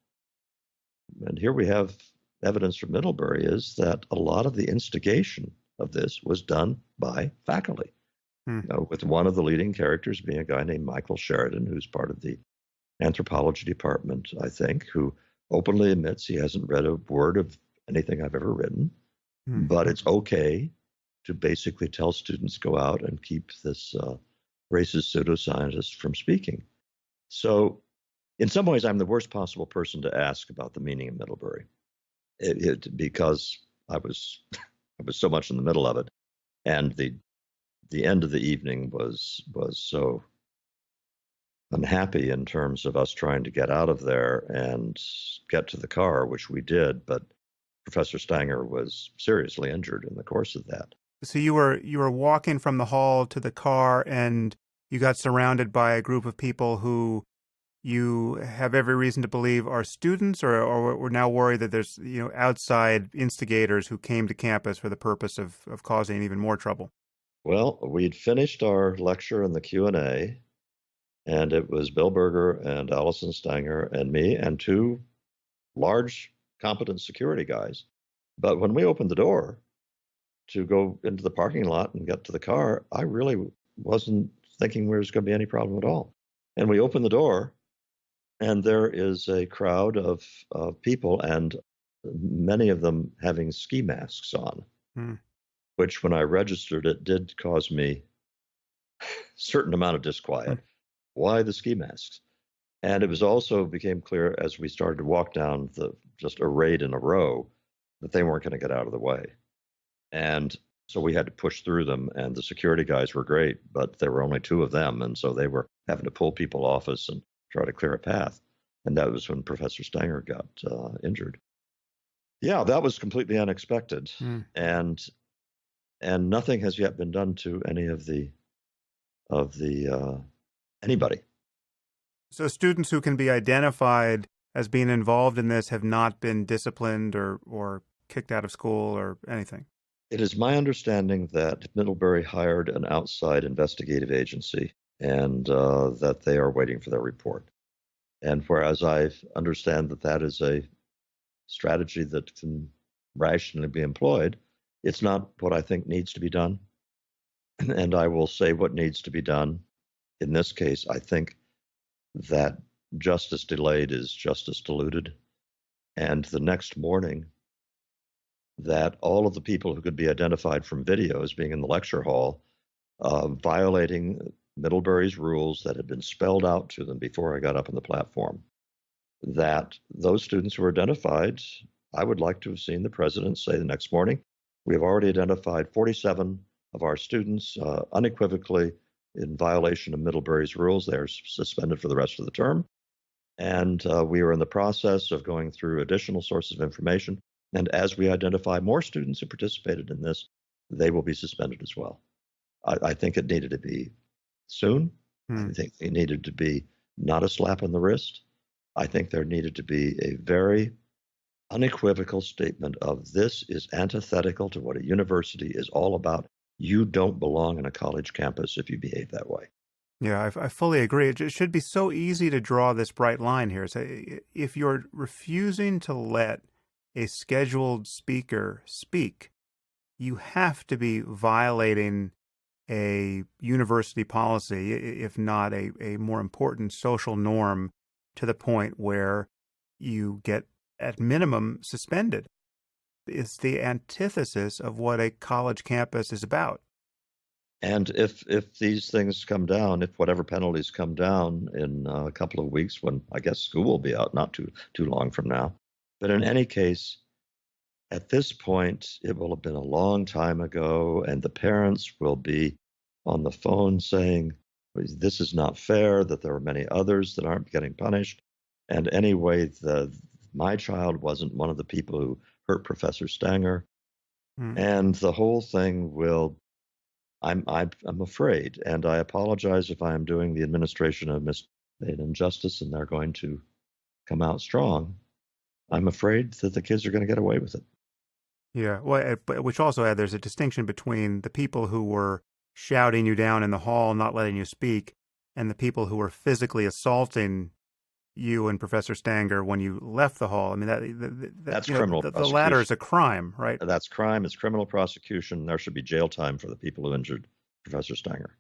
and here we have evidence from Middlebury, is that a lot of the instigation of this was done by faculty, with one of the leading characters being a guy named Michael Sheridan, who's part of the anthropology department, I think, who openly admits he hasn't read a word of anything I've ever written, but it's okay to basically tell students go out and keep this racist pseudoscientist from speaking. So in some ways, I'm the worst possible person to ask about the meaning of Middlebury, because I was so much in the middle of it, and the end of the evening was so unhappy in terms of us trying to get out of there and get to the car, which we did, but Professor Stanger was seriously injured in the course of that. So you were walking from the hall to the car, and you got surrounded by a group of people who you have every reason to believe are students, or we're now worried that there's outside instigators who came to campus for the purpose of causing even more trouble. Well, we'd finished our lecture in the Q&A, and it was Bill Berger and Allison Stanger and me and two large, competent security guys. But when we opened the door to go into the parking lot and get to the car, I really wasn't thinking there was going to be any problem at all. And we opened the door, and there is a crowd of people, and many of them having ski masks on, which when I registered it did cause me a certain amount of disquiet. Why the ski masks? And it was also became clear as we started to walk down just arrayed in a row that they weren't going to get out of the way. And so we had to push through them, and the security guys were great, but there were only two of them, and so they were having to pull people off us and try to clear a path. And that was when Professor Stanger got injured. Yeah, that was completely unexpected, and nothing has yet been done to any of the anybody. So students who can be identified as being involved in this have not been disciplined or kicked out of school or anything. It is my understanding that Middlebury hired an outside investigative agency, and that they are waiting for their report. And whereas I understand that that is a strategy that can rationally be employed, it's not what I think needs to be done. and I will say what needs to be done. In this case, I think that justice delayed is justice diluted. And the next morning, that all of the people who could be identified from video as being in the lecture hall, violating Middlebury's rules that had been spelled out to them before I got up on the platform, that those students who were identified, I would like to have seen the president say the next morning, we have already identified 47 of our students unequivocally in violation of Middlebury's rules. They are suspended for the rest of the term. And we are in the process of going through additional sources of information. And as we identify more students who participated in this, they will be suspended as well. I think it needed to be soon. I think it needed to be not a slap on the wrist. I think there needed to be a very unequivocal statement of this is antithetical to what a university is all about. You don't belong on a college campus if you behave that way. Yeah, I fully agree. It should be so easy to draw this bright line here. So if you're refusing to let a scheduled speaker speak, you have to be violating a university policy, if not a more important social norm, to the point where you get, at minimum, suspended. It's the antithesis of what a college campus is about. And if these things come down, if whatever penalties come down in a couple of weeks, when I guess school will be out, not too long from now. But in any case, at this point, it will have been a long time ago, and the parents will be on the phone saying, this is not fair, that there are many others that aren't getting punished. And anyway, my child wasn't one of the people who hurt Professor Stanger. And the whole thing will, I'm afraid, and I apologize if I am doing the administration a injustice and they're going to come out strong. I'm afraid that the kids are going to get away with it. Yeah, well, which also there's a distinction between the people who were shouting you down in the hall, not letting you speak, and the people who were physically assaulting you and Professor Stanger when you left the hall. I mean, that's criminal prosecution. The latter is a crime, right? That's crime. It's criminal prosecution. There should be jail time for the people who injured Professor Stanger.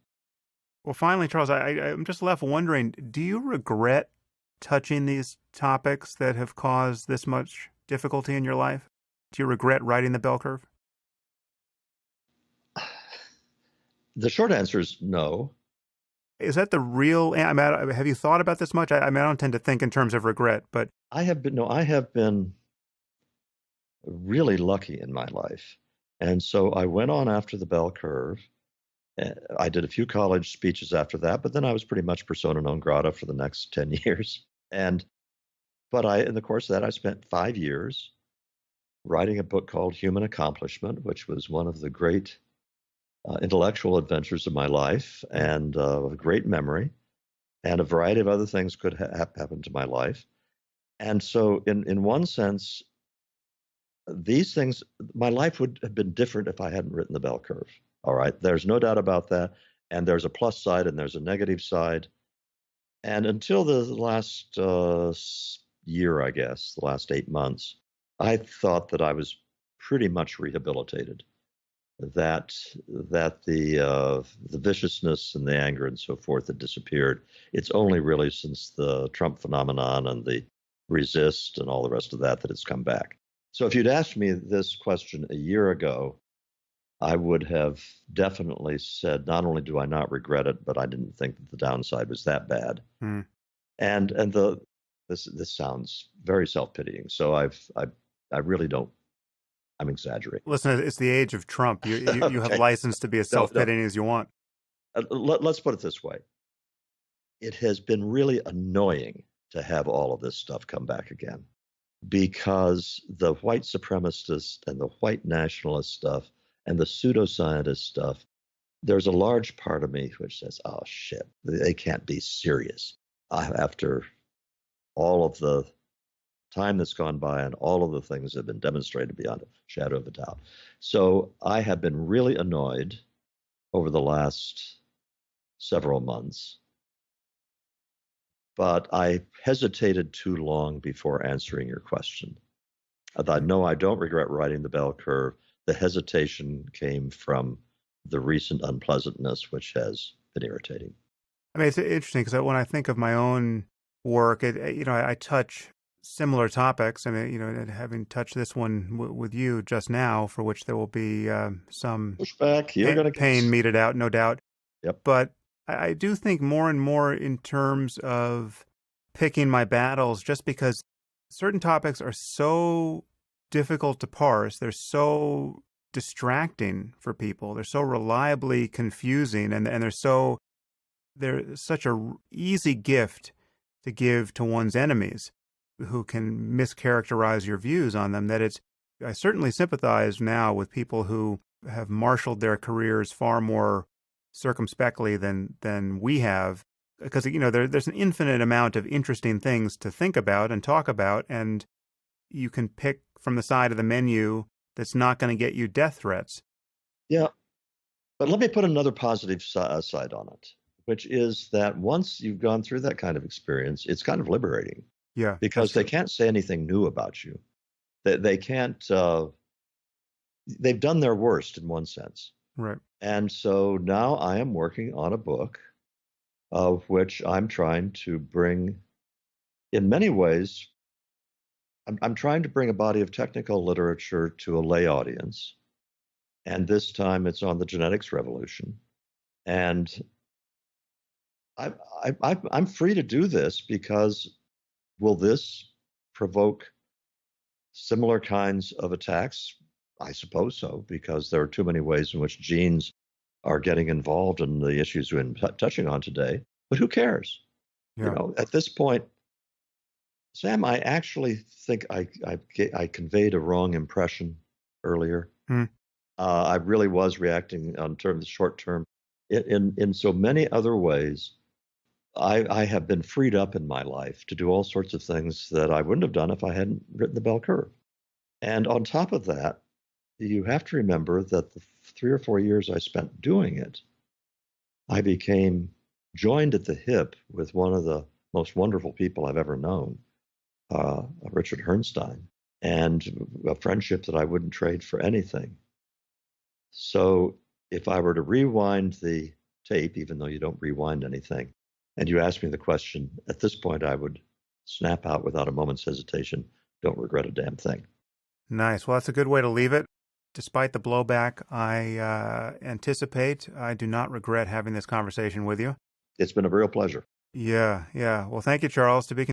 Well, finally, Charles, I'm just left wondering, do you regret touching these topics that have caused this much difficulty in your life? Do you regret writing the bell curve? The short answer is no. Is that the real? Have you thought about this much? I don't tend to think in terms of regret, but I have been really lucky in my life, and so I went on after the bell curve. I did a few college speeches after that, but then I was pretty much persona non grata for the next 10 years. But in the course of that, I spent 5 years writing a book called Human Accomplishment, which was one of the great intellectual adventures of my life, and a great memory, and a variety of other things could have happened to my life. And so in one sense, these things, my life would have been different if I hadn't written the bell curve. All right, there's no doubt about that. And there's a plus side and there's a negative side. And until the last year, I guess, the last 8 months, I thought that I was pretty much rehabilitated. That the viciousness and the anger and so forth had disappeared. It's only really since the Trump phenomenon and the resist and all the rest of that it's come back. So if you'd asked me this question a year ago, I would have definitely said, not only do I not regret it, but I didn't think that the downside was that bad. And this sounds very self-pitying. So I really don't. I'm exaggerating. Listen, it's the age of Trump. You Okay. have license to be as self-pitying as you want. Let's put it this way. It has been really annoying to have all of this stuff come back again, because the white supremacist and the white nationalist stuff and the pseudoscientist stuff, there's a large part of me which says, oh, shit, they can't be serious. After all of the time that's gone by and all of the things that have been demonstrated beyond a shadow of a doubt. So I have been really annoyed over the last several months, but I hesitated too long before answering your question. I thought, no, I don't regret writing the bell curve. The hesitation came from the recent unpleasantness, which has been irritating. I mean, it's interesting because when I think of my own work, I touch similar topics. I mean, having touched this one with you just now, for which there will be some Pushback, you're going to pain meted out, no doubt. Yep. But I do think more and more in terms of picking my battles, just because certain topics are so difficult to parse. They're so distracting for people. They're so reliably confusing, and they're such a easy gift to give to one's enemies who can mischaracterize your views on them, that I certainly sympathize now with people who have marshaled their careers far more circumspectly than we have, because there's an infinite amount of interesting things to think about and talk about, and you can pick from the side of the menu that's not going to get you death threats. Yeah, but let me put another positive side on it, which is that once you've gone through that kind of experience, it's kind of liberating. Yeah, because they can't say anything new about you. They can't. They've done their worst in one sense. Right. And so now I am working on a book of which I'm trying to bring, in many ways, I'm trying to bring a body of technical literature to a lay audience. And this time it's on the genetics revolution. And I'm free to do this because will this provoke similar kinds of attacks? I suppose so, because there are too many ways in which genes are getting involved in the issues we're touching on today. But who cares? Yeah. At this point, Sam, I actually think I conveyed a wrong impression earlier. I really was reacting on terms short term. In so many other ways, I have been freed up in my life to do all sorts of things that I wouldn't have done if I hadn't written the bell curve. And on top of that, you have to remember that the 3 or 4 years I spent doing it, I became joined at the hip with one of the most wonderful people I've ever known, Richard Herrnstein, and a friendship that I wouldn't trade for anything. So if I were to rewind the tape, even though you don't rewind anything, and you ask me the question, at this point I would snap out without a moment's hesitation, don't regret a damn thing. Nice. Well, that's a good way to leave it. Despite the blowback I anticipate, I do not regret having this conversation with you. It's been a real pleasure. Yeah. Well, thank you, Charles. To be